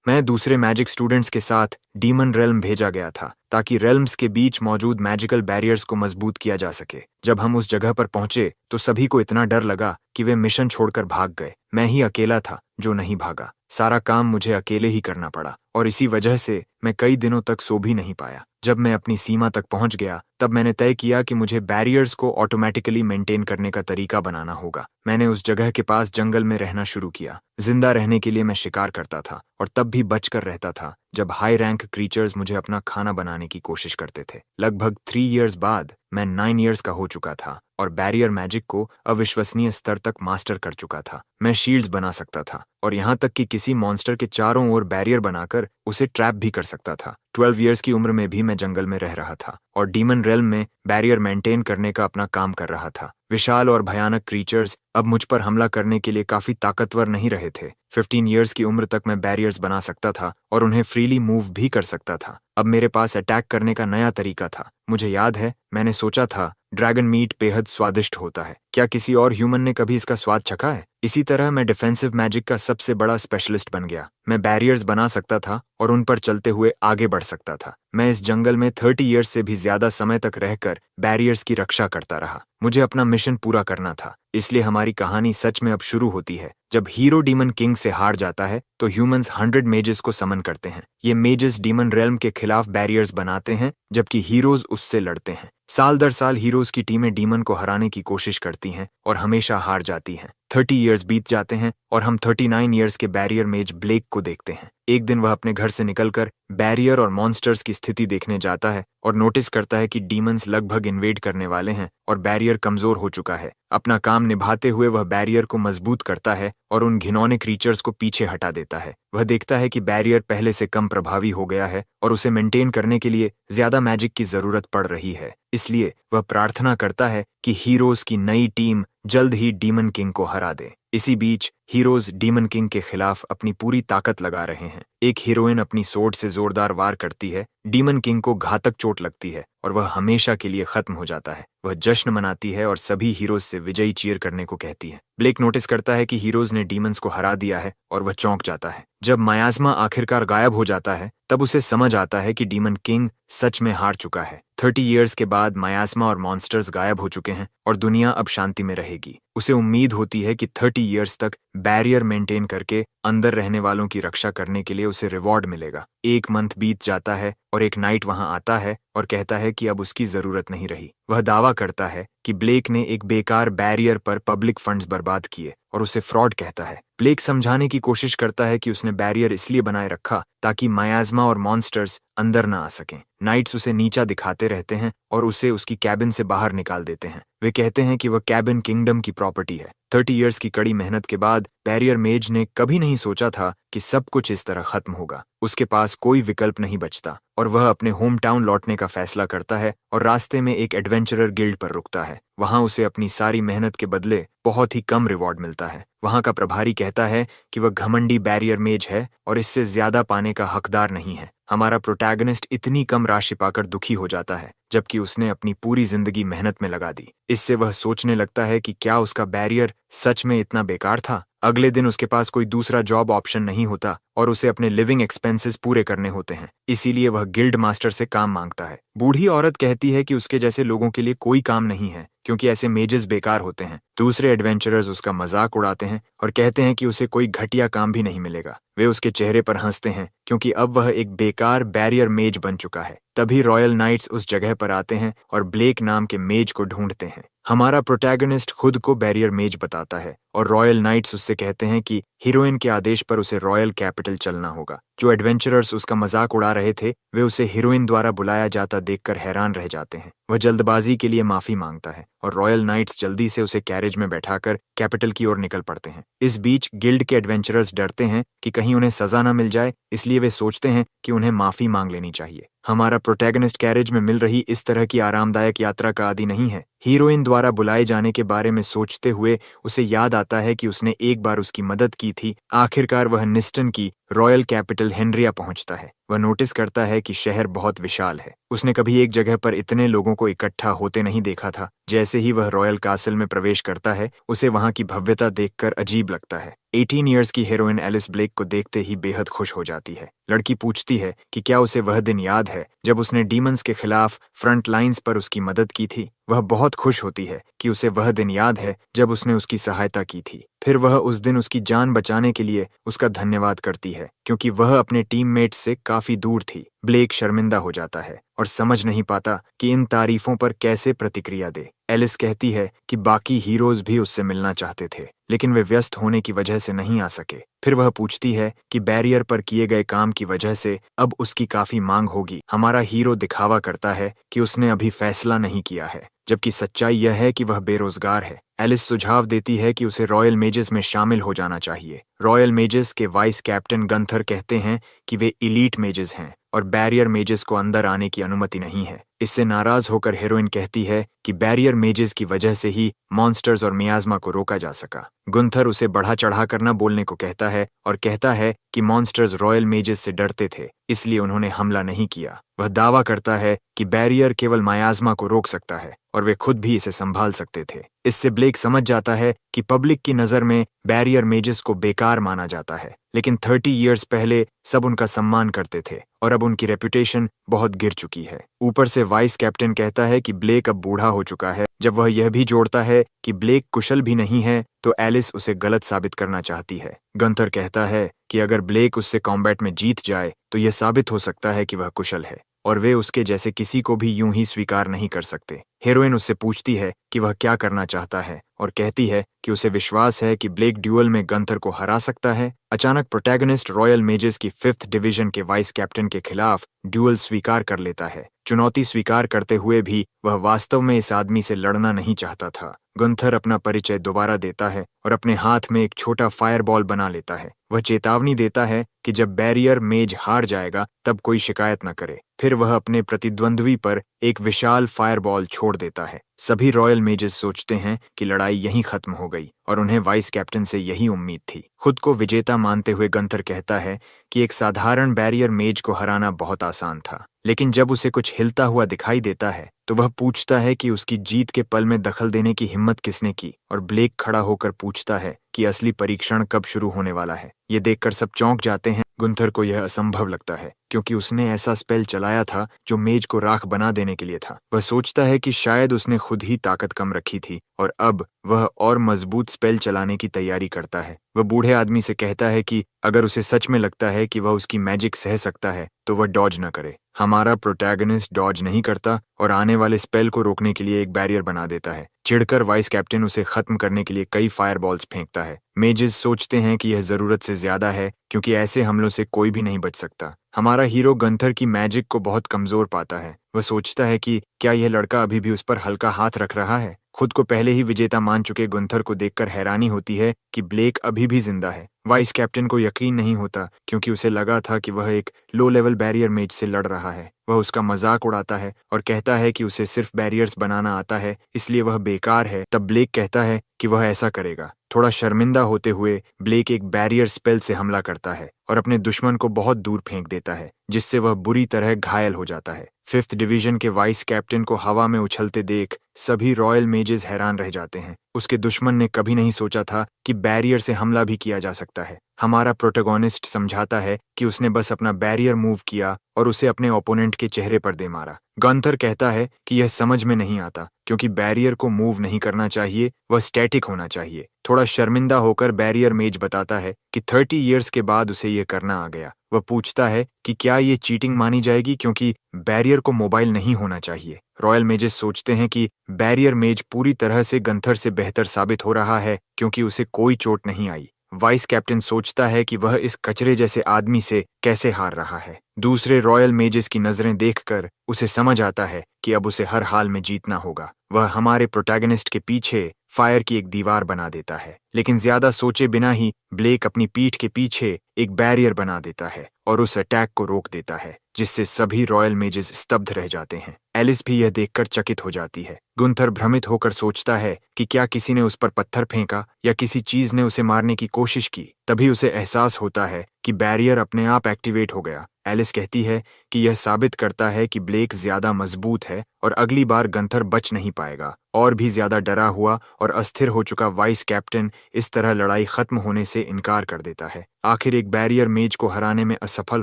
मैं दूसरे magic students के साथ डीमन रेल्म भेजा गया था ताकि रेल्म्स के बीच मौजूद मैजिकल बैरियर्स को मजबूत किया जा सके। जब हम उस जगह पर पहुंचे तो सभी को इतना डर लगा कि वे मिशन छोड़कर भाग गए। मैं ही अकेला था जो नहीं भागा। सारा काम मुझे अकेले ही करना पड़ा और इसी वजह से मैं कई दिनों तक सो भी नहीं पाया। जब मैं अपनी सीमा तक पहुंच गया तब मैंने तय किया कि मुझे बैरियर्स को ऑटोमेटिकली मेंटेन करने का तरीका बनाना होगा। मैंने उस जगह के पास जंगल में रहना शुरू किया। जिंदा रहने के लिए मैं शिकार करता था और तब भी बचकर रहता था जब हाई रैंक क्रीचर्स मुझे अपना खाना बनाने की कोशिश करते थे। लगभग 3 इयर्स बाद मैं 9 इयर्स का हो चुका था और बैरियर मैजिक को अविश्वसनीय स्तर तक मास्टर कर चुका था। मैं शील्ड्स बना सकता था और यहाँ तक कि किसी मॉन्स्टर के चारों ओर बैरियर बनाकर उसे ट्रैप भी कर सकता था। 12 इयर्स की उम्र में भी मैं जंगल में रह रहा था और डीमन रेल्म में बैरियर मेंटेन करने का अपना काम कर रहा था। विशाल और भयानक क्रीचर्स अब मुझ पर हमला करने के लिए काफी ताकतवर नहीं रहे थे। 15 इयर्स की उम्र तक मैं बैरियर्स बना सकता था और उन्हें फ्रीली मूव भी कर सकता था। अब मेरे पास अटैक करने का नया तरीका था। मुझे याद है मैंने सोचा था ड्रैगन मीट बेहद स्वादिष्ट होता है। क्या किसी और ह्यूमन ने कभी इसका स्वाद चखा है? इसी तरह मैं डिफेंसिव मैजिक का सबसे बड़ा स्पेशलिस्ट बन गया। मैं बैरियर्स बना सकता था और उन पर चलते हुए आगे बढ़ सकता था। मैं इस जंगल में 30 इयर्स से भी ज्यादा समय तक रहकर बैरियर्स की रक्षा करता रहा। मुझे अपना मिशन पूरा करना था, इसलिए हमारी कहानी सच में अब शुरू होती है। जब हीरो डीमन किंग से हार जाता है तो ह्यूमंस 100 मेजेस को समन करते हैं। ये मेजेस डीमन रेल्म के खिलाफ बैरियर्स बनाते हैं जबकि हीरोज उससे लड़ते हैं। साल दर साल हीरोज की टीमें डीमन को हराने की कोशिश करती हैं और हमेशा हार जाती हैं। 30 इयर्स बीत जाते हैं और हम 39 इयर्स के बैरियर मेज ब्लेक को देखते हैं। एक दिन वह अपने घर से निकलकर बैरियर और मॉन्स्टर्स की स्थिति देखने जाता है और नोटिस करता है कि डीमंस लगभग इन्वेड करने वाले हैं और बैरियर कमजोर हो चुका है। अपना काम निभाते हुए वह बैरियर को मजबूत करता है और उन घिनौने क्रीचर्स को पीछे हटा देता है। वह देखता है कि बैरियर पहले से कम प्रभावी हो गया है और उसे मेंटेन करने के लिए ज्यादा मैजिक की जरूरत पड़ रही है। इसलिए वह प्रार्थना करता है कि हीरोज की नई टीम जल्द ही डीमन किंग को हरा दे। इसी बीच हीरोज डीमन किंग के खिलाफ अपनी पूरी ताकत लगा रहे हैं। एक हीरोइन अपनी सोर्ड से जोरदार वार करती है। डीमन किंग को घातक चोट लगती है और वह हमेशा के लिए खत्म हो जाता है। वह जश्न मनाती है और सभी हीरोज से विजयी चीयर करने को कहती है। ब्लेक नोटिस करता है कि हीरोज ने डीमंस को हरा दिया है और वह चौंक जाता है। जब मायाज़मा आखिरकार गायब हो जाता है तब उसे समझ आता है कि डीमन किंग सच में हार चुका है। 30 इयर्स के बाद मायाज़मा और मॉन्स्टर्स गायब हो चुके हैं और दुनिया अब शांति में रहेगी। उसे उम्मीद होती है कि 30 इयर्स तक बैरियर मेंटेन करके अंदर रहने वालों की रक्षा करने के लिए उसे रिवॉर्ड मिलेगा। एक मंथ बीत जाता है और एक नाइट वहां आता है और कहता है कि अब उसकी जरूरत नहीं रही। वह दावा करता है कि ब्लेक ने एक बेकार बैरियर पर पब्लिक फंड्स बर्बाद किए और उसे फ्रॉड कहता है। ब्लेक समझाने की कोशिश करता है कि उसने बैरियर इसलिए बनाए रखा ताकि मायाज़मा और मॉन्स्टर्स अंदर न आ सकें। नाइट्स उसे नीचा दिखाते रहते हैं और उसे उसकी कैबिन से बाहर निकाल देते हैं। वे कहते हैं कि वह कैबिन किंगडम की प्रॉपर्टी है। 30 इयर्स की कड़ी मेहनत के बाद बैरियर मेज ने कभी नहीं सोचा था कि सब कुछ इस तरह खत्म होगा। उसके पास कोई विकल्प नहीं बचता और वह अपने होम टाउन लौटने का फैसला करता है और रास्ते में एक एडवेंचरर गिल्ड पर रुकता है। वहां उसे अपनी सारी मेहनत के बदले बहुत ही कम रिवॉर्ड मिलता है। वहां का प्रभारी कहता है कि वह घमंडी बैरियर मेज है और इससे ज्यादा पाने का हकदार नहीं है। हमारा प्रोटैगनिस्ट इतनी कम राशि पाकर दुखी हो जाता है जबकि उसने अपनी पूरी जिंदगी मेहनत में लगा दी। इससे वह सोचने लगता है कि क्या उसका बैरियर सच में इतना बेकार था। अगले दिन उसके पास कोई दूसरा जॉब ऑप्शन नहीं होता और उसे अपने लिविंग एक्सपेंसेस पूरे करने होते हैं। इसीलिए वह गिल्ड मास्टर से काम मांगता है। बूढ़ी औरत कहती है कि उसके जैसे लोगों के लिए कोई काम नहीं है क्योंकि ऐसे मेजेस बेकार होते हैं। दूसरे एडवेंचरर्स उसका मजाक उड़ाते हैं और कहते हैं कि उसे कोई घटिया काम भी नहीं मिलेगा। वे उसके चेहरे पर हंसते हैं क्योंकि अब वह एक बेकार बैरियर मेज बन चुका है। तभी रॉयल नाइट्स उस जगह पर आते हैं और ब्लेक नाम के मेज को ढूंढते हैं। हमारा प्रोटैगनिस्ट खुद को बैरियर मेज बताता है और रॉयल नाइट्स उससे कहते हैं कि हीरोइन के आदेश पर उसे रॉयल कैपिटल चलना होगा। जो एडवेंचरर्स उसका मजाक उड़ा रहे थे वे उसे हीरोइन द्वारा बुलाया जाता देखकर हैरान रह जाते हैं। वह जल्दबाजी के लिए माफी मांगता है और रॉयल नाइट्स जल्दी से उसे कैरेज में बैठाकर कैपिटल की ओर निकल पड़ते हैं। इस बीच गिल्ड के एडवेंचरर्स डरते हैं कि कहीं उन्हें सजा न मिल जाए, इसलिए वे सोचते हैं कि उन्हें माफी मांग लेनी चाहिए। हमारा प्रोटैगनिस्ट कैरेज में मिल रही इस तरह की आरामदायक यात्रा का आदी नहीं है। हीरोइन द्वारा बुलाए जाने के बारे में सोचते हुए उसे याद आता है कि उसने एक बार उसकी मदद की थी। आखिरकार वह निस्टन की रॉयल कैपिटल हेनरिया पहुंचता है। वह नोटिस करता है कि शहर बहुत विशाल है। उसने कभी एक जगह पर इतने लोगों को इकट्ठा होते नहीं देखा था। जैसे ही वह रॉयल कासल में प्रवेश करता है, उसे वहां की भव्यता देखकर अजीब लगता है। 18 इयर्स की हीरोइन एलिस ब्लेक को देखते ही बेहद खुश हो जाती है। लड़की पूछती है कि क्या उसे वह दिन याद है जब उसने डीमंस के खिलाफ फ्रंट लाइंस पर उसकी मदद की थी। वह बहुत खुश होती है कि उसे वह दिन याद है जब उसने उसकी सहायता की थी। फिर वह उस दिन उसकी जान बचाने के लिए उसका धन्यवाद करती है, क्योंकि वह अपने टीममेट्स से काफी दूर थी। ब्लेक शर्मिंदा हो जाता है और समझ नहीं पाता कि इन तारीफों पर कैसे प्रतिक्रिया दे। एलिस कहती है कि बाकी हीरोज भी उससे मिलना चाहते थे, लेकिन वे व्यस्त होने की वजह से नहीं आ सके। फिर वह पूछती है कि बैरियर पर किए गए काम की वजह से अब उसकी काफी मांग होगी। हमारा हीरो दिखावा करता है कि उसने अभी फैसला नहीं किया है, जबकि सच्चाई यह है कि वह बेरोजगार है। एलिस सुझाव देती है कि उसे रॉयल मेजेस में शामिल हो जाना चाहिए। रॉयल मेजेस के वाइस कैप्टन गंथर कहते हैं कि वे इलीट मेजेस हैं और बैरियर मेजेस को अंदर आने की अनुमति नहीं है। इससे नाराज होकर हीरोइन कहती है कि बैरियर मेजेस की वजह से ही मॉन्स्टर्स और मियाज़मा को रोका जा सका। गुंथर उसे बढ़ा चढ़ा कर न बोलने को कहता है और कहता है कि मॉन्स्टर्स रॉयल मेजेस से डरते थे, इसलिए उन्होंने हमला नहीं किया। वह दावा करता है कि बैरियर केवल मियाज़मा को रोक सकता है और वे खुद भी इसे संभाल सकते थे। इससे ब्लेक समझ जाता है कि पब्लिक की नज़र में बैरियर मेजेस को बेकार माना जाता है, लेकिन 30 इयर्स पहले सब उनका सम्मान करते थे और अब उनकी रेपुटेशन बहुत गिर चुकी है। ऊपर से वाइस कैप्टन कहता है कि ब्लेक अब बूढ़ा हो चुका है। जब वह यह भी जोड़ता है कि ब्लेक कुशल भी नहीं है, तो एलिस उसे गलत साबित करना चाहती है। गंथर कहता है कि अगर ब्लेक उससे कॉम्बैट में जीत जाए तो यह साबित हो सकता है कि वह कुशल है और वे उसके जैसे किसी को भी यूं ही स्वीकार नहीं कर सकते। हीरोइन उससे पूछती है कि वह क्या करना चाहता है और कहती है कि उसे विश्वास है कि ब्लेक ड्यूअल में गंथर को हरा सकता है। अचानक प्रोटैगनिस्ट रॉयल मेजेस की 5th डिवीजन के वाइस कैप्टन के खिलाफ ड्यूअल स्वीकार कर लेता है। चुनौती स्वीकार करते हुए भी वह वास्तव में इस आदमी से लड़ना नहीं चाहता था। गुंथर अपना परिचय दोबारा देता है और अपने हाथ में एक छोटा फायरबॉल बना लेता है। वह चेतावनी देता है कि जब बैरियर मेज हार जाएगा तब कोई शिकायत न करे। फिर वह अपने प्रतिद्वंद्वी पर एक विशाल फायरबॉल छोड़ देता है। सभी रॉयल मेजेस सोचते हैं कि लड़ाई यहीं खत्म हो गई और उन्हें वाइस कैप्टन से यही उम्मीद थी। खुद को विजेता मानते हुए गंथर कहता है कि एक साधारण बैरियर मेज को हराना बहुत आसान था, लेकिन जब उसे कुछ हिलता हुआ दिखाई देता है तो वह पूछता है कि उसकी जीत के पल में दखल देने की हिम्मत किसने की, और ब्लेक खड़ा होकर पूछता है कि असली परीक्षण कब शुरू होने वाला है। ये देखकर सब चौंक जाते हैं। गुंथर को यह असंभव लगता है क्योंकि उसने ऐसा स्पेल चलाया था जो मेज को राख बना देने के लिए था। वह सोचता है कि शायद उसने खुद ही ताकत कम रखी थी और अब वह और मजबूत स्पेल चलाने की तैयारी करता है। वह बूढ़े आदमी से कहता है कि अगर उसे सच में लगता है कि वह उसकी मैजिक सह सकता है तो वह डॉज न करे। हमारा प्रोटैगनिस्ट डॉज नहीं करता और आने वाले स्पेल को रोकने के लिए एक बैरियर बना देता है। चिढ़कर वाइस कैप्टन उसे खत्म करने के लिए कई फायरबॉल्स फेंकता है। मेजेस सोचते हैं कि यह जरूरत से ज्यादा है क्योंकि ऐसे हमलों से कोई भी नहीं बच सकता। हमारा हीरो गंथर की मैजिक को बहुत कमजोर पाता है। वह सोचता है कि क्या यह लड़का अभी भी उस पर हल्का हाथ रख रहा है। खुद को पहले ही विजेता मान चुके गुंथर को देखकर हैरानी होती है कि ब्लेक अभी भी जिंदा है। वाइस कैप्टन को यकीन नहीं होता क्योंकि उसे लगा था कि वह एक लो लेवल बैरियर मेज से लड़ रहा है। वह उसका मजाक उड़ाता है और कहता है कि उसे सिर्फ बैरियर्स बनाना आता है, इसलिए वह बेकार है। तब ब्लेक कहता है कि वह ऐसा करेगा। थोड़ा शर्मिंदा होते हुए ब्लेक एक बैरियर स्पेल से हमला करता है और अपने दुश्मन को बहुत दूर फेंक देता है, जिससे वह बुरी तरह घायल हो जाता है। 5th डिवीजन के वाइस कैप्टन को हवा में उछलते देख सभी रॉयल मेजेस हैरान रह जाते हैं। उसके दुश्मन ने कभी नहीं सोचा था कि बैरियर से हमला भी किया जा सकता है। हमारा प्रोटैगनिस्ट समझाता है कि उसने बस अपना बैरियर मूव किया और उसे अपने ओपोनेंट के चेहरे पर दे मारा। गंथर कहता है कि यह समझ में नहीं आता क्योंकि बैरियर को मूव नहीं करना चाहिए, वह स्टैटिक होना चाहिए। थोड़ा शर्मिंदा होकर बैरियर मेज बताता है कि 30 इयर्स के बाद उसे यह करना आ गया। वह पूछता है कि क्या ये चीटिंग मानी जाएगी क्योंकि बैरियर को मोबाइल नहीं होना चाहिए। रॉयल मेजेस सोचते हैं कि बैरियर मेज पूरी तरह से गंथर से बेहतर साबित हो रहा है क्योंकि उसे कोई चोट नहीं आई। वाइस कैप्टन सोचता है कि वह इस कचरे जैसे आदमी से कैसे हार रहा है। दूसरे रॉयल मेजेस की नजरें देखकर उसे समझ आता है कि अब उसे हर हाल में जीतना होगा। वह हमारे प्रोटैगनिस्ट के पीछे फायर की एक दीवार बना देता है, लेकिन ज्यादा सोचे बिना ही ब्लेक अपनी पीठ के पीछे एक बैरियर बना देता है और उस अटैक को रोक देता है, जिससे सभी रॉयल मेजेस स्तब्ध रह जाते हैं। एलिस भी यह देखकर चकित हो जाती है। गुंथर भ्रमित होकर सोचता है कि क्या किसी ने उस पर पत्थर फेंका या किसी चीज ने उसे मारने की कोशिश की। तभी उसे एहसास होता है कि बैरियर अपने आप एक्टिवेट हो गया। एलिस कहती है कि यह साबित करता है कि ब्लेक ज्यादा मजबूत है और अगली बार गंथर बच नहीं पाएगा। और भी ज्यादा डरा हुआ और अस्थिर हो चुका वाइस कैप्टन इस तरह लड़ाई खत्म होने से इनकार कर देता है। आखिर एक बैरियर मेज को हराने में असफल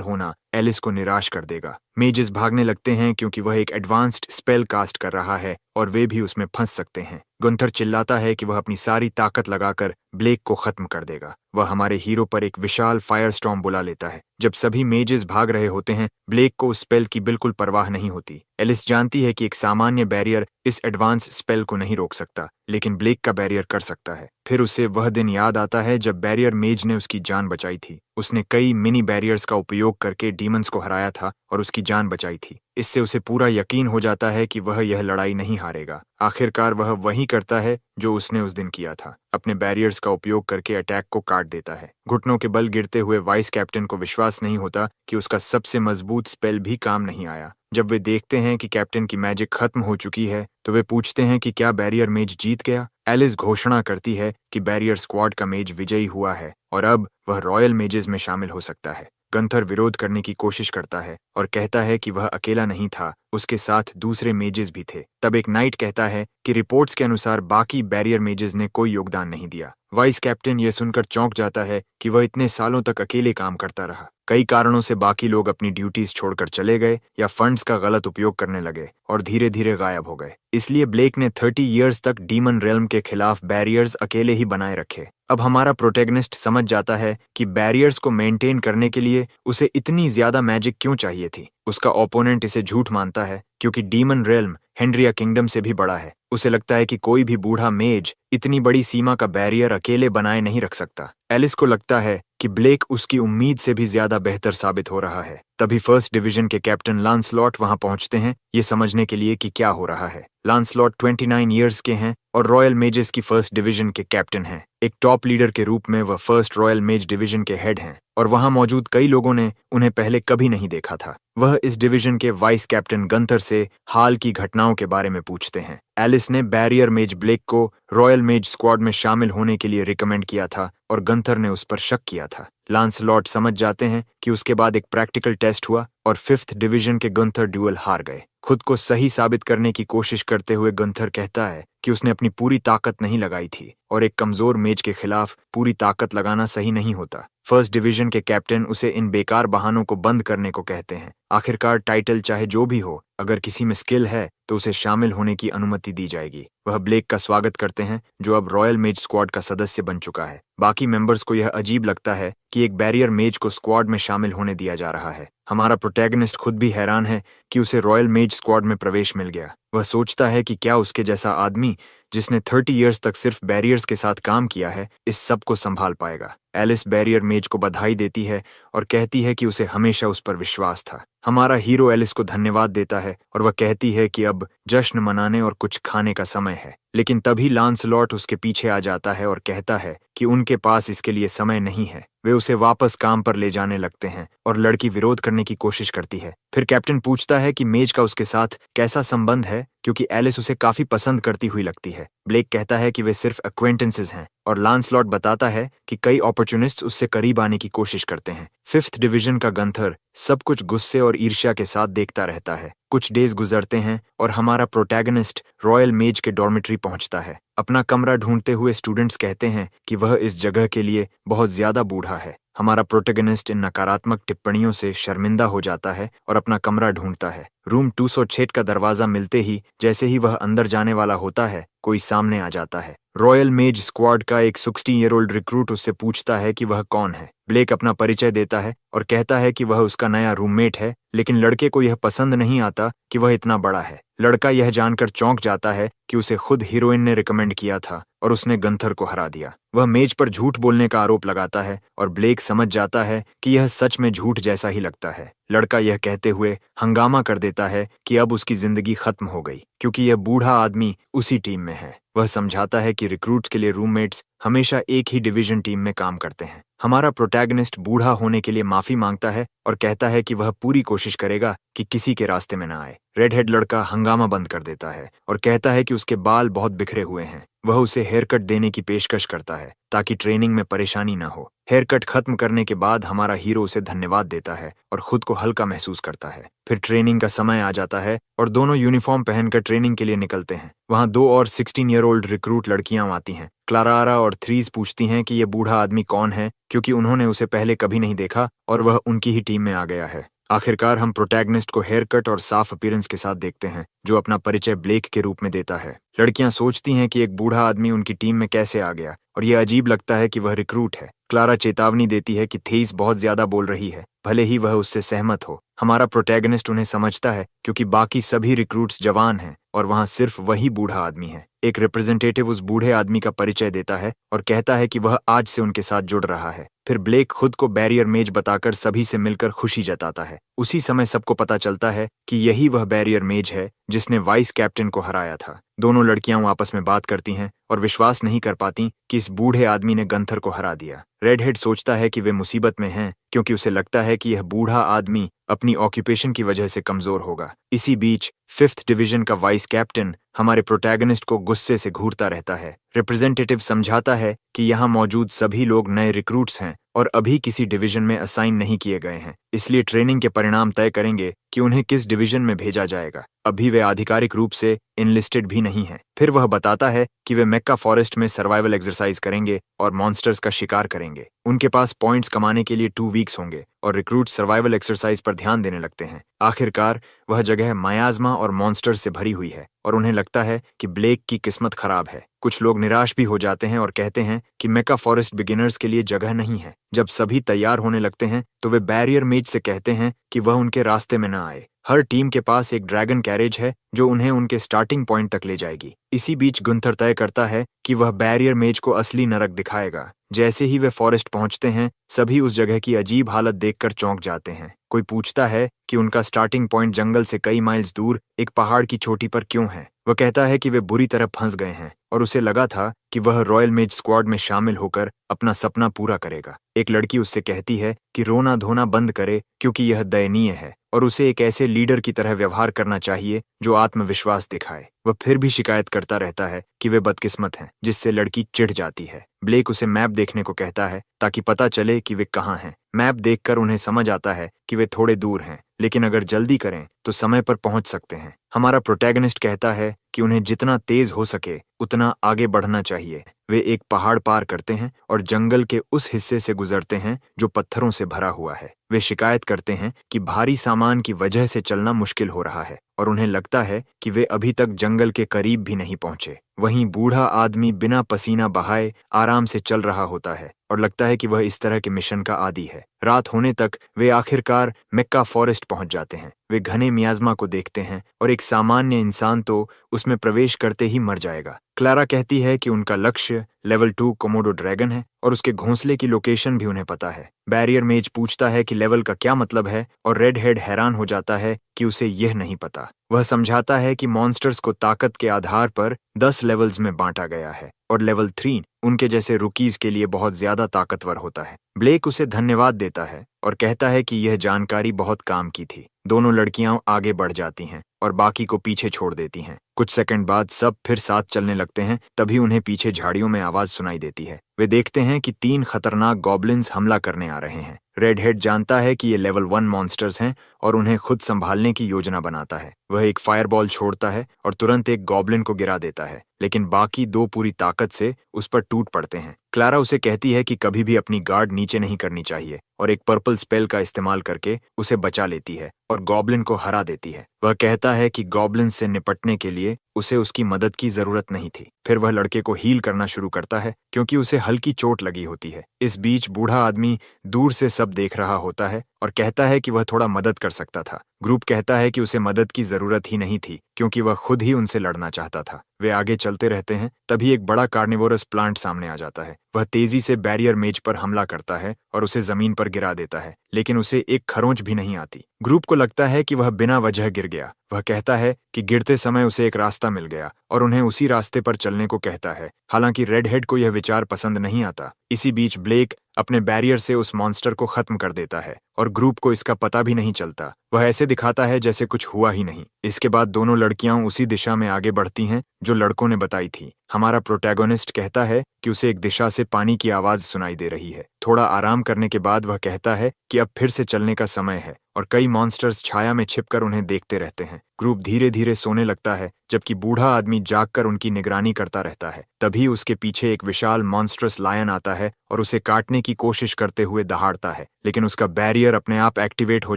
होना एलिस को निराश कर देगा। मेजेस भागने लगते हैं क्योंकि वह एक एडवांस्ड स्पेल कास्ट कर रहा है और वे भी उसमें फंस सकते हैं। गुंथर चिल्लाता है कि वह अपनी सारी ताकत लगाकर ब्लेक को खत्म कर देगा। वह हमारे हीरो पर एक विशाल फायर स्टॉर्म बुला लेता है। जब सभी मेजेस भाग रहे होते हैं, ब्लेक को उस स्पेल की बिल्कुल परवाह नहीं होती। एलिस जानती है कि एक सामान्य बैरियर इस एडवांस स्पेल को नहीं रोक सकता, लेकिन ब्लेक का बैरियर कर सकता है। फिर उसे वह दिन याद आता है जब बैरियर मेज ने उसकी जान बचाई थी। उसने कई मिनी बैरियर्स का उपयोग करके डीमंस को हराया था और उसकी जान बचाई थी। इससे उसे पूरा यकीन हो जाता है कि वह यह लड़ाई नहीं हारेगा। आखिरकार वह वही करता है जो उसने उस दिन किया था, अपने बैरियर्स का उपयोग करके अटैक को काट देता है। घुटनों के बल गिरते हुए वाइस कैप्टन को विश्वास नहीं होता कि उसका सबसे मजबूत स्पेल भी काम नहीं आया। जब वे देखते हैं कि कैप्टन की मैजिक खत्म हो चुकी है तो वे पूछते हैं कि क्या बैरियर मेज जीत गया। एलिस घोषणा करती है कि बैरियर स्क्वाड का मेज विजयी हुआ है और अब वह रॉयल मेजेस में शामिल हो सकता है। गंथर विरोध करने की कोशिश करता है और कहता है कि वह अकेला नहीं था, उसके साथ दूसरे मेजेस भी थे। तब एक नाइट कहता है कि रिपोर्ट्स के अनुसार बाकी बैरियर मेजेस ने कोई योगदान नहीं दिया। वाइस कैप्टन यह सुनकर चौंक जाता है कि वह इतने सालों तक अकेले काम करता रहा। कई कारणों से बाकी लोग अपनी ड्यूटीज छोड़कर चले गए या फंड्स का गलत उपयोग करने लगे और धीरे धीरे गायब हो गए। इसलिए ब्लेक ने 30 इयर्स तक डीमन रेल्म के खिलाफ बैरियर्स अकेले ही बनाए रखे। अब हमारा प्रोटैगनिस्ट समझ जाता है कि बैरियर्स को मेंटेन करने के लिए उसे इतनी ज्यादा मैजिक क्यों चाहिए थी। उसका ओपोनेंट इसे झूठ मानता है क्योंकि डीमन रेल्म हेनरिया किंगडम से भी बड़ा है। उसे लगता है कि कोई भी बूढ़ा मेज इतनी बड़ी सीमा का बैरियर अकेले बनाए नहीं रख सकता। एलिस को लगता है कि ब्लेक उसकी उम्मीद से भी ज्यादा बेहतर साबित हो रहा है। तभी फर्स्ट डिवीजन के कैप्टन लांसलॉट वहां पहुंचते हैं, ये समझने के लिए कि क्या हो रहा है। लांसलॉट 29 इयर्स के हैं और रॉयल मेजेस की फर्स्ट डिवीजन के कैप्टन हैं। एक टॉप लीडर के रूप में वह फर्स्ट रॉयल मेज डिवीजन के हेड हैं और वहां मौजूद कई लोगों ने उन्हें पहले कभी नहीं देखा था। वह इस डिवीजन के वाइस कैप्टन गंथर से हाल की घटनाओं के बारे में पूछते हैं। एलिस ने बैरियर मेज ब्लेक को रॉयल मेज स्क्वाड में शामिल होने के लिए रिकमेंड किया था और गंथर ने उस पर शक किया था। लांसलॉट समझ जाते हैं कि उसके बाद एक प्रैक्टिकल टेस्ट हुआ और 5th डिवीजन के गंथर ड्यूअल हार गए। खुद को सही साबित करने की कोशिश करते हुए गंथर कहता है कि उसने अपनी पूरी ताकत नहीं लगाई थी और एक कमजोर मेज के खिलाफ पूरी ताकत लगाना सही नहीं होता। फर्स्ट डिवीजन के कैप्टन उसे इन बेकार बहानों को बंद करने को कहते हैं। आखिरकार टाइटल चाहे जो भी हो, अगर किसी में स्किल है तो उसे शामिल होने की अनुमति दी जाएगी। वह ब्लेक का स्वागत करते हैं जो अब रॉयल मेज स्क्वाड का सदस्य बन चुका है। बाकी मेंबर्स को यह अजीब लगता है कि एक बैरियर मेज को स्क्वाड में शामिल होने दिया जा रहा है। हमारा प्रोटैगनिस्ट खुद भी हैरान है कि उसे रॉयल मेज स्क्वाड में प्रवेश मिल गया। वह सोचता है कि क्या उसके जैसा आदमी जिसने 30 इयर्स तक सिर्फ बैरियर्स के साथ काम किया है, इस सब को संभाल पाएगा। एलिस बैरियर मेज को बधाई देती है और कहती है कि उसे हमेशा उस पर विश्वास था। हमारा हीरो एलिस को धन्यवाद देता है और वह कहती है कि अब जश्न मनाने और कुछ खाने का समय है। लेकिन तभी लांसलॉट उसके पीछे आ जाता है और कहता है कि उनके पास इसके लिए समय नहीं है। वे उसे वापस काम पर ले जाने लगते हैं और लड़की विरोध करने की कोशिश करती है। फिर कैप्टन पूछता है कि मेज का उसके साथ कैसा संबंध है, क्योंकि एलिस उसे काफी पसंद करती हुई लगती है। ब्लेक कहता है कि वे सिर्फ एक्वेंटेंसेस हैं और लांसलॉट बताता है कि कई अपॉर्चुनिस्ट्स उससे करीब आने की कोशिश करते हैं। 5th डिवीजन का गंथर सब कुछ गुस्से और ईर्ष्या के साथ देखता रहता है। कुछ डेज गुजरते हैं और हमारा प्रोटैगनिस्ट रॉयल मेज के डॉर्मेट्री पहुंचता है। अपना कमरा ढूंढते हुए स्टूडेंट्स कहते हैं कि वह इस जगह के लिए बहुत ज्यादा बूढ़ा है। हमारा प्रोटैगनिस्ट इन नकारात्मक टिप्पणियों से शर्मिंदा हो जाता है और अपना कमरा ढूंढता है। रूम 206 का दरवाजा मिलते ही जैसे ही वह अंदर जाने वाला होता है, कोई सामने आ जाता है। रॉयल मेज स्क्वाड का एक 60 ईयर ओल्ड रिक्रूट उससे पूछता है कि वह कौन है। ब्लेक अपना परिचय देता है और कहता है कि वह उसका नया रूममेट है, लेकिन लड़के को यह पसंद नहीं आता कि वह इतना बड़ा है। लड़का यह जानकर चौंक जाता है कि उसे खुद हीरोइन ने रिकमेंड किया था और उसने गंथर को हरा दिया। वह मेज पर झूठ बोलने का आरोप लगाता है और ब्लेक समझ जाता है कि यह सच में झूठ जैसा ही लगता है। लड़का यह कहते हुए हंगामा कर देता है कि अब उसकी जिंदगी खत्म हो गई। क्योंकि यह बूढ़ा आदमी उसी टीम में है। वह समझाता है कि रिक्रूट्स के लिए रूममेट्स हमेशा एक ही डिवीजन टीम में काम करते हैं। हमारा प्रोटैगनिस्ट बूढ़ा होने के लिए माफी मांगता है और कहता है कि वह पूरी कोशिश करेगा कि किसी के रास्ते में न आए। रेड हेड लड़का हंगामा बंद कर देता है और कहता है कि उसके बाल बहुत बिखरे हुए हैं। वह उसे हेयर कट देने की पेशकश करता है ताकि ट्रेनिंग में परेशानी न हो। हेयर कट खत्म करने के बाद हमारा हीरो उसे धन्यवाद देता है और खुद को हल्का महसूस करता है। फिर ट्रेनिंग का समय आ जाता है और दोनों यूनिफॉर्म पहनकर ट्रेनिंग के लिए निकलते हैं। वहां 2 और 16 ईयर ओल्ड रिक्रूट लड़कियां आती हैं। क्लारा और थ्रीज पूछती हैं कि यह बूढ़ा आदमी कौन है, क्योंकि उन्होंने उसे पहले कभी नहीं देखा और वह उनकी ही टीम में आ गया है। आखिरकार हम प्रोटैगनिस्ट को हेयर कट और साफ अपीयरेंस के साथ देखते हैं, जो अपना परिचय ब्लेक के रूप में देता है। लड़कियां सोचती हैं कि एक बूढ़ा आदमी उनकी टीम में कैसे आ गया और यह अजीब लगता है कि वह रिक्रूट है। क्लारा चेतावनी देती है कि थेइस बहुत ज्यादा बोल रही है, भले ही वह उससे सहमत हो। हमारा प्रोटैगनिस्ट उन्हें समझता है क्योंकि बाकी सभी रिक्रूट्स जवान हैं और वहां सिर्फ वही बूढ़ा आदमी है। एक रिप्रेजेंटेटिव उस बूढ़े आदमी का परिचय देता है और कहता है कि वह आज से उनके साथ जुड़ रहा है। फिर ब्लेक खुद को बैरियर मेज बताकर सभी से मिलकर खुशी जताता है। उसी समय सबको पता चलता है कि यही वह बैरियर मेज है जिसने वाइस कैप्टन को हराया था। दोनों लड़कियां आपस में बात करती हैं और विश्वास नहीं कर पाती कि इस बूढ़े आदमी ने गंथर को हरा दिया। रेडहेड सोचता है कि वे मुसीबत में हैं क्योंकि उसे लगता है कि यह बूढ़ा आदमी अपनी ऑक्यूपेशन की वजह से कमजोर होगा। इसी बीच 5th डिवीजन का वाइस कैप्टन हमारे प्रोटैगनिस्ट को गुस्से से घूरता रहता है। रिप्रेजेंटेटिव समझाता है कि यहाँ मौजूद सभी लोग नए रिक्रूट्स हैं और अभी किसी डिवीजन में असाइन नहीं किए गए हैं, इसलिए ट्रेनिंग के परिणाम तय करेंगे कि उन्हें किस डिवीजन में भेजा जाएगा। अभी वे आधिकारिक रूप से इनलिस्टेड भी नहीं हैं। फिर वह बताता है कि वे मेक्का फॉरेस्ट में सर्वाइवल एक्सरसाइज करेंगे और मॉन्स्टर्स का शिकार करेंगे। उनके पास पॉइंट्स कमाने के लिए 2 वीक्स होंगे और रिक्रूट सर्वाइवल एक्सरसाइज पर ध्यान देने लगते हैं। आखिरकार वह जगह मायाज़मा और मॉन्स्टर्स से भरी हुई है और उन्हें लगता है कि ब्लेक की किस्मत खराब है। कुछ लोग निराश भी हो जाते हैं और कहते हैं कि मेक्का फॉरेस्ट बिगिनर्स के लिए जगह नहीं है। जब सभी तैयार होने लगते हैं तो वे बैरियर मेज से कहते हैं कि वह उनके रास्ते में न आए। हर टीम के पास एक ड्रैगन कैरेज है जो उन्हें उनके स्टार्टिंग पॉइंट तक ले जाएगी। इसी बीच गुंथर तय करता है कि वह बैरियर मेज को असली नरक दिखाएगा। जैसे ही वे फॉरेस्ट पहुंचते हैं, सभी उस जगह की अजीब हालत देखकर चौंक जाते हैं। कोई पूछता है कि उनका स्टार्टिंग पॉइंट जंगल से कई माइल्स दूर एक पहाड़ की चोटी पर क्यों है। वह कहता है कि वे बुरी तरह फंस गए हैं और उसे लगा था कि वह रॉयल मेज स्क्वाड में शामिल होकर अपना सपना पूरा करेगा। एक लड़की उससे कहती है कि रोना धोना बंद करे क्योंकि यह दयनीय है और उसे एक ऐसे लीडर की तरह व्यवहार करना चाहिए जो आत्मविश्वास दिखाए। वह फिर भी शिकायत करता रहता है कि वे बदकिस्मत हैं, जिससे लड़की चिढ़ जाती है। ब्लेक उसे मैप देखने को कहता है ताकि पता चले कि वे कहाँ हैं। मैप देखकर उन्हें समझ आता है कि वे थोड़े दूर हैं, लेकिन अगर जल्दी करें तो समय पर पहुंच सकते हैं। हमारा प्रोटैगनिस्ट कहता है कि उन्हें जितना तेज हो सके उतना आगे बढ़ना चाहिए। वे एक पहाड़ पार करते हैं और जंगल के उस हिस्से से गुजरते हैं जो पत्थरों से भरा हुआ है। वे शिकायत करते हैं कि भारी सामान की वजह से चलना मुश्किल हो रहा है और उन्हें लगता है कि वे अभी तक जंगल के करीब भी नहीं पहुंचे। वहीं बूढ़ा आदमी बिना पसीना बहाए आराम से चल रहा होता है और लगता है कि वह इस तरह के मिशन का आदी है। रात होने तक वे आखिरकार मेक्का फॉरेस्ट पहुंच जाते हैं। वे घने मियाज़मा को देखते हैं और एक सामान्य इंसान तो उसमें प्रवेश करते ही मर जाएगा। क्लारा कहती है कि उनका लक्ष्य लेवल 2 कोमोडो ड्रैगन है और उसके घोंसले की लोकेशन भी उन्हें पता है। बैरियर मेज पूछता है कि लेवल का क्या मतलब है और रेड हेड हैरान हो जाता है कि उसे यह नहीं पता। वह समझाता है कि मॉन्स्टर्स को ताकत के आधार पर 10 लेवल्स में बांटा गया है और लेवल 3 उनके जैसे रुकीज के लिए बहुत ज्यादा ताकतवर होता है। ब्लेक उसे धन्यवाद देता है और कहता है कि यह जानकारी बहुत काम की थी। दोनों लड़कियां आगे बढ़ जाती हैं और बाकी को पीछे छोड़ देती हैं। कुछ सेकंड बाद सब फिर साथ चलने लगते हैं, तभी उन्हें पीछे झाड़ियों में आवाज सुनाई देती है। वे देखते हैं कि 3 खतरनाक गॉब्लिन्स हमला करने आ रहे हैं। रेड हेड जानता है कि ये लेवल 1 मॉन्स्टर्स हैं और उन्हें खुद संभालने की योजना बनाता है। वह एक फायरबॉल छोड़ता है और तुरंत एक गॉब्लिन को गिरा देता है, लेकिन बाकी 2 पूरी ताकत से उस पर टूट पड़ते हैं। क्लारा उसे कहती है कि कभी भी अपनी गार्ड नीचे नहीं करनी चाहिए और एक पर्पल स्पेल का इस्तेमाल करके उसे बचा लेती है और गॉब्लिन को हरा देती है। वह कहता है कि गॉब्लिन से निपटने के लिए उसे उसकी मदद की जरूरत नहीं थी। फिर वह लड़के को हील करना शुरू करता है क्योंकि उसे हल्की चोट लगी होती है। इस बीच बूढ़ा आदमी दूर से सब देख रहा होता है और कहता है कि वह थोड़ा मदद कर सकता था। ग्रुप कहता है कि उसे मदद की जरूरत ही नहीं थी क्योंकि वह खुद ही उनसे लड़ना चाहता था। वे आगे चलते रहते हैं, तभी एक बड़ा कार्निवोरस प्लांट सामने आ जाता है। वह तेजी से बैरियर मेज पर हमला करता है और उसे जमीन पर गिरा देता है, लेकिन उसे एक खरोंच भी नहीं आती। ग्रुप को लगता है कि वह बिना वजह गिर गया। वह कहता है कि गिरते समय उसे एक रास्ता मिल गया और उन्हें उसी रास्ते पर चलने को कहता है। हालांकि रेडहेड को यह विचार पसंद नहीं आता। इसी बीच ब्लेक अपने बैरियर से उस मॉन्स्टर को खत्म कर देता है और ग्रुप को इसका पता भी नहीं चलता। वह ऐसे दिखाता है जैसे कुछ हुआ ही नहीं। इसके बाद दोनों लड़कियां उसी दिशा में आगे बढ़ती हैं जो लड़कों ने बताई थी। हमारा प्रोटैगोनिस्ट कहता है कि उसे एक दिशा से पानी की आवाज सुनाई दे रही है। थोड़ा आराम करने के बाद वह कहता है कि अब फिर से चलने का समय है और कई मॉन्स्टर्स छाया में छिपकर उन्हें देखते रहते हैं। ग्रुप धीरे धीरे सोने लगता है जबकि बूढ़ा आदमी जागकर उनकी निगरानी करता रहता है। तभी उसके पीछे एक विशाल मॉन्स्ट्रस लायन आता है और उसे काटने की कोशिश करते हुए दहाड़ता है, लेकिन उसका बैरियर अपने आप एक्टिवेट हो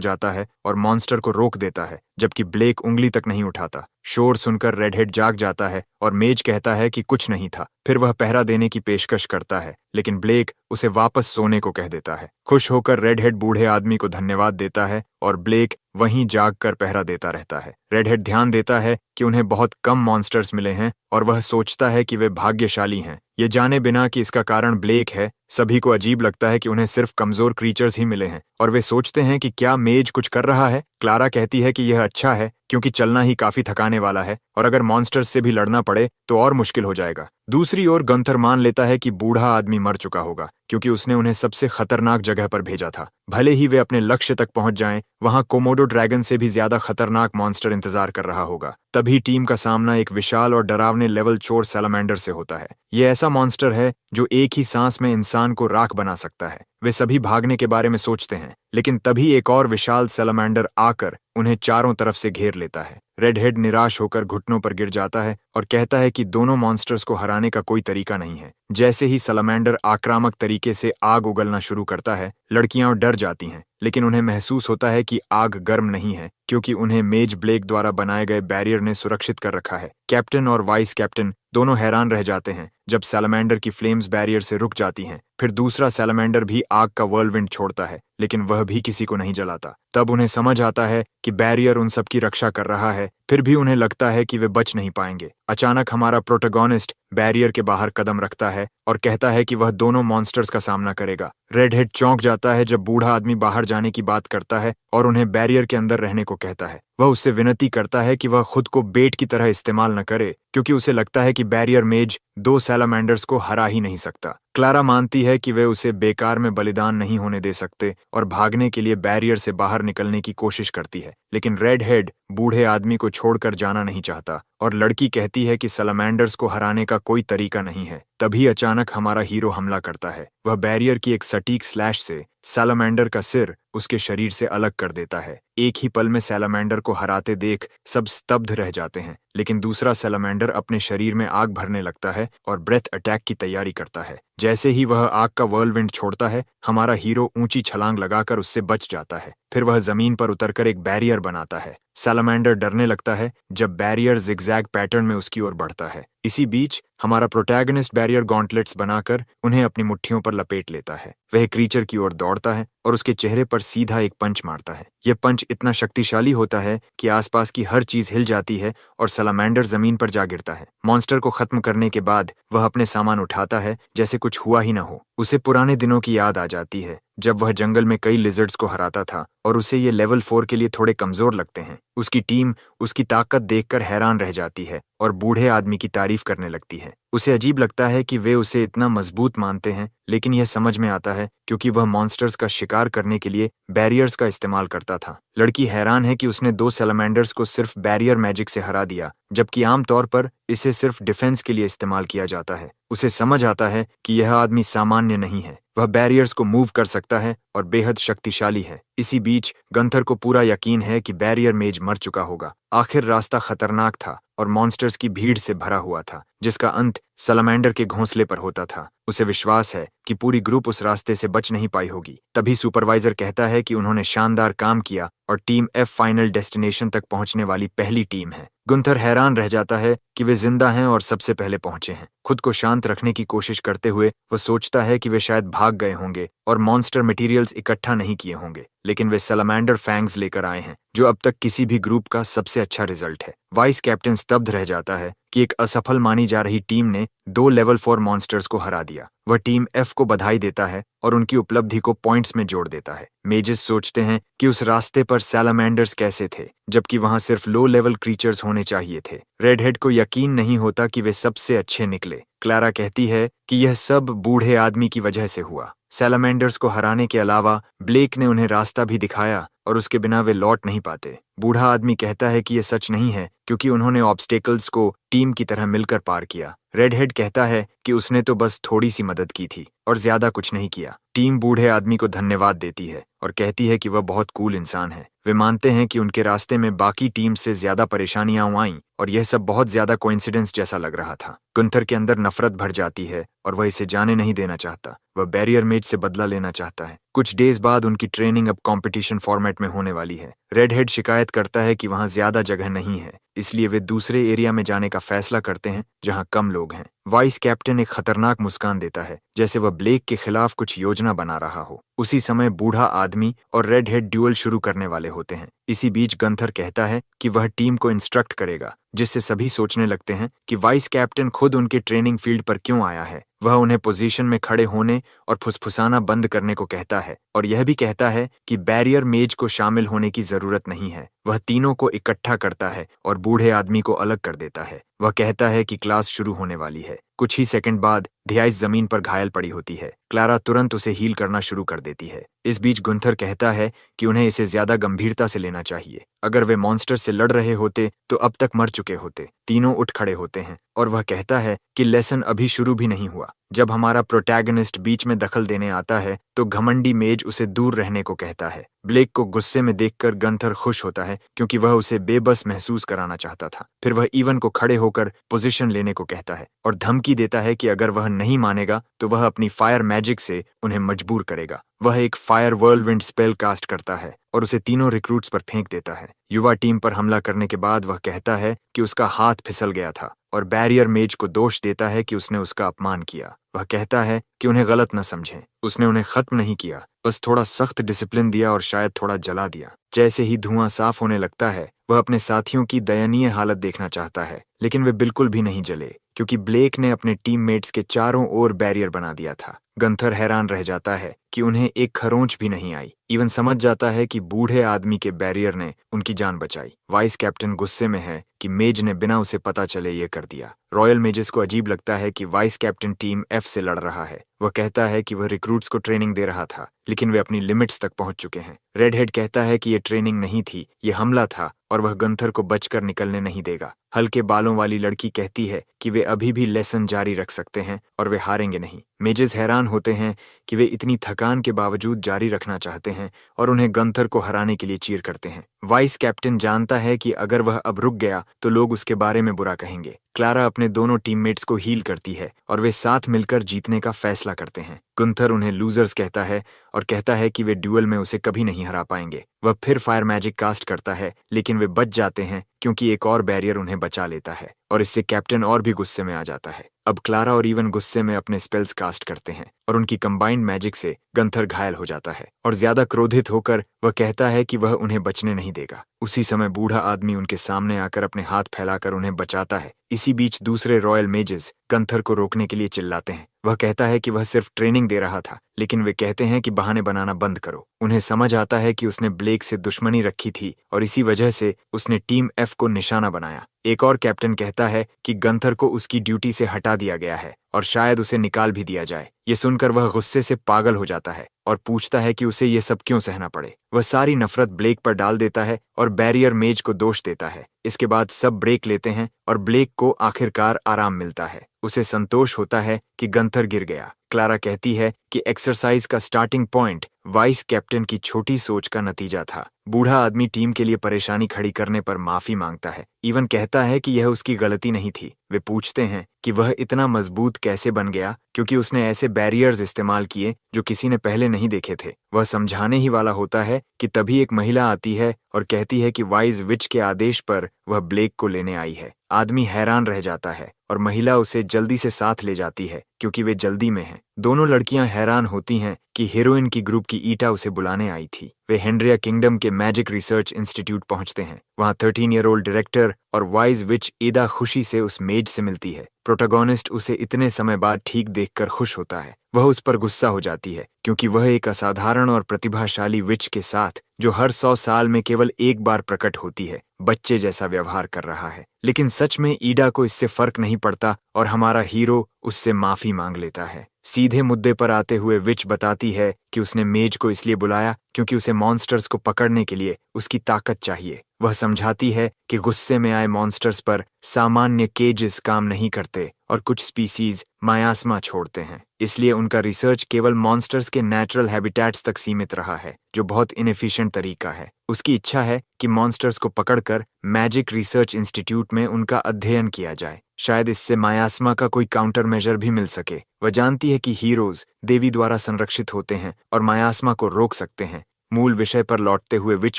जाता है और मॉन्स्टर को रोक देता है, जबकि ब्लेक उंगली तक नहीं उठाता। शोर सुनकर रेडहेड जाग जाता है और मेज कहता है कि कुछ नहीं था। फिर वह पहरा देने की पेशकश करता है, लेकिन ब्लेक उसे वापस सोने को कह देता है। खुश होकर रेडहेड बूढ़े आदमी को धन्यवाद देता है और ब्लेक वहीं जाग कर पहरा देता रहता है। रेडहेड ध्यान देता है कि उन्हें बहुत कम मॉन्स्टर्स मिले हैं और वह सोचता है कि वे भाग्यशाली हैं, ये जाने बिना कि इसका कारण ब्लेक है। सभी को अजीब लगता है कि उन्हें सिर्फ कमजोर क्रीचर्स ही मिले हैं और वे सोचते हैं कि क्या मेज कुछ कर रहा है। क्लारा कहती है कि यह अच्छा है क्योंकि चलना ही काफी थकाने वाला है और अगर मॉन्स्टर्स से भी लड़ना पड़े तो और मुश्किल हो जाएगा। दूसरी ओर गंथर मान लेता है कि बूढ़ा आदमी मर चुका होगा क्योंकि उसने उन्हें सबसे खतरनाक जगह पर भेजा था। भले ही वे अपने लक्ष्य तक पहुंच जाएं, वहां कोमोडो ड्रैगन से भी ज्यादा खतरनाक मॉन्स्टर इंतजार कर रहा होगा। तभी टीम का सामना एक विशाल और डरावने लेवल 4 सैलामेंडर से होता है। ये ऐसा मॉन्स्टर है जो एक ही सांस में इंसान को राख बना सकता है। वे सभी भागने के बारे में सोचते हैं, लेकिन तभी एक और विशाल सैलामेंडर आकर उन्हें चारों तरफ से घेर लेता है। रेडहेड निराश होकर घुटनों पर गिर जाता है और कहता है कि दोनों मॉन्स्टर्स को हराने का कोई तरीका नहीं है। जैसे ही सैलामेंडर आक्रामक तरीके से आग उगलना शुरू करता है, लड़कियां डर जाती हैं, लेकिन उन्हें महसूस होता है कि आग गर्म नहीं है क्योंकि उन्हें मेज ब्लेक द्वारा बनाए गए बैरियर ने सुरक्षित कर रखा है। कैप्टन और वाइस कैप्टन दोनों हैरान रह जाते हैं जब सैलामेंडर की फ्लेम्स बैरियर से रुक जाती हैं। फिर दूसरा सैलामेंडर भी आग का व्हर्लविंड छोड़ता है, लेकिन वह भी किसी को नहीं जलाता। तब उन्हें समझ आता है कि बैरियर उन सब की रक्षा कर रहा है, फिर भी उन्हें लगता है कि वे बच नहीं पाएंगे। अचानक हमारा प्रोटोगोनिस्ट बैरियर के बाहर कदम रखता है और कहता है कि वह दोनों मॉन्स्टर्स का सामना करेगा। रेडहेड चौंक जाता है जब बूढ़ा आदमी बाहर जाने की बात करता है और उन्हें बैरियर के अंदर रहने को कहता है। वह उससे विनती करता है कि वह खुद को बेट की तरह इस्तेमाल न करे क्योंकि उसे लगता है कि बैरियर मेज 2 सैलामेंडर्स को हरा ही नहीं सकता। क्लारा मानती है कि वे उसे बेकार में बलिदान नहीं होने दे सकते और भागने के लिए बैरियर से बाहर निकलने की कोशिश करती है, लेकिन रेडहेड बूढ़े आदमी को छोड़कर जाना नहीं चाहता और लड़की कहती है कि सैलामेंडर्स को हराने का कोई तरीका नहीं है। तभी अचानक हमारा हीरो हमला करता है। वह बैरियर की एक सटीक स्लैश से सैलामेंडर का सिर उसके शरीर से अलग कर देता है। एक ही पल में सैलामेंडर को हराते देख सब स्तब्ध रह जाते हैं, लेकिन दूसरा सैलामेंडर अपने शरीर में आग भरने लगता है और ब्रेथ अटैक की तैयारी करता है। जैसे ही वह आग का व्हर्लविंड छोड़ता है, हमारा हीरो ऊंची छलांग लगाकर उससे बच जाता है। फिर वह जमीन पर उतरकर एक बैरियर बनाता है। सैलामेंडर डरने लगता है जब बैरियर जिगजैग पैटर्न में उसकी ओर बढ़ता है। इसी बीच हमारा प्रोटैगनिस्ट बैरियर गॉन्टलेट्स बनाकर उन्हें अपनी मुट्ठियों पर लपेट लेता है। वह क्रीचर की ओर दौड़ता है और उसके चेहरे पर सीधा एक पंच मारता है। यह पंच इतना शक्तिशाली होता है कि आसपास की हर चीज हिल जाती है और सैलामेंडर जमीन पर जा गिरता है। मॉन्स्टर को खत्म करने के बाद वह अपने सामान उठाता है जैसे कुछ हुआ ही न हो। उसे पुराने दिनों की याद आ जाती है जब वह जंगल में कई लिजर्ड्स को हराता था और उसे ये लेवल 4 के लिए थोड़े कमजोर लगते हैं। उसकी टीम उसकी ताकत देखकर हैरान रह जाती है और बूढ़े आदमी की तारीफ करने लगती है। उसे अजीब लगता है कि वे उसे इतना मजबूत मानते हैं, लेकिन यह समझ में आता है क्योंकि वह मॉन्स्टर्स का शिकार करने के लिए बैरियर्स का इस्तेमाल करता था। लड़की हैरान है कि उसने 2 सैलामेंडर्स को सिर्फ बैरियर मैजिक से हरा दिया, जबकि आमतौर पर इसे सिर्फ डिफेंस के लिए इस्तेमाल किया जाता है। उसे समझ आता है कि यह आदमी सामान्य नहीं है, वह बैरियर्स को मूव कर सकता है और बेहद शक्तिशाली है। इसी बीच गंथर को पूरा यकीन है कि बैरियर मेज मर चुका होगा। आखिर रास्ता खतरनाक था और मॉन्स्टर्स की भीड़ से भरा हुआ था, जिसका अंत सैलामेंडर के घोंसले पर होता था। उसे विश्वास है कि पूरी ग्रुप उस रास्ते से बच नहीं पाई होगी। तभी सुपरवाइजर कहता है कि उन्होंने शानदार काम किया और टीम F फाइनल डेस्टिनेशन तक पहुंचने वाली पहली टीम है। गुंथर हैरान रह जाता है कि वे जिंदा हैं और सबसे पहले पहुंचे हैं। खुद को शांत रखने की कोशिश करते हुए वह सोचता है कि वे शायद भाग गए होंगे और मॉन्स्टर मटेरियल्स इकट्ठा नहीं किए होंगे, लेकिन वे सैलामेंडर फैंग्स लेकर आए हैं, जो अब तक किसी भी ग्रुप का सबसे अच्छा रिजल्ट है। वाइस कैप्टन स्तब्ध रह जाता है कि एक असफल मानी जा रही टीम ने 2 लेवल 4 मॉन्स्टर्स को हरा दिया। वह टीम एफ को बधाई देता है और उनकी उपलब्धि को पॉइंट्स में जोड़ देता है। मेजेस सोचते हैं कि उस रास्ते पर सैलामेंडर्स कैसे थे, जबकि वहां सिर्फ लो लेवल क्रीचर्स होने चाहिए थे। रेडहेड को यकीन नहीं होता कि वे सबसे अच्छे निकले। क्लारा कहती है कि यह सब बूढ़े आदमी की वजह से हुआ। सैलामेंडर्स को हराने के अलावा ब्लेक ने उन्हें रास्ता भी दिखाया और उसके बिना वे लौट नहीं पाते। बूढ़ा आदमी कहता है कि यह सच नहीं है, क्योंकि उन्होंने ऑब्स्टेकल्स को टीम की तरह मिलकर पार किया। रेडहेड कहता है कि उसने तो बस थोड़ी सी मदद की थी और ज्यादा कुछ नहीं किया। टीम बूढ़े आदमी को धन्यवाद देती है और कहती है कि वह बहुत कूल इंसान है। वे मानते हैं कि उनके रास्ते में बाकी टीम से ज्यादा परेशानियां आईं और यह सब बहुत ज्यादा कोइंसिडेंस जैसा लग रहा था। गुंथर के अंदर नफरत भर जाती है और वह इसे जाने नहीं देना चाहता। वह बैरियर मेज से बदला लेना चाहता है। कुछ डेज बाद उनकी ट्रेनिंग अब कंपटीशन फॉर्मेट में होने वाली है। रेडहेड शिकायत करता है कि वहां ज्यादा जगह नहीं है, इसलिए वे दूसरे एरिया में जाने का फैसला करते हैं जहां कम लोग हैं। वाइस कैप्टन एक खतरनाक मुस्कान देता है, जैसे वह ब्लेक के खिलाफ कुछ योजना बना रहा हो। उसी समय बूढ़ा आदमी और रेडहेड ड्यूअल शुरू करने वाले होते हैं। इसी बीच गंथर कहता है कि वह टीम को इंस्ट्रक्ट करेगा, जिससे सभी सोचने लगते हैं कि वाइस कैप्टन खुद उनके ट्रेनिंग फील्ड पर क्यों आया है। वह उन्हें पोजीशन में खड़े होने और फुसफुसाना बंद करने को कहता है और यह भी कहता है कि बैरियर मेज को शामिल होने की जरूरत नहीं है। वह तीनों को इकट्ठा करता है और बूढ़े आदमी को अलग कर देता है। वह कहता है कि क्लास शुरू होने वाली है। कुछ ही सेकंड बाद धियाइस जमीन पर घायल पड़ी होती है। क्लारा तुरंत उसे हील करना शुरू कर देती है। इस बीच गुंथर कहता है कि उन्हें इसे ज्यादा गंभीरता से लेना चाहिए। अगर वे मॉन्स्टर से लड़ रहे होते तो अब तक मर चुके होते। तीनों उठ खड़े होते हैं और वह कहता है कि लेसन अभी शुरू भी नहीं हुआ। जब हमारा प्रोटैगनिस्ट बीच में दखल देने आता है तो घमंडी मेज उसे दूर रहने को कहता है। ब्लेक को गुस्से में देखकर गंथर खुश होता है, क्योंकि वह उसे बेबस महसूस कराना चाहता था। फिर वह इवन को खड़े होकर पोजीशन लेने को कहता है और धमकी देता है कि अगर वह नहीं मानेगा तो वह अपनी फायर मैजिक से उन्हें मजबूर करेगा। वह एक फायर व्हर्लविंड स्पेल कास्ट करता है और उसे तीनों रिक्रूट्स पर फेंक देता है। युवा टीम पर हमला करने के बाद वह कहता है कि उसका हाथ फिसल गया था और बैरियर मेज को दोष देता है कि उसने उसका अपमान किया। वह कहता है कि उन्हें गलत न समझें, उसने उन्हें खत्म नहीं किया, बस थोड़ा सख्त डिसिप्लिन दिया और शायद थोड़ा जला दिया। जैसे ही धुआं साफ होने लगता है, वह अपने साथियों की दयनीय हालत देखना चाहता है, लेकिन वे बिल्कुल भी नहीं जले, क्योंकि ब्लेक ने अपने टीममेट्स के चारों ओर बैरियर बना दिया था। गंथर हैरान रह जाता है कि उन्हें एक खरोंच भी नहीं आई। इवन समझ जाता है कि बूढ़े आदमी के बैरियर ने उनकी जान बचाई। वाइस कैप्टन गुस्से में है कि मेज ने बिना उसे पता चले ये कर दिया। रॉयल मेजेस को अजीब लगता है कि वाइस कैप्टन टीम एफ से लड़ रहा है। वह कहता है कि वह रिक्रूट्स को ट्रेनिंग दे रहा था, लेकिन वे अपनी लिमिट्स तक पहुंच चुके हैं। रेडहेड कहता है कि यह ट्रेनिंग नहीं थी, ये हमला था और वह गंथर को बचकर निकलने नहीं देगा। हल्के बालों वाली लड़की कहती है कि वे अभी भी लेसन जारी रख सकते हैं और वे हारेंगे नहीं। मेजेस हैरान होते हैं कि वे इतनी थकान के बावजूद जारी रखना चाहते हैं और उन्हें गंथर को हराने के लिए चीयर करते हैं। वाइस कैप्टन जानता है कि अगर वह अब रुक गया तो लोग उसके बारे में बुरा कहेंगे। क्लारा अपने दोनों टीममेट्स को हील करती है और वे साथ मिलकर जीतने का फैसला करते हैं। गुंथर उन्हें लूजर्स कहता है और कहता है कि वे ड्यूअल में उसे कभी नहीं हरा पाएंगे। वह फिर फायर मैजिक कास्ट करता है, लेकिन वे बच जाते हैं क्योंकि एक और बैरियर उन्हें बचा लेता है और इससे कैप्टन और भी गुस्से में आ जाता है। अब क्लारा और इवन गुस्से में अपने स्पेल्स कास्ट करते हैं और उनकी कंबाइंड मैजिक से गंथर घायल हो जाता है और ज्यादा क्रोधित होकर वह कहता है कि वह उन्हें बचने नहीं देगा। उसी समय बूढ़ा आदमी उनके सामने आकर अपने हाथ फैलाकर उन्हें बचाता है। इसी बीच दूसरे रॉयल मेजेस गंथर को रोकने के लिए चिल्लाते हैं। वह कहता है कि वह सिर्फ ट्रेनिंग दे रहा था, लेकिन वे कहते हैं कि बहाने बनाना बंद करो। उन्हें समझ आता है कि उसने ब्लेक से दुश्मनी रखी थी और इसी वजह से उसने टीम एफ को निशाना बनाया। एक और कैप्टन कहता है कि गंथर को उसकी ड्यूटी से हटा दिया गया है और शायद उसे निकाल भी दिया जाए। ये सुनकर वह गुस्से से पागल हो जाता है और पूछता है कि उसे ये सब क्यों सहना पड़े। वह सारी नफरत ब्लेक पर डाल देता है और बैरियर मेज को दोष देता है। इसके बाद सब ब्रेक लेते हैं और ब्लेक को आखिरकार आराम मिलता है। उसे संतोष होता है कि गंथर गिर गया। क्लारा कहती है कि एक्सरसाइज का स्टार्टिंग पॉइंट वाइस कैप्टन की छोटी सोच का नतीजा था। बूढ़ा आदमी टीम के लिए परेशानी खड़ी करने पर माफी मांगता है। इवन कहता है कि यह उसकी गलती नहीं थी। वे पूछते हैं कि वह इतना मजबूत कैसे बन गया, क्योंकि उसने ऐसे बैरियर्स इस्तेमाल किए जो किसी ने पहले नहीं देखे थे। वह समझाने ही वाला होता है कि तभी एक महिला आती है और कहती है कि वाइज विच के आदेश पर वह ब्लेक को लेने आई है। आदमी हैरान रह जाता है और महिला उसे जल्दी से साथ ले जाती है क्योंकि वे जल्दी में हैं। दोनों लड़कियां हैरान होती हैं कि हीरोइन की ग्रुप की ईटा उसे बुलाने आई थी। वे हेनरिया किंगडम के मैजिक रिसर्च इंस्टीट्यूट पहुंचते हैं। वहां 13 ईयर ओल्ड डायरेक्टर और वाइज विच ईदा खुशी से उस मेज से मिलती है। प्रोटोगोनिस्ट उसे इतने समय बाद ठीक देखकर खुश होता है। वह उस पर गुस्सा हो जाती है क्योंकि वह एक असाधारण और प्रतिभाशाली विच के साथ, जो हर 100 साल में केवल एक बार प्रकट होती है, बच्चे जैसा व्यवहार कर रहा है। लेकिन सच में ईडा को इससे फर्क नहीं पड़ता और हमारा हीरो उससे माफी मांग लेता है। सीधे मुद्दे पर आते हुए विच बताती है कि उसने मेज को इसलिए बुलाया क्योंकि उसे मॉन्स्टर्स को पकड़ने के लिए उसकी ताकत चाहिए। वह समझाती है कि गुस्से में आए मॉन्स्टर्स पर सामान्य केजेस काम नहीं करते और कुछ स्पीसीज मायास्मा छोड़ते हैं। इसलिए उनका रिसर्च केवल मॉन्स्टर्स के नेचुरल हैबिटेट्स तक सीमित रहा है, जो बहुत इनएफिशिएंट तरीका है। उसकी इच्छा है कि मॉन्स्टर्स को पकड़कर मैजिक रिसर्च इंस्टीट्यूट में उनका अध्ययन किया जाए। शायद इससे मायास्मा का कोई काउंटर मेजर भी मिल सके। वह जानती है कि हीरोज देवी द्वारा संरक्षित होते हैं और मायास्मा को रोक सकते हैं। मूल विषय पर लौटते हुए विच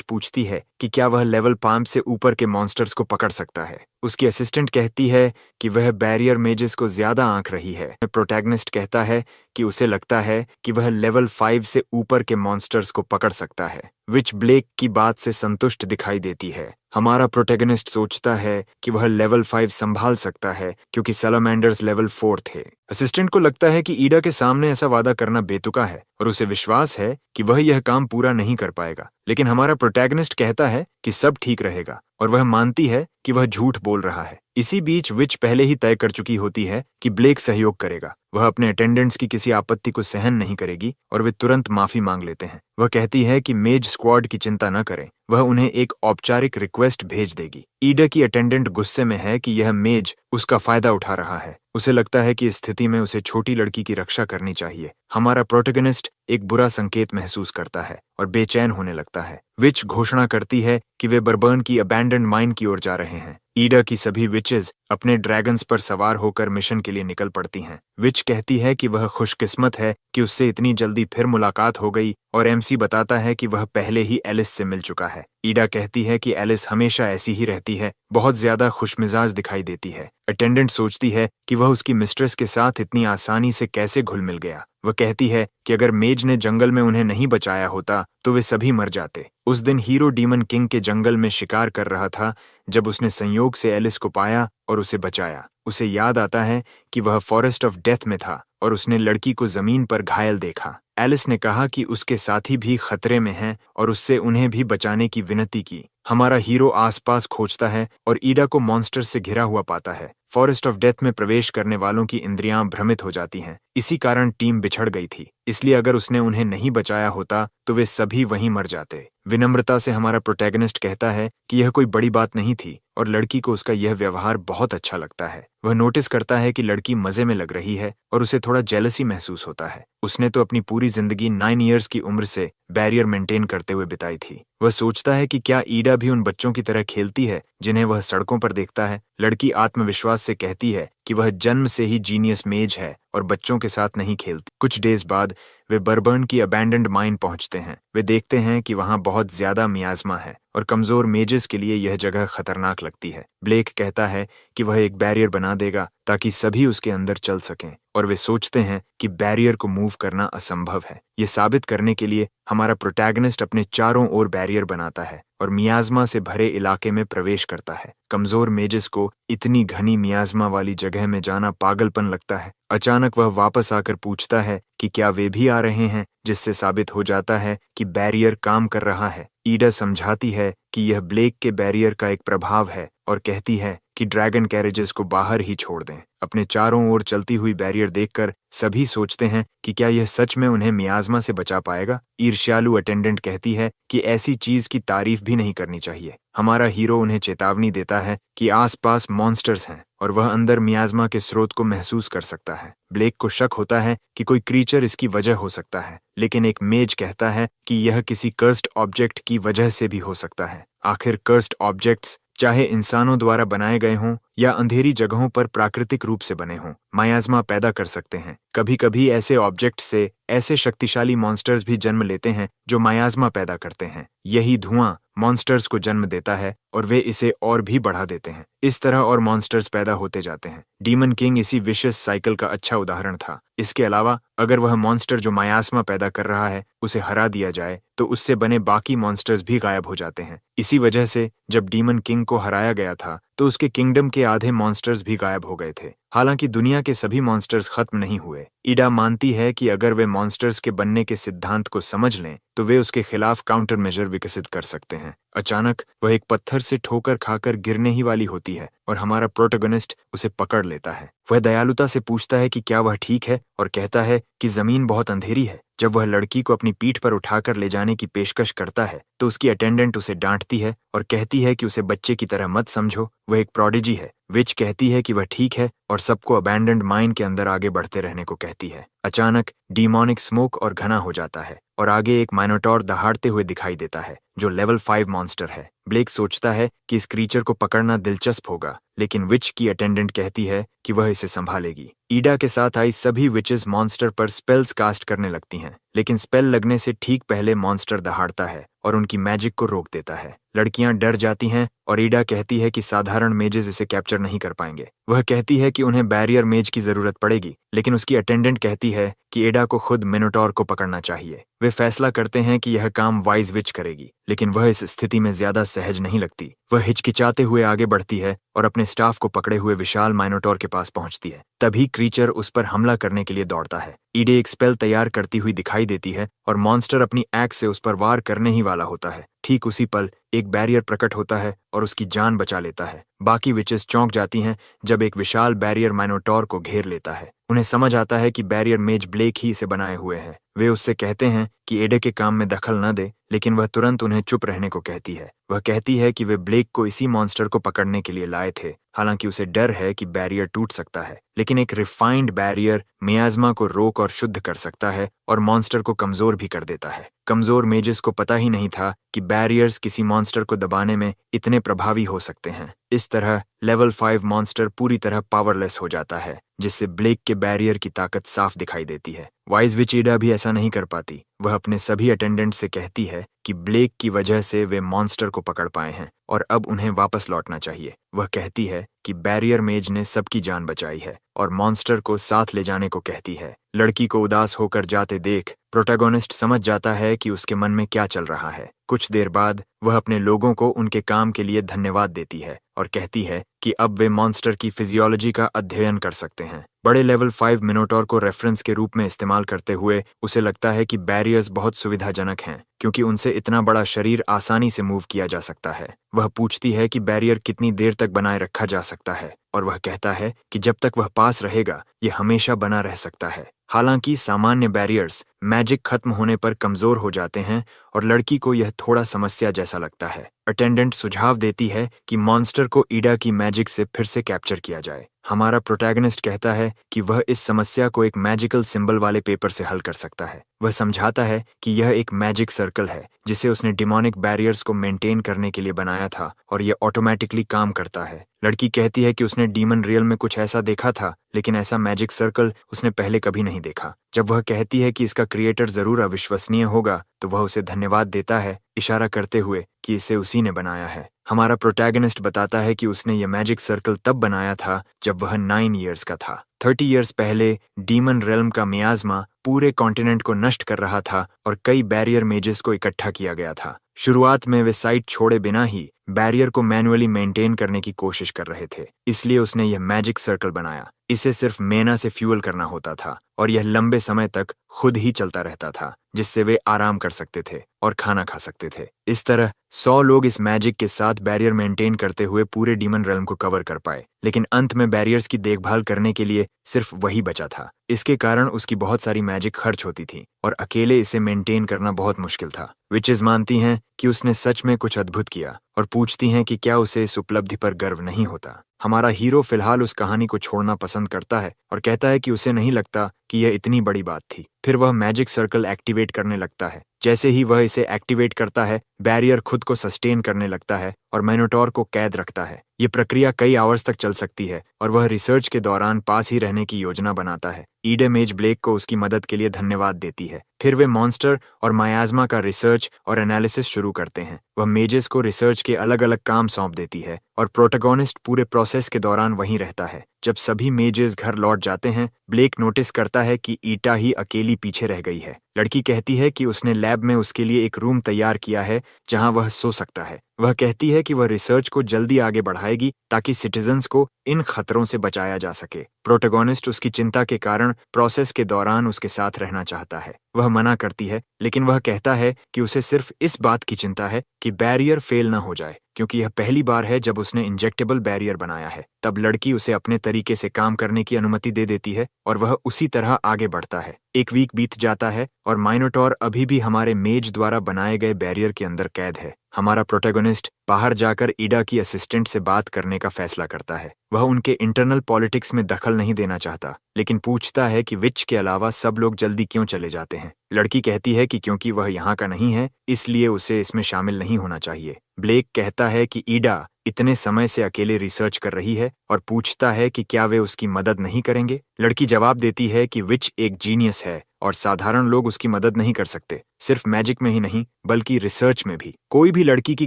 पूछती है कि क्या वह लेवल 5 से ऊपर के मॉन्स्टर्स को पकड़ सकता है। उसकी असिस्टेंट कहती है कि वह बैरियर मेजेस को ज्यादा आंक रही है। प्रोटैगनिस्ट कहता है कि उसे लगता है कि वह लेवल 5 से ऊपर के मॉन्स्टर्स को पकड़ सकता है। विच ब्लेक की बात से संतुष्ट दिखाई देती है। हमारा प्रोटैगनिस्ट सोचता है कि वह लेवल 5 संभाल सकता है क्योंकि सैलामेंडर्स लेवल 4 थे। असिस्टेंट को लगता है कि ईडा के सामने ऐसा वादा करना बेतुका है और उसे विश्वास है कि वह यह काम पूरा नहीं कर पाएगा। लेकिन हमारा प्रोटैगनिस्ट कहता है कि सब ठीक रहेगा और वह मानती है कि वह झूठ बोल रहा है। इसी बीच विच पहले ही तय कर चुकी होती है कि ब्लेक सहयोग करेगा। वह अपने अटेंडेंट्स की किसी आपत्ति को सहन नहीं करेगी और वे तुरंत माफी मांग लेते हैं। वह कहती है कि मेज स्क्वाड की चिंता न करें, वह उन्हें एक औपचारिक रिक्वेस्ट भेज देगी। ईडा की अटेंडेंट गुस्से में है कि यह मेज उसका फायदा उठा रहा है। उसे लगता है कि इस स्थिति में उसे छोटी लड़की की रक्षा करनी चाहिए। हमारा प्रोटैगनिस्ट एक बुरा संकेत महसूस करता है और बेचैन होने लगता है। विच घोषणा करती है कि वे बर्बर्न की अबैंडन्ड माइन की ओर जा रहे हैं। ईडा की सभी विचेस अपने ड्रैगन्स पर सवार होकर मिशन के लिए निकल पड़ती हैं। विच कहती है कि वह खुशकिस्मत है कि उससे इतनी जल्दी फिर मुलाकात हो गई और एमसी बताता है कि वह पहले ही एलिस से मिल चुका है। ईडा कहती है कि एलिस हमेशा ऐसी ही रहती है, बहुत ज्यादा खुशमिजाज दिखाई देती है। अटेंडेंट सोचती है कि वह उसकी मिस्ट्रेस के साथ इतनी आसानी से कैसे घुल मिल गया। वह कहती है कि अगर मेज ने जंगल में उन्हें नहीं बचाया होता तो वे सभी मर जाते। उस दिन हीरो डीमन किंग के जंगल में शिकार कर रहा था जब उसने संयोग से एलिस को पाया और उसे बचाया। उसे याद आता है कि वह फॉरेस्ट ऑफ डेथ में था और उसने लड़की को जमीन पर घायल देखा। एलिस ने कहा कि उसके साथी भी खतरे में हैं और उससे उन्हें भी बचाने की विनती की। हमारा हीरो आसपास खोजता है और ईडा को मॉन्स्टर से घिरा हुआ पाता है। फॉरेस्ट ऑफ डेथ में प्रवेश करने वालों की इंद्रियां भ्रमित हो जाती हैं। इसी कारण टीम बिछड़ गई थी। इसलिए अगर उसने उन्हें नहीं बचाया होता तो वे सभी वहीं मर जाते। विनम्रता से हमारा प्रोटैगनिस्ट कहता है कि यह कोई बड़ी बात नहीं थी और लड़की को उसका यह व्यवहार बहुत अच्छा लगता है। वह नोटिस करता है कि लड़की मजे में लग रही है और उसे थोड़ा जेलसी महसूस होता है। उसने तो अपनी पूरी जिंदगी 9 इयर्स की उम्र से बैरियर मेंटेन करते हुए बिताई थी। वह सोचता है कि क्या ईडा भी उन बच्चों की तरह खेलती है जिन्हें वह सड़कों पर देखता है। लड़की आत्मविश्वास से कहती है कि वह जन्म से ही जीनियस मेज है और बच्चों के साथ नहीं खेलती। कुछ डेज बाद वे बर्बर्न की अबैंडन्ड माइन पहुंचते हैं। वे देखते हैं कि वहां बहुत ज्यादा मियाज़मा है और कमजोर मेजेस के लिए यह जगह खतरनाक लगती है। ब्लेक कहता है कि वह एक बैरियर बना देगा ताकि सभी उसके अंदर चल सकें और वे सोचते हैं कि बैरियर को मूव करना असंभव है। ये साबित करने के लिए हमारा प्रोटैगनिस्ट अपने चारों ओर बैरियर बनाता है और मियाज़मा से भरे इलाके में प्रवेश करता है। कमजोर मेजेस को इतनी घनी मियाज़मा वाली जगह में जाना पागलपन लगता है। अचानक वह वापस आकर पूछता है कि क्या वे भी आ रहे हैं, जिससे साबित हो जाता है कि बैरियर काम कर रहा है। ईडा समझाती है कि यह ब्लेक के बैरियर का एक प्रभाव है और कहती है कि ड्रैगन कैरेजेस को बाहर ही छोड़ दें। अपने चारों ओर चलती हुई बैरियर देखकर सभी सोचते हैं कि क्या यह सच में उन्हें मियाज़मा से बचा पाएगा। ईर्ष्यालु अटेंडेंट कहती है कि ऐसी चीज की तारीफ भी नहीं करनी चाहिए। हमारा हीरो उन्हें चेतावनी देता है कि आसपास मॉन्स्टर्स हैं और वह अंदर मियाज़मा के स्रोत को महसूस कर सकता है। ब्लेक को शक होता है कि कोई क्रीचर इसकी वजह हो सकता है, लेकिन एक मेज कहता है कि यह किसी कर्स्ड ऑब्जेक्ट की वजह से भी हो सकता है। आखिर कर्स्ड ऑब्जेक्ट्स चाहे इंसानों द्वारा बनाए गए हों या अंधेरी जगहों पर प्राकृतिक रूप से बने हों, मियाज़मा पैदा कर सकते हैं। कभी कभी ऐसे ऑब्जेक्ट से ऐसे शक्तिशाली मॉन्स्टर्स भी जन्म लेते हैं जो मायाज़्मा पैदा करते हैं। यही धुआं मॉन्स्टर्स को जन्म देता है और वे इसे और भी बढ़ा देते हैं। इस तरह और मॉन्स्टर्स पैदा होते जाते हैं। डीमन किंग इसी विशियस साइकिल का अच्छा उदाहरण था। इसके अलावा अगर वह मॉन्स्टर जो मायास्मा पैदा कर रहा है उसे हरा दिया जाए तो उससे बने बाकी मॉन्स्टर्स भी गायब हो जाते हैं। इसी वजह से जब डीमन किंग को हराया गया था तो उसके किंगडम के आधे मॉन्स्टर्स भी गायब हो गए थे। हालांकि दुनिया के सभी मॉन्स्टर्स खत्म नहीं हुए। ईडा मानती है कि अगर वे मॉन्स्टर्स के बनने के सिद्धांत को समझ लें तो वे उसके खिलाफ काउंटर मेजर विकसित कर सकते हैं। अचानक वह एक पत्थर से ठोकर खाकर गिरने ही वाली होती है और हमारा प्रोटोगनिस्ट उसे पकड़ लेता है। वह दयालुता से पूछता है कि क्या वह ठीक है और कहता है कि जमीन बहुत अंधेरी है। जब वह लड़की को अपनी पीठ पर उठाकर ले जाने की पेशकश करता है तो उसकी अटेंडेंट उसे डांटती है और कहती है कि उसे बच्चे की तरह मत समझो, वह एक प्रोडिजी है। विच कहती है कि वह ठीक है और सबको अबैंडन्ड माइन के अंदर आगे बढ़ते रहने को कहती है। अचानक डीमोनिक स्मोक और घना हो जाता है और आगे एक माइनोटॉर दहाड़ते हुए दिखाई देता है जो लेवल 5 मॉन्स्टर है। ब्लेक सोचता है कि इस क्रीचर को पकड़ना दिलचस्प होगा, लेकिन विच की अटेंडेंट कहती है कि वह इसे संभालेगी। ईडा के साथ आई सभी विचेस मॉन्स्टर पर स्पेल्स कास्ट करने लगती हैं, लेकिन स्पेल लगने से ठीक पहले मॉन्स्टर दहाड़ता है और उनकी मैजिक को रोक देता है। लड़कियां डर जाती हैं और ईडा कहती है कि साधारण मेजेस इसे कैप्चर नहीं कर पाएंगे। वह कहती है कि उन्हें बैरियर मेज की जरूरत पड़ेगी, लेकिन उसकी अटेंडेंट कहती है कि ईडा को खुद मिनोटॉर को पकड़ना चाहिए। वे फैसला करते हैं कि यह काम वाइज विच करेगी, लेकिन वह इस स्थिति में ज्यादा सहज नहीं लगती। वह हिचकिचाते हुए आगे बढ़ती है और अपने स्टाफ को पकड़े हुए विशाल माइनोटॉर के पास पहुंचती है। तभी क्रीचर उस पर हमला करने के लिए दौड़ता है। ईडे एक स्पेल तैयार करती हुई दिखाई देती है और मॉन्स्टर अपनी एक्स से उस पर वार करने ही वाला होता है। ठीक उसी पल एक बैरियर प्रकट होता है और उसकी जान बचा लेता है। बाकी विचेस चौंक जाती हैं जब एक विशाल बैरियर माइनोटॉर को घेर लेता है। उन्हें समझ आता है कि बैरियर मेज ब्लेक ही इसे बनाए हुए है। वे उससे कहते हैं कि एडे के काम में दखल न दे, लेकिन वह तुरंत उन्हें चुप रहने को कहती है। वह कहती है कि वे ब्लेक को इसी मॉन्स्टर को पकड़ने के लिए लाए थे, हालांकि उसे डर है कि बैरियर टूट सकता है, लेकिन एक रिफाइंड बैरियर मियाज़्मा को रोक और शुद्ध कर सकता है और मॉन्स्टर को कमजोर भी कर देता है। कमजोर मेजेस को पता ही नहीं था कि बैरियर्स किसी मॉन्स्टर को दबाने में इतने प्रभावी हो सकते हैं। इस तरह लेवल 5 मॉन्स्टर पूरी तरह पावरलेस हो जाता है, जिससे ब्लेक के बैरियर की ताकत साफ दिखाई देती है। वाइज विच ईडा भी ऐसा नहीं कर पाती। वह अपने सभी अटेंडेंट से कहती है कि ब्लेक की वजह से वे मॉन्स्टर को पकड़ पाए हैं और अब उन्हें वापस लौटना चाहिए। वह कहती है कि बैरियर मेज ने सबकी जान बचाई है और मॉन्स्टर को साथ ले जाने को कहती है। लड़की को उदास होकर जाते देख प्रोटैगोनिस्ट समझ जाता है कि उसके मन में क्या चल रहा है। कुछ देर बाद वह अपने लोगों को उनके काम के लिए धन्यवाद देती है और कहती है कि अब वे मॉन्स्टर की फिजियोलॉजी का अध्ययन कर सकते हैं। बड़े लेवल 5 मिनोटॉर को रेफरेंस के रूप में इस्तेमाल करते हुए उसे लगता है कि बैरियर्स बहुत सुविधाजनक हैं, क्योंकि उनसे इतना बड़ा शरीर आसानी से मूव किया जा सकता है। वह पूछती है कि बैरियर कितनी देर तक बनाए रखा जा सकता है और वह कहता है कि जब तक वह पास रहेगा यह हमेशा बना रह सकता है। हालांकि सामान्य बैरियर्स मैजिक खत्म होने पर कमजोर हो जाते हैं और लड़की को यह थोड़ा समस्या जैसा लगता है। अटेंडेंट सुझाव देती है कि मॉन्स्टर को ईडा की मैजिक से फिर से कैप्चर किया जाए। हमारा प्रोटैगनिस्ट कहता है कि वह इस समस्या को एक मैजिकल सिंबल वाले पेपर से हल कर सकता है। वह समझाता है कि यह एक मैजिक सर्कल है जिसे उसने डिमोनिक बैरियर्स को मेंटेन करने के लिए बनाया था और यह ऑटोमेटिकली काम करता है। लड़की कहती है कि उसने डीमन रियल में कुछ ऐसा देखा था, लेकिन ऐसा मैजिक सर्कल उसने पहले कभी नहीं देखा। जब वह कहती है कि इसका क्रिएटर जरूर अविश्वसनीय होगा तो वह उसे धन्यवाद देता है, इशारा करते हुए कि इसे उसी ने बनाया है। हमारा प्रोटैगनिस्ट बताता है कि उसने यह मैजिक सर्कल तब बनाया था जब वह 9 ईयर्स का था। 30 ईयर्स पहले डीमन रेल्म का मियाज़्मा पूरे कॉन्टिनेंट को नष्ट कर रहा था और कई बैरियर मेजेस को इकट्ठा किया गया था। शुरुआत में वे साइट छोड़े बिना ही बैरियर को मैन्युअली मेंटेन करने की कोशिश कर रहे थे, इसलिए उसने यह मैजिक सर्कल बनाया। इसे सिर्फ मेना से फ्यूल करना होता था और यह लंबे समय तक खुद ही चलता रहता था, जिससे वे आराम कर सकते थे और खाना खा सकते थे। इस तरह 100 लोग इस मैजिक के साथ बैरियर मेंटेन करते हुए पूरे डीमन रेल्म को कवर कर पाए, लेकिन अंत में बैरियर्स की देखभाल करने के लिए सिर्फ वही बचा था। इसके कारण उसकी बहुत सारी मैजिक खर्च होती थी और अकेले इसे मेंटेन करना बहुत मुश्किल था। विचेस मानती हैं कि उसने सच में कुछ अद्भुत किया और पूछती हैं कि क्या उसे इस उपलब्धि पर गर्व नहीं होता। हमारा हीरो फिलहाल उस कहानी को छोड़ना पसंद करता है और कहता है कि उसे नहीं लगता कि यह इतनी बड़ी बात थी। फिर वह मैजिक सर्कल एक्टिवेट करने लगता है। जैसे ही वह इसे एक्टिवेट करता है, बैरियर खुद को सस्टेन करने लगता है और माइनोटॉर को कैद रखता है। ये प्रक्रिया कई आवर्स तक चल सकती है और वह रिसर्च के दौरान पास ही रहने की योजना बनाता है। ईडा मेज ब्लेक को उसकी मदद के लिए धन्यवाद देती है। फिर वे मॉन्स्टर और मायाज़मा का रिसर्च और एनालिसिस शुरू करते हैं। वह मेजेस को रिसर्च के अलग अलग काम सौंप देती है और प्रोटोगोनिस्ट पूरे प्रोसेस के दौरान वहीं रहता है। जब सभी मेजेस घर लौट जाते हैं, ब्लेक नोटिस करता है कि ईटा ही अकेली पीछे रह गई है। लड़की कहती है कि उसने लैब में उसके लिए एक रूम तैयार किया है जहां वह सो सकता है। वह कहती है कि वह रिसर्च को जल्दी आगे बढ़ाएगी ताकि सिटीजन्स को इन खतरों से बचाया जा सके। प्रोटोगोनिस्ट उसकी चिंता के कारण प्रोसेस के दौरान उसके साथ रहना चाहता है। वह मना करती है, लेकिन वह कहता है कि उसे सिर्फ इस बात की चिंता है कि बैरियर फेल न हो जाए, क्योंकि यह पहली बार है जब उसने इंजेक्टेबल बैरियर बनाया है। तब लड़की उसे अपने तरीके से काम करने की अनुमति दे देती है और वह उसी तरह आगे बढ़ता है। एक वीक बीत जाता है और माइनोटॉर अभी भी हमारे मेज द्वारा बनाए गए बैरियर के अंदर कैद है। हमारा प्रोटैगनिस्ट बाहर जाकर ईडा की असिस्टेंट से बात करने का फैसला करता है। वह उनके इंटरनल पॉलिटिक्स में दखल नहीं देना चाहता, लेकिन पूछता है कि विच के अलावा सब लोग जल्दी क्यों चले जाते हैं। लड़की कहती है कि क्योंकि वह यहाँ का नहीं है, इसलिए उसे इसमें शामिल नहीं होना चाहिए। ब्लेक कहता है कि ईडा इतने समय से अकेले रिसर्च कर रही है और पूछता है कि क्या वे उसकी मदद नहीं करेंगे। लड़की जवाब देती है कि विच एक जीनियस है और साधारण लोग उसकी मदद नहीं कर सकते। सिर्फ मैजिक में ही नहीं, बल्कि रिसर्च में भी। कोई भी लड़की की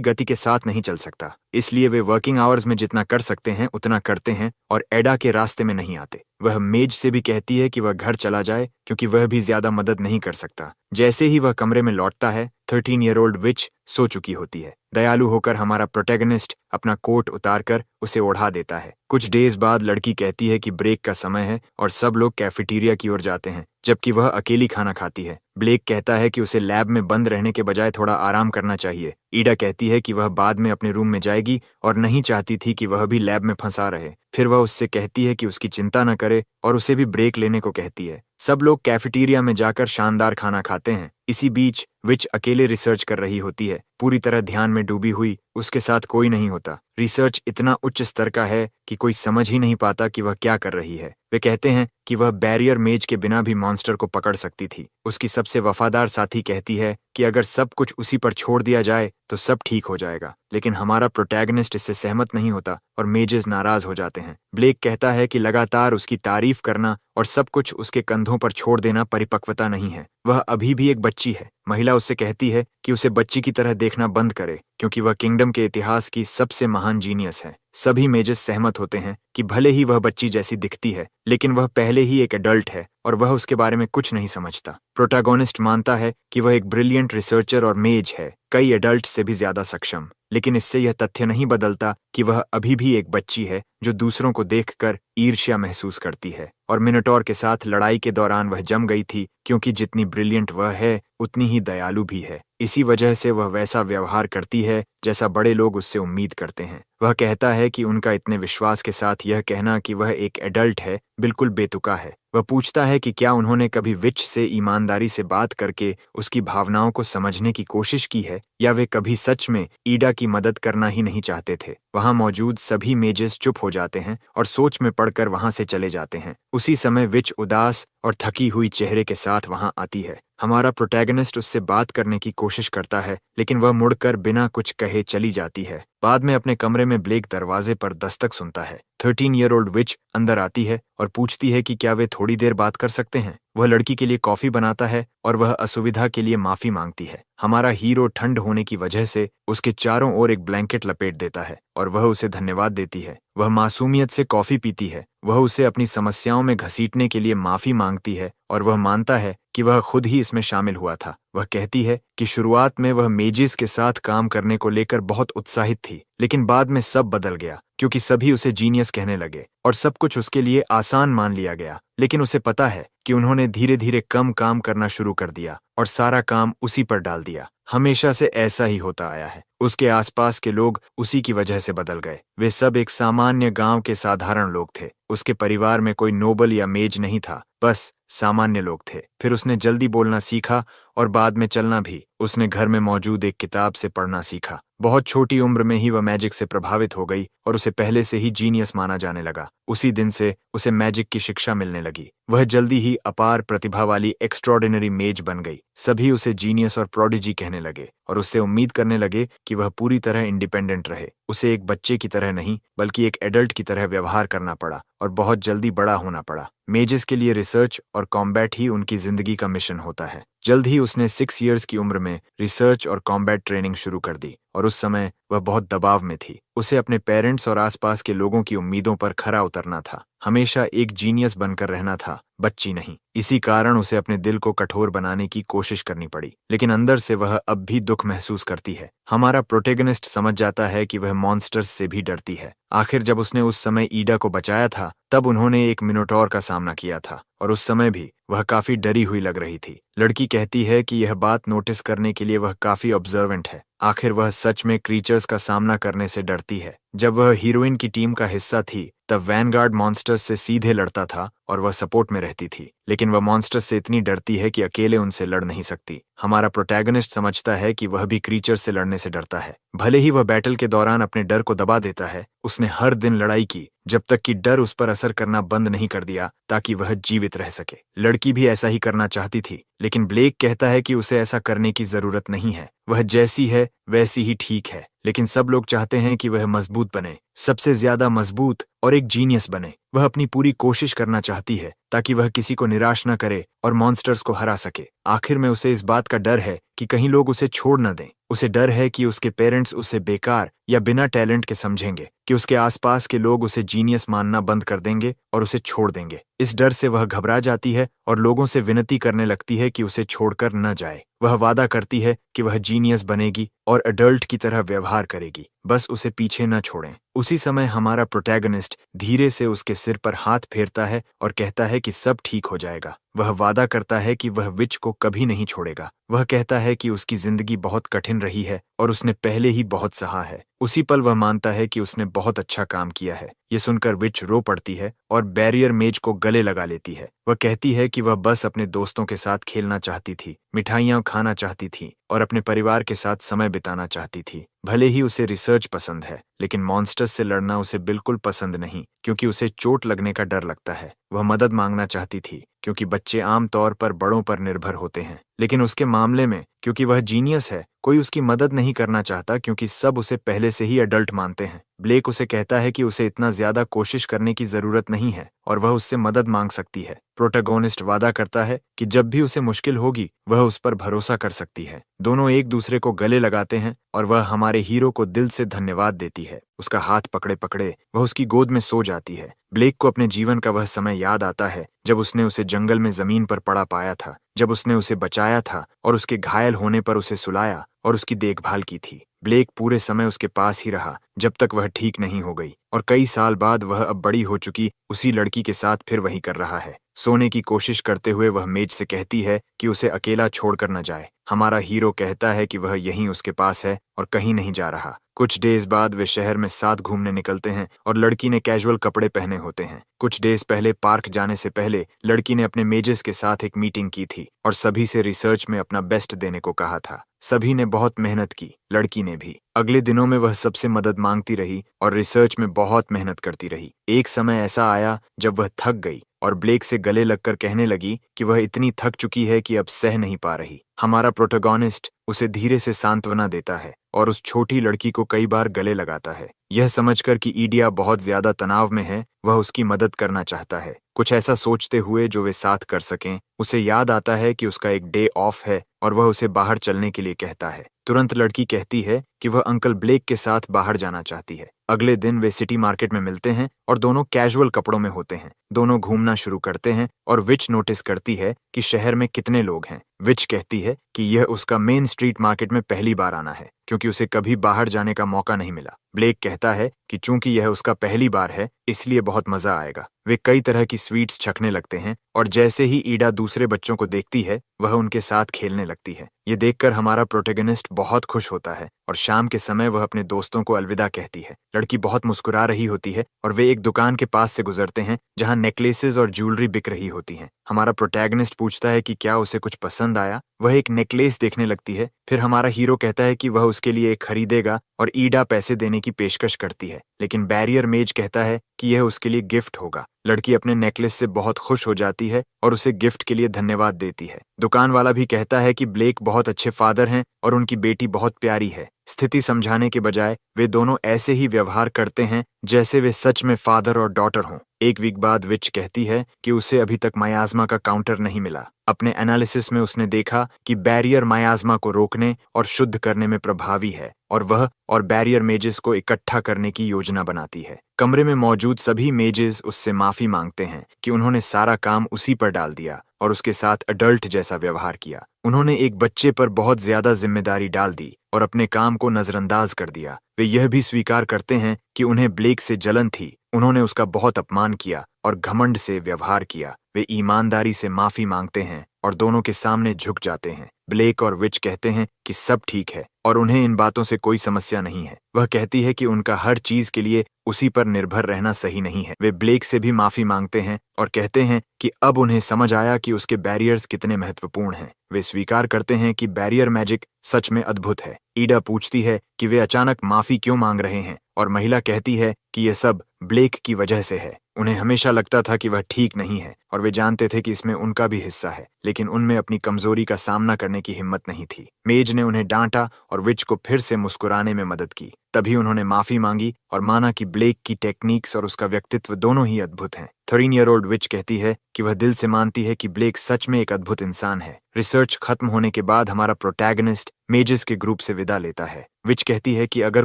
गति के साथ नहीं चल सकता, इसलिए वे वर्किंग आवर्स में जितना कर सकते हैं उतना करते हैं और एडा के रास्ते में नहीं आते। वह मेज से भी कहती है कि वह घर चला जाए क्योंकि वह भी ज्यादा मदद नहीं कर सकता। जैसे ही वह कमरे में लौटता है, 13-year-old विच सो चुकी होती है। दयालु होकर हमारा प्रोटैगनिस्ट अपना कोट उतारकर उसे ओढ़ा देता है। कुछ डेज बाद लड़की कहती है कि ब्रेक का समय है और सब लोग कैफेटेरिया की ओर जाते हैं, जबकि वह अकेली खाना खाती है। ब्लेक कहता है कि उसे लैब में बंद रहने के बजाय थोड़ा आराम करना चाहिए। ईडा कहती है कि वह बाद में अपने रूम में जाएगी और नहीं चाहती थी कि वह भी लैब में फंसा रहे। फिर वह उससे कहती है कि उसकी चिंता न करे और उसे भी ब्रेक लेने को कहती है। सब लोग कैफेटेरिया में जाकर शानदार खाना खाते हैं। इसी बीच विच अकेले रिसर्च कर रही होती है, पूरी तरह ध्यान में डूबी हुई। उसके साथ कोई नहीं होता। रिसर्च इतना उच्च स्तर का है कि कोई समझ ही नहीं पाता कि वह क्या कर रही है। वे कहते हैं कि वह बैरियर मेज के बिना भी मॉन्स्टर को पकड़ सकती थी। उसकी सबसे वफादार साथी कहती है कि अगर सब कुछ उसी पर छोड़ दिया जाए तो सब ठीक हो जाएगा, लेकिन हमारा प्रोटैगनिस्ट इससे सहमत नहीं होता और मेजेस नाराज हो जाते हैं। ब्लेक कहता है कि लगातार उसकी तारीफ करना और सब कुछ उसके कंधों पर छोड़ देना परिपक्वता नहीं है। वह अभी भी एक बच्ची है। महिला उससे कहती है कि उसे बच्ची की तरह देखना बंद करे, क्योंकि वह किंगडम के इतिहास की सबसे महान जीनियस है। सभी मेजेस सहमत होते हैं कि भले ही वह बच्ची जैसी दिखती है, लेकिन वह पहले ही एक एडल्ट है और वह उसके बारे में कुछ नहीं समझता। प्रोटैगनिस्ट मानता है कि वह एक ब्रिलियंट रिसर्चर और मेज है, कई एडल्ट से भी ज्यादा सक्षम, लेकिन इससे यह तथ्य नहीं बदलता कि वह अभी भी एक बच्ची है जो दूसरों को देखकर ईर्ष्या महसूस करती है। और मिनोटॉर के साथ लड़ाई के दौरान वह जम गई थी, क्योंकि जितनी ब्रिलियंट वह है उतनी ही दयालु भी है। इसी वजह से वह वैसा व्यवहार करती है जैसा बड़े लोग उससे उम्मीद करते हैं। वह कहता है कि उनका इतने विश्वास के साथ यह कहना कि वह एक एडल्ट है बिल्कुल बेतुका है। वह पूछता है कि क्या उन्होंने कभी विच से ईमानदारी से बात करके उसकी भावनाओं को समझने की कोशिश की है, या वे कभी सच में ईडा की मदद करना ही नहीं चाहते थे। वहां मौजूद सभी मेजेस चुप हो जाते हैं और सोच में पड़कर वहां से चले जाते हैं। उसी समय विच उदास और थकी हुई चेहरे के साथ वहां आती है। हमारा प्रोटैगनिस्ट उससे बात करने की कोशिश करता है, लेकिन वह मुड़कर बिना कुछ कहे चली जाती है। बाद में अपने कमरे में ब्लेक दरवाजे पर दस्तक सुनता है। 13-year-old विच अंदर आती है और पूछती है कि क्या वे थोड़ी देर बात कर सकते हैं। वह लड़की के लिए कॉफी बनाता है और वह असुविधा के लिए माफी मांगती है। हमारा हीरो ठंड होने की वजह से उसके चारों ओर एक ब्लैंकेट लपेट देता है और वह उसे धन्यवाद देती है। वह मासूमियत से कॉफी पीती है। वह उसे अपनी समस्याओं में घसीटने के लिए माफी मांगती है और वह मानता है कि वह खुद ही इसमें शामिल हुआ था। वह कहती है कि शुरुआत में वह मेजिस के साथ काम करने को लेकर बहुत उत्साहित थी, लेकिन बाद में सब बदल गया क्योंकि सभी उसे जीनियस कहने लगे और सब कुछ उसके लिए आसान मान लिया गया। लेकिन उसे पता है कि उन्होंने धीरे धीरे कम काम करना शुरू कर दिया और सारा काम उसी पर डाल दिया। हमेशा से ऐसा ही होता आया है। उसके आसपास के लोग उसी की वजह से बदल गए। वे सब एक सामान्य गांव के साधारण लोग थे। उसके परिवार में कोई नोबल या मेज नहीं था, बस सामान्य लोग थे। फिर उसने जल्दी बोलना सीखा और बाद में चलना भी। उसने घर में मौजूद एक किताब से पढ़ना सीखा। बहुत छोटी उम्र में ही वह मैजिक से प्रभावित हो गई और उसे पहले से ही जीनियस माना जाने लगा। उसी दिन से उसे मैजिक की शिक्षा मिलने लगी। वह जल्दी ही अपार प्रतिभा वाली एक्स्ट्रॉर्डिनरी मेज बन गई। सभी उसे जीनियस और प्रोडिजी कहने लगे और उससे उम्मीद करने लगे कि वह पूरी तरह इंडिपेंडेंट रहे। उसे एक बच्चे की तरह नहीं बल्कि एक एडल्ट की तरह व्यवहार करना पड़ा और बहुत जल्दी बड़ा होना पड़ा। मेजेस के लिए रिसर्च और कॉम्बैट ही उनकी जिंदगी का मिशन होता है। जल्द ही उसने 6 इयर्स की उम्र में रिसर्च और कॉम्बैट ट्रेनिंग शुरू कर दी और उस समय वह बहुत दबाव में थी। उसे अपने पेरेंट्स और आसपास के लोगों की उम्मीदों पर खरा उतरना था। हमेशा एक जीनियस बनकर रहना था, बच्ची नहीं। इसी कारण उसे अपने दिल को कठोर बनाने की कोशिश करनी पड़ी, लेकिन अंदर से वह अब भी दुख महसूस करती है। हमारा प्रोटेगनिस्ट समझ जाता है कि वह मॉन्स्टर्स से भी डरती है। आखिर जब उसने उस समय ईडा को बचाया था तब उन्होंने एक मिनोटॉर का सामना किया था और उस समय भी वह काफी डरी हुई लग रही थी। लड़की कहती है कि यह बात नोटिस करने के लिए वह काफी ऑब्जर्वेंट है। आखिर वह सच में क्रीचर्स का सामना करने से डरती है। जब वह हीरोइन की टीम का हिस्सा थी तब वैनगार्ड मॉन्स्टर्स से सीधे लड़ता था और वह सपोर्ट में रहती थी, लेकिन वह मॉन्स्टर्स से इतनी डरती है कि अकेले उनसे लड़ नहीं सकती। हमारा प्रोटैगनिस्ट समझता है कि वह भी क्रीचर्स से लड़ने से डरता है। भले ही वह बैटल के दौरान अपने डर को दबा देता है, उसने हर दिन लड़ाई की जब तक कि डर उस पर असर करना बंद नहीं कर दिया ताकि वह जीवित रह सके। लड़की भी ऐसा ही करना चाहती थी, लेकिन ब्लेक कहता है कि उसे ऐसा करने की जरूरत नहीं है। वह जैसी है वैसी ही ठीक है, लेकिन सब लोग चाहते हैं कि वह मजबूत बने, सबसे ज्यादा मजबूत और एक जीनियस बने। वह अपनी पूरी कोशिश करना चाहती है ताकि वह किसी को निराश न करे और मॉन्स्टर्स को हरा सके। आखिर में उसे इस बात का डर है कि कहीं लोग उसे छोड़ न दें। उसे डर है कि उसके पेरेंट्स उसे बेकार या बिना टैलेंट के समझेंगे, कि उसके आसपास के लोग उसे जीनियस मानना बंद कर देंगे और उसे छोड़ देंगे। इस डर से वह घबरा जाती है और लोगों से विनती करने लगती है कि उसे छोड़कर न जाए। वह वादा करती है कि वह जीनियस बनेगी और एडल्ट की तरह व्यवहार करेगी, बस उसे पीछे न छोड़ें। उसी समय हमारा प्रोटैगनिस्ट धीरे से उसके सिर पर हाथ फेरता है और कहता है कि सब ठीक हो जाएगा। वह वादा करता है कि वह विच को कभी नहीं छोड़ेगा। वह कहता है कि उसकी जिंदगी बहुत कठिन रही है और उसने पहले ही बहुत सहा है। उसी पल वह मानता है कि उसने बहुत अच्छा काम किया है। ये सुनकर विच रो पड़ती है और बैरियर मेज को गले लगा लेती है। वह कहती है कि वह बस अपने दोस्तों के साथ खेलना चाहती थी, मिठाइयाँ खाना चाहती थी और अपने परिवार के साथ समय बिताना चाहती थी। भले ही उसे रिसर्च पसंद है, लेकिन मॉन्स्टर्स से लड़ना उसे बिल्कुल पसंद नहीं, क्योंकि उसे चोट लगने का डर लगता है। वह मदद मांगना चाहती थी क्योंकि बच्चे आम तौर पर बड़ों पर निर्भर होते हैं, लेकिन उसके मामले में क्योंकि वह जीनियस है, कोई उसकी मदद नहीं करना चाहता क्योंकि सब उसे पहले से ही एडल्ट मानते हैं। ब्लेक उसे कहता है कि उसे इतना ज्यादा कोशिश करने की जरूरत नहीं है और वह उससे मदद मांग सकती है। प्रोटैगनिस्ट वादा करता है कि जब भी उसे मुश्किल होगी वह उस पर भरोसा कर सकती है। दोनों एक दूसरे को गले लगाते हैं और वह हमारे हीरो को दिल से धन्यवाद देती है। उसका हाथ पकड़े पकड़े वह उसकी गोद में सो जाती है। ब्लेक को अपने जीवन का वह समय याद आता है जब उसने उसे जंगल में जमीन पर पड़ा पाया था, जब उसने उसे बचाया था और उसके घायल होने पर उसे सुलाया और उसकी देखभाल की थी। ब्लेक पूरे समय उसके पास ही रहा जब तक वह ठीक नहीं हो गई और कई साल बाद वह अब बड़ी हो चुकी उसी लड़की के साथ फिर वही कर रहा है। सोने की कोशिश करते हुए वह मेज से कहती है कि उसे अकेला छोड़कर न जाए। हमारा हीरो कहता है कि वह यहीं उसके पास है और कहीं नहीं जा रहा। कुछ डेज बाद वे शहर में साथ घूमने निकलते हैं और लड़की ने कैजुअल कपड़े पहने होते हैं। कुछ डेज पहले पार्क जाने से पहले लड़की ने अपने मेजेस के साथ एक मीटिंग की थी और सभी से रिसर्च में अपना बेस्ट देने को कहा था। सभी ने बहुत मेहनत की, लड़की ने भी। अगले दिनों में वह सबसे मदद मांगती रही और रिसर्च में बहुत मेहनत करती रही। एक समय ऐसा आया जब वह थक गई और ब्लेक से गले लगकर कहने लगी कि वह इतनी थक चुकी है कि अब सह नहीं पा रही। हमारा प्रोटैगनिस्ट उसे धीरे से सांत्वना देता है और उस छोटी लड़की को कई बार गले लगाता है। यह समझकर कि ईडिया बहुत ज्यादा तनाव में है, वह उसकी मदद करना चाहता है। कुछ ऐसा सोचते हुए जो वे साथ कर सकें। उसे याद आता है कि उसका एक डे ऑफ है और वह उसे बाहर चलने के लिए कहता है। तुरंत लड़की कहती है कि वह अंकल ब्लेक के साथ बाहर जाना चाहती है। अगले दिन वे सिटी मार्केट में मिलते हैं और दोनों कैजुअल कपड़ों में होते हैं। दोनों घूमना शुरू करते हैं और विच नोटिस करती है कि शहर में कितने लोग हैं। विच कहती है कि यह उसका मेन स्ट्रीट मार्केट में पहली बार आना है क्योंकि उसे कभी बाहर जाने का मौका नहीं मिला। ब्लेक कहता है कि चूंकि यह उसका पहली बार है इसलिए बहुत मजा आएगा। वे कई तरह की स्वीट्स छकने लगते हैं और जैसे ही ईडा दूसरे बच्चों को देखती है वह उनके साथ खेलने लगती है। ये देखकर हमारा प्रोटैगनिस्ट बहुत खुश होता है और शाम के समय वह अपने दोस्तों को अलविदा कहती है। लड़की बहुत मुस्कुरा रही होती है और वे एक दुकान के पास से गुजरते हैं जहां नेकलेसेस और ज्वेलरी बिक रही होती हैं। हमारा प्रोटैगनिस्ट पूछता है कि क्या उसे कुछ पसंद आया। वह एक नेकलेस देखने लगती है। फिर हमारा हीरो कहता है कि वह उसके लिए एक खरीदेगा और ईडा पैसे देने की पेशकश करती है, लेकिन बैरियर मेज कहता है कि यह उसके लिए गिफ्ट होगा। लड़की अपने नेकलेस से बहुत खुश हो जाती है और उसे गिफ्ट के लिए धन्यवाद देती है। दुकान वाला भी कहता है कि ब्लेक बहुत अच्छे फादर हैं और उनकी बेटी बहुत प्यारी है। स्थिति समझाने के बजाय वे दोनों ऐसे ही व्यवहार करते हैं जैसे वे सच में फादर और डॉटर हों। एक वीक बाद विच कहती है कि उसे अभी तक मायाज़मा का काउंटर नहीं मिला। अपने एनालिसिस में उसने देखा कि बैरियर मायाज़मा को रोकने और शुद्ध करने में प्रभावी है और वह और बैरियर मेजेस को इकट्ठा करने की योजना बनाती है। कमरे में मौजूद सभी मेजेस उससे माफी मांगते हैं कि उन्होंने सारा काम उसी पर डाल दिया और उसके साथ अडल्ट जैसा व्यवहार किया। उन्होंने एक बच्चे पर बहुत ज्यादा जिम्मेदारी डाल दी और अपने काम को नजरअंदाज कर दिया। वे यह भी स्वीकार करते हैं कि उन्हें ब्लेक से जलन थी। उन्होंने उसका बहुत अपमान किया और घमंड से व्यवहार किया। वे ईमानदारी से माफी मांगते हैं और दोनों के सामने झुक जाते हैं। ब्लेक और विच कहते हैं कि सब ठीक है और उन्हें इन बातों से कोई समस्या नहीं है। वह कहती है कि उनका हर चीज के लिए उसी पर निर्भर रहना सही नहीं है। वे ब्लेक से भी माफी मांगते हैं और कहते हैं कि अब उन्हें समझ आया कि उसके बैरियर्स कितने महत्वपूर्ण हैं। वे स्वीकार करते हैं कि बैरियर मैजिक सच में अद्भुत है। ईडा पूछती है कि वे अचानक माफी क्यों मांग रहे हैं और महिला कहती है कि यह सब ब्लेक की वजह से है। उन्हें हमेशा लगता था कि वह ठीक नहीं है और वे जानते थे कि इसमें उनका भी हिस्सा है, लेकिन उनमें अपनी कमजोरी का सामना करने की हिम्मत नहीं थी। मेज ने उन्हें डांटा और विच को फिर से मुस्कुराने में मदद की। तभी उन्होंने माफी मांगी और माना कि ब्लेक की टेक्निक्स और उसका व्यक्तित्व दोनों ही अद्भुत हैं। 13-year-old विच कहती है कि वह दिल से मानती है कि ब्लेक सच में एक अद्भुत इंसान है। रिसर्च खत्म होने के बाद हमारा प्रोटैगनिस्ट मेजेस के ग्रुप से विदा लेता है। विच कहती है कि अगर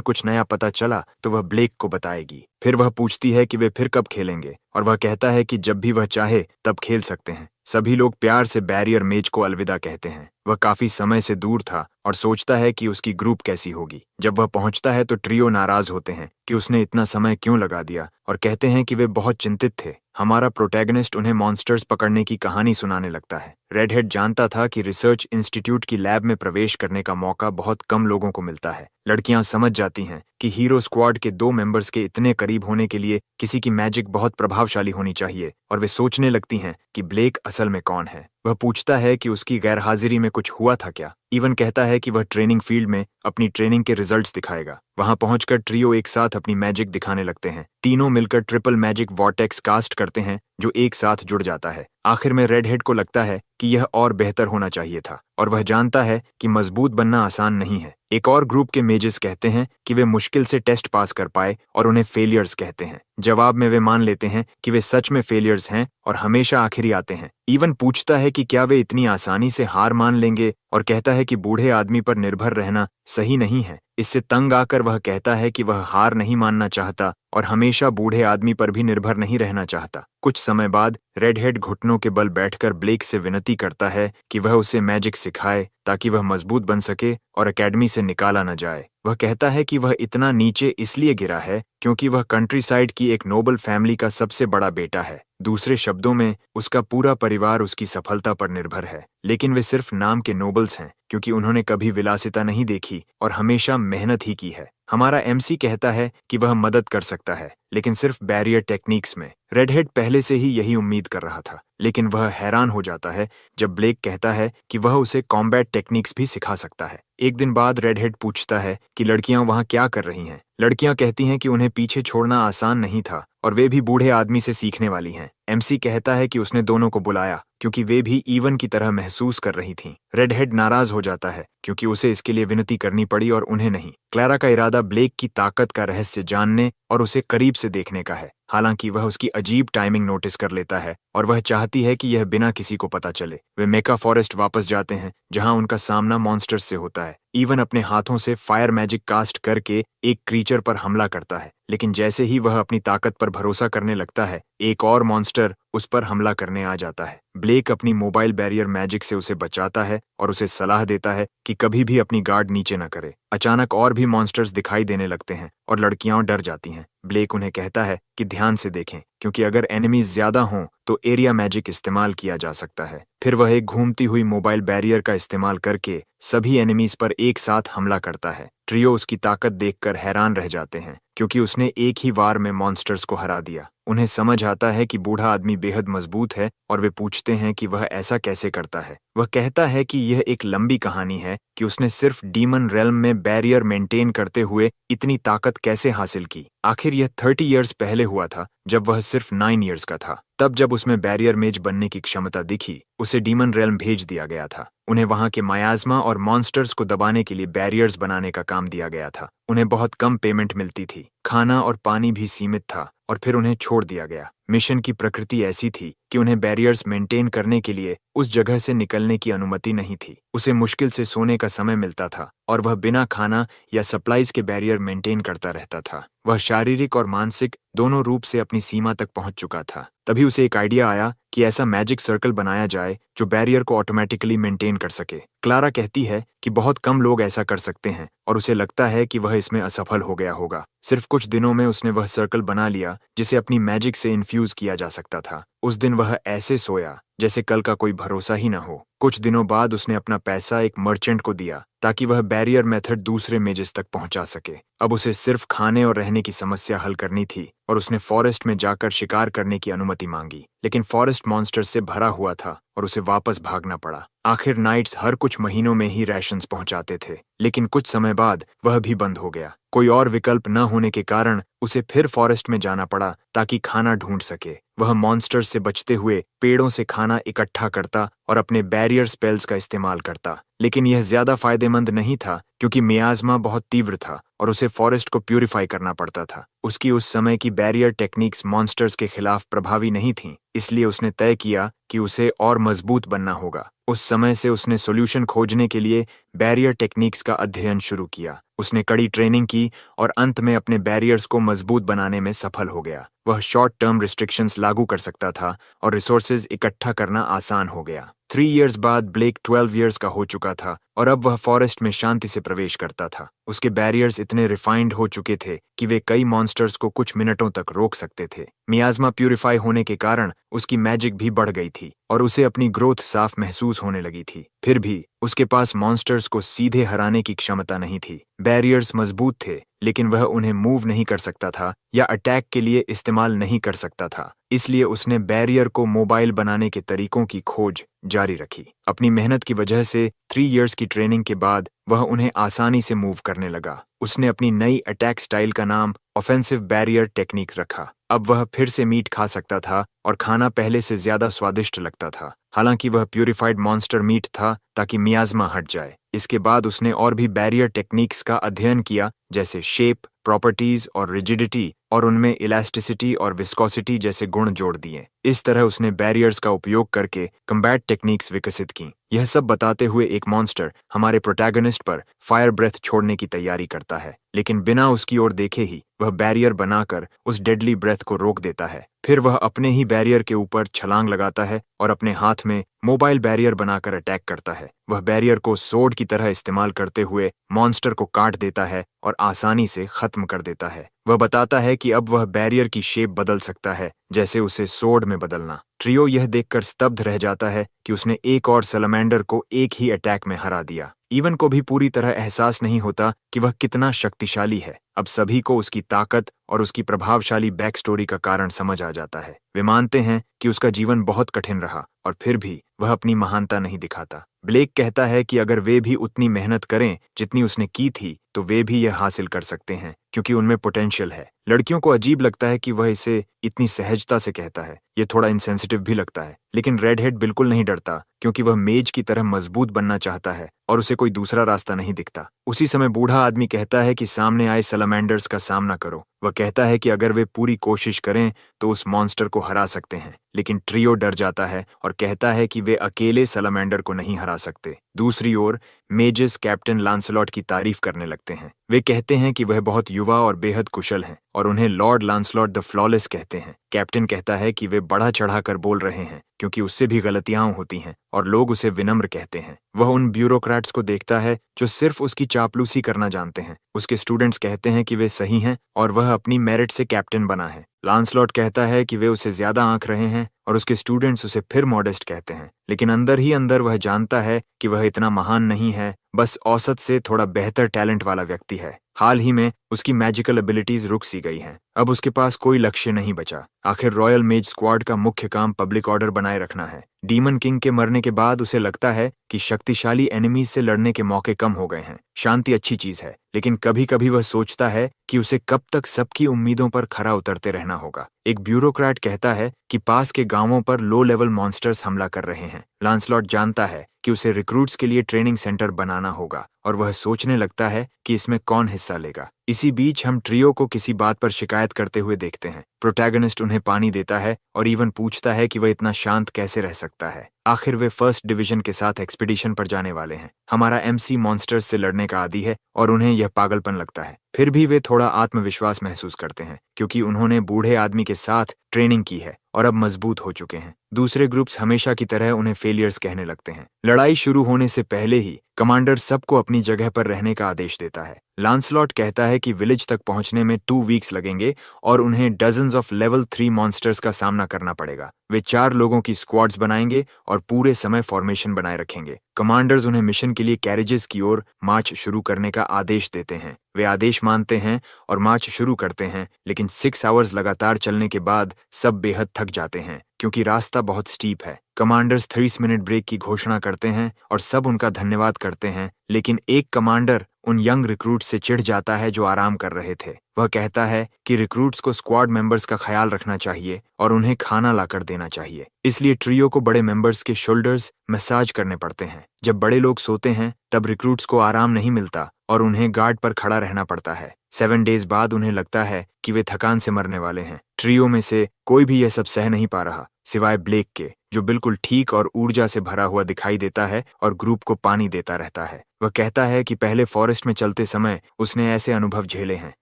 कुछ नया पता चला तो वह ब्लेक को बताएगी। फिर वह पूछती है कि वे फिर कब खेलेंगे और वह कहता है कि जब भी वह चाहे तब खेल सकते हैं। सभी लोग प्यार से बैरियर मेज को अलविदा कहते हैं। वह काफी समय से दूर था और सोचता है कि उसकी ग्रुप कैसी होगी। जब वह पहुंचता है तो ट्रियो नाराज होते हैं कि उसने इतना समय क्यों लगा दिया और कहते हैं कि वे बहुत चिंतित थे। हमारा प्रोटैगनिस्ट उन्हें मॉन्स्टर्स पकड़ने की कहानी सुनाने लगता है। रेडहेड जानता था कि रिसर्च इंस्टीट्यूट की लैब में प्रवेश करने का मौका बहुत कम लोगों को मिलता है। लड़कियां समझ जाती हैं कि हीरो स्क्वाड के 2 मेंबर्स के इतने करीब होने के लिए किसी की मैजिक बहुत प्रभावशाली होनी चाहिए और वे सोचने लगती हैं कि ब्लेक असल में कौन है। वह पूछता है कि उसकी गैरहाजिरी में कुछ हुआ था क्या। इवन कहता है कि वह ट्रेनिंग फील्ड में अपनी ट्रेनिंग के रिजल्ट्स दिखाएगा। वहां पहुंचकर ट्रियो एक साथ अपनी मैजिक दिखाने लगते हैं। तीनों मिलकर ट्रिपल मैजिक वॉर्टेक्स कास्ट करते हैं जो एक साथ जुड़ जाता है। आखिर में रेडहेड को लगता है कि यह और बेहतर होना चाहिए था और वह जानता है कि मजबूत बनना आसान नहीं है। एक और ग्रुप के मेजेस कहते हैं कि वे मुश्किल से टेस्ट पास कर पाए और उन्हें फेलियर्स कहते हैं। जवाब में वे मान लेते हैं कि वे सच में फेलियर्स हैं और हमेशा आखिरी आते हैं। इवन पूछता है कि क्या वे इतनी आसानी से हार मान लेंगे और कहता है कि बूढ़े आदमी पर निर्भर रहना सही नहीं है। इससे तंग आकर वह कहता है कि वह हार नहीं मानना चाहता और हमेशा बूढ़े आदमी पर भी निर्भर नहीं रहना चाहता। कुछ समय बाद रेडहेड घुटनों के बल बैठकर ब्लेक से विनती करता है कि वह उसे मैजिक सिखाए ताकि वह मजबूत बन सके और एकेडमी से निकाला न जाए। वह कहता है कि वह इतना नीचे इसलिए गिरा है क्योंकि वह कंट्री साइड की एक नोबल फैमिली का सबसे बड़ा बेटा है। दूसरे शब्दों में उसका पूरा परिवार उसकी सफलता पर निर्भर है, लेकिन वे सिर्फ नाम के नोबल्स हैं क्योंकि उन्होंने कभी विलासिता नहीं देखी और हमेशा मेहनत ही की है। हमारा एमसी कहता है कि वह मदद कर सकता है, लेकिन सिर्फ बैरियर टेक्निक्स में। रेडहेड पहले से ही यही उम्मीद कर रहा था, लेकिन वह हैरान हो जाता है जब ब्लेक कहता है कि वह उसे कॉम्बैट टेक्निक्स भी सिखा सकता है। एक दिन बाद रेडहेड पूछता है कि लड़कियां वहां क्या कर रही हैं। लड़कियां कहती हैं कि उन्हें पीछे छोड़ना आसान नहीं था और वे भी बूढ़े आदमी से सीखने वाली हैं। एमसी कहता है कि उसने दोनों को बुलाया क्योंकि वे भी इवन की तरह महसूस कर रही थीं। रेडहेड नाराज हो जाता है क्योंकि उसे इसके लिए विनती करनी पड़ी और उन्हें नहीं। क्लैरा का इरादा ब्लेक की ताकत का रहस्य जानने और उसे करीब से देखने का है। हालांकि वह उसकी अजीब टाइमिंग नोटिस कर लेता है और वह चाहती है कि यह बिना किसी को पता चले। वे मेका फॉरेस्ट वापस जाते हैं जहां उनका सामना मॉन्स्टर्स से होता है। इवन अपने हाथों से फायर मैजिक कास्ट करके एक क्रीचर पर हमला करता है, लेकिन जैसे ही वह अपनी ताकत पर भरोसा करने लगता है, एक और मॉन्स्टर उस पर हमला करने आ जाता है। ब्लेक अपनी मोबाइल बैरियर मैजिक से उसे बचाता है और उसे सलाह देता है कि कभी भी अपनी गार्ड नीचे न करे। अचानक और भी मॉन्स्टर्स दिखाई देने लगते हैं और लड़कियां डर जाती हैं। ब्लेक उन्हें कहता है कि ध्यान से देखें क्योंकि अगर एनिमीज ज्यादा हों तो एरिया मैजिक इस्तेमाल किया जा सकता है। फिर वह एक घूमती हुई मोबाइल बैरियर का इस्तेमाल करके सभी एनिमीज पर एक साथ हमला करता है। ट्रियो उसकी ताकत देखकर हैरान रह जाते हैं क्योंकि उसने एक ही वार में मॉन्स्टर्स को हरा दिया। उन्हें समझ आता है कि बूढ़ा आदमी बेहद मजबूत है और वे पूछते हैं कि वह ऐसा कैसे करता है। वह कहता है कि यह एक लंबी कहानी है कि उसने सिर्फ डीमन रेल्म में बैरियर मेंटेन करते हुए इतनी ताकत कैसे हासिल की। आखिर यह 30 इयर्स पहले हुआ था जब वह सिर्फ 9 इयर्स का था। तब जब उसमें बैरियर मेज बनने की क्षमता दिखी, उसे डीमन रेल्म भेज दिया गया था। उन्हें वहां के मायाज़मा और मॉन्स्टर्स को दबाने के लिए बैरियर्स बनाने का काम दिया गया था। उन्हें बहुत कम पेमेंट मिलती थी, खाना और पानी भी सीमित था और फिर उन्हें छोड़ दिया गया। मिशन की प्रकृति ऐसी थी कि उन्हें बैरियर्स मेंटेन करने के लिए उस जगह से निकलने की अनुमति नहीं थी। उसे मुश्किल से सोने का समय मिलता था और वह बिना खाना या सप्लाईज के बैरियर मेंटेन करता रहता था। वह शारीरिक और मानसिक दोनों रूप से अपनी सीमा तक पहुंच चुका था। तभी उसे एक आइडिया आया कि ऐसा मैजिक सर्कल बनाया जाए जो बैरियर को ऑटोमेटिकली मेंटेन कर सके। क्लारा कहती है कि बहुत कम लोग ऐसा कर सकते हैं और उसे लगता है कि वह इसमें असफल हो गया होगा। सिर्फ कुछ दिनों में उसने वह सर्कल बना लिया जिसे अपनी मैजिक से इन्फ्यूज किया जा सकता था। उस दिन वह ऐसे सोया जैसे कल का कोई भरोसा ही न हो। कुछ दिनों बाद उसने अपना पैसा एक मर्चेंट को दिया ताकि वह बैरियर मेथड दूसरे मेजेस तक पहुंचा सके। अब उसे सिर्फ खाने और रहने की समस्या हल करनी थी और उसने फॉरेस्ट में जाकर शिकार करने की अनुमति मांगी, लेकिन फॉरेस्ट मॉन्स्टर से भरा हुआ था और उसे वापस भागना पड़ा। आखिर नाइट्स हर कुछ महीनों में ही राशंस पहुंचाते थे, लेकिन कुछ समय बाद वह भी बंद हो गया। कोई और विकल्प न होने के कारण उसे फिर फॉरेस्ट में जाना पड़ा ताकि खाना ढूंढ सके। वह मॉन्स्टर्स से बचते हुए पेड़ों से खाना इकट्ठा करता और अपने बैरियर स्पेल्स का इस्तेमाल करता, लेकिन यह ज्यादा फायदेमंद नहीं था क्योंकि मियाज़मा बहुत तीव्र था और उसे फॉरेस्ट को प्यूरिफाई करना पड़ता था। उसकी उस समय की बैरियर टेक्निक्स मॉन्स्टर्स के खिलाफ प्रभावी नहीं थीं, इसलिए उसने तय किया कि उसे और मजबूत बनना होगा। उस समय से उसने सॉल्यूशन खोजने के लिए बैरियर टेक्निक्स का अध्ययन शुरू किया। उसने कड़ी ट्रेनिंग की और अंत में अपने बैरियर्स को मजबूत बनाने में सफल हो गया। वह शॉर्ट टर्म रिस्ट्रिक्शंस लागू कर सकता था और रिसोर्सेज इकट्ठा करना आसान हो गया। 3 इयर्स बाद ब्लेक 12 इयर्स का हो चुका था और अब वह फॉरेस्ट में शांति से प्रवेश करता था। उसके बैरियर्स इतने रिफाइंड हो चुके थे कि वे कई मॉन्स्टर्स को कुछ मिनटों तक रोक सकते थे। मियाज़मा प्यूरिफाई होने के कारण उसकी मैजिक भी बढ़ गई थी और उसे अपनी ग्रोथ साफ महसूस होने लगी थी। फिर भी उसके पास मॉन्स्टर्स को सीधे हराने की क्षमता नहीं थी। बैरियर्स मजबूत थे, लेकिन वह उन्हें मूव नहीं कर सकता था या अटैक के लिए इस्तेमाल नहीं कर सकता था। इसलिए उसने बैरियर को मोबाइल बनाने के तरीकों की खोज जारी रखी। अपनी मेहनत की वजह से 3 इयर्स की ट्रेनिंग के बाद वह उन्हें आसानी से मूव करने लगा। उसने अपनी नई अटैक स्टाइल का नाम ऑफेंसिव बैरियर टेक्निक रखा। अब वह फिर से मीट खा सकता था और खाना पहले से ज्यादा स्वादिष्ट लगता था। हालांकि वह प्यूरिफाइड मॉन्स्टर मीट था ताकि मियाज़मा हट जाए। इसके बाद उसने और भी बैरियर टेक्निक्स का अध्ययन किया, जैसे शेप, प्रॉपर्टीज और रिजिडिटी, और उनमें इलास्टिसिटी और विस्कोसिटी जैसे गुण जोड़ दिए। इस तरह उसने बैरियर्स का उपयोग करके कम्बैट टेक्निक्स विकसित की। यह सब बताते हुए एक मॉन्स्टर हमारे प्रोटैगनिस्ट पर फायर ब्रेथ छोड़ने की तैयारी करता है, लेकिन बिना उसकी ओर देखे ही वह बैरियर बनाकर उस डेडली ब्रेथ को रोक देता है। फिर वह अपने ही बैरियर के ऊपर छलांग लगाता है और अपने हाथ में मोबाइल बैरियर बनाकर अटैक करता है। वह बैरियर को सोड की तरह इस्तेमाल करते हुए मॉन्स्टर को काट देता है और आसानी से खत्म कर देता है। वह बताता है कि अब वह बैरियर की शेप बदल सकता है, जैसे उसे सोड में बदलना। ट्रियो यह देखकर स्तब्ध रह जाता है कि उसने एक और सैलमेंडर को एक ही अटैक में हरा दिया। इवन को भी पूरी तरह एहसास नहीं होता कि वह कितना शक्तिशाली है। अब सभी को उसकी ताकत और उसकी प्रभावशाली बैक स्टोरी का कारण समझ आ जाता है। वे मानते हैं कि उसका जीवन बहुत कठिन रहा और फिर भी वह अपनी महानता नहीं दिखाता। ब्लेक कहता है कि अगर वे भी उतनी मेहनत करें जितनी उसने की थी तो वे भी यह हासिल कर सकते हैं, क्योंकि उनमें पोटेंशियल है। लड़कियों को अजीब लगता है कि वह इसे इतनी सहजता से कहता है। यह थोड़ा इंसेंसिटिव भी लगता है, लेकिन रेडहेड बिल्कुल नहीं डरता क्योंकि वह मेज की तरह मजबूत बनना चाहता है और उसे कोई दूसरा रास्ता नहीं दिखता। उसी समय बूढ़ा आदमी कहता है कि सामने आए सैलमेंडर्स का सामना करो। वह कहता है कि अगर वे पूरी कोशिश करें तो उस मॉन्स्टर को हरा सकते हैं, लेकिन ट्रियो डर जाता है और कहता है कि वे अकेले सैलमेंडर को नहीं हरा सकते। दूसरी ओर मेजेस कैप्टन लांसलॉट की तारीफ करने लगते हैं। वे कहते हैं कि वह बहुत युवा और बेहद कुशल हैं। और उन्हें लॉर्ड लांसलॉट द फ्लॉलेस कहते हैं। कैप्टन कहता है कि वे बढ़ा चढ़ा कर बोल रहे हैं क्योंकि उससे भी गलतियां होती हैं और लोग उसे विनम्र कहते हैं। वह उन ब्यूरोक्रेट्स को देखता है जो सिर्फ उसकी चापलूसी करना जानते हैं। उसके स्टूडेंट्स कहते हैं कि वे सही हैं और वह अपनी मेरिट से कैप्टन बना है। लांसलॉट कहता है कि वे उसे ज्यादा आंक रहे हैं और उसके स्टूडेंट्स उसे फिर मॉडेस्ट कहते हैं, लेकिन अंदर ही अंदर वह जानता है कि वह इतना महान नहीं है, बस औसत से थोड़ा बेहतर टैलेंट वाला व्यक्ति है। हाल ही में उसकी मैजिकल एबिलिटीज रुक सी गई हैं। अब उसके पास कोई लक्ष्य नहीं बचा। आखिर रॉयल मेज स्क्वाड का मुख्य काम पब्लिक ऑर्डर बनाए रखना है। डीमन किंग के मरने के बाद उसे लगता है कि शक्तिशाली एनिमीज से लड़ने के मौके कम हो गए हैं। शांति अच्छी चीज है, लेकिन कभी कभी वह सोचता है कि उसे कब तक सबकी उम्मीदों पर खरा उतरते रहना होगा। एक ब्यूरोक्रेट कहता है कि पास के गांवों पर लो लेवल मॉन्स्टर्स हमला कर रहे हैं। लांसलॉट जानता है कि उसे रिक्रूट्स के लिए ट्रेनिंग सेंटर बनाना होगा और वह सोचने लगता है कि इसमें कौन हिस्सा लेगा। इसी बीच हम ट्रियो को किसी बात पर शिकायत करते हुए देखते हैं। प्रोटैगनिस्ट उन्हें पानी देता है और इवन पूछता है कि वह इतना शांत कैसे रह सकता है। आखिर वे फर्स्ट डिवीजन के साथ एक्सपीडिशन पर जाने वाले हैं। हमारा एमसी मॉन्स्टर्स से लड़ने का आदी है और उन्हें यह पागलपन लगता है। फिर भी वे थोड़ा आत्मविश्वास महसूस करते हैं क्योंकि उन्होंने बूढ़े आदमी के साथ ट्रेनिंग की है और अब मजबूत हो चुके हैं। दूसरे ग्रुप्स हमेशा की तरह उन्हें फेलियर्स कहने लगते हैं। लड़ाई शुरू होने से पहले ही कमांडर सबको अपनी जगह पर रहने का आदेश देता है। लांसलॉट कहता है कि विलेज तक पहुंचने में 2 वीक्स लगेंगे और उन्हें डजन्स ऑफ लेवल 3 मॉन्स्टर्स का सामना करना पड़ेगा। वे 4 लोगों की स्क्वाड्स बनाएंगे और पूरे समय फॉर्मेशन बनाए रखेंगे। कमांडर्स उन्हें मिशन के लिए कैरेजेस की ओर मार्च शुरू करने का आदेश देते हैं। वे आदेश मानते हैं और मार्च शुरू करते हैं, लेकिन 6 आवर्स लगातार चलने के बाद सब बेहद थक जाते हैं क्योंकि रास्ता बहुत स्टीप है। कमांडर्स 30 मिनट ब्रेक की घोषणा करते हैं और सब उनका धन्यवाद करते हैं, लेकिन एक कमांडर उन यंग रिक्रूट्स से चिढ़ जाता है जो आराम कर रहे थे। वह कहता है कि रिक्रूट्स को स्क्वाड मेंबर्स का ख्याल रखना चाहिए और उन्हें खाना लाकर देना चाहिए। इसलिए ट्रियो को बड़े मेंबर्स के शोल्डर्स मसाज करने पड़ते हैं। जब बड़े लोग सोते हैं तब रिक्रूट्स को आराम नहीं मिलता और उन्हें गार्ड पर खड़ा रहना पड़ता है। 7 डेज बाद उन्हें लगता है कि वे थकान से मरने वाले हैं। ट्रियो में से कोई भी यह सब सह नहीं पा रहा, सिवाय ब्लेक के, जो बिल्कुल ठीक और ऊर्जा से भरा हुआ दिखाई देता है और ग्रुप को पानी देता रहता है। वह कहता है कि पहले फॉरेस्ट में चलते समय उसने ऐसे अनुभव झेले हैं।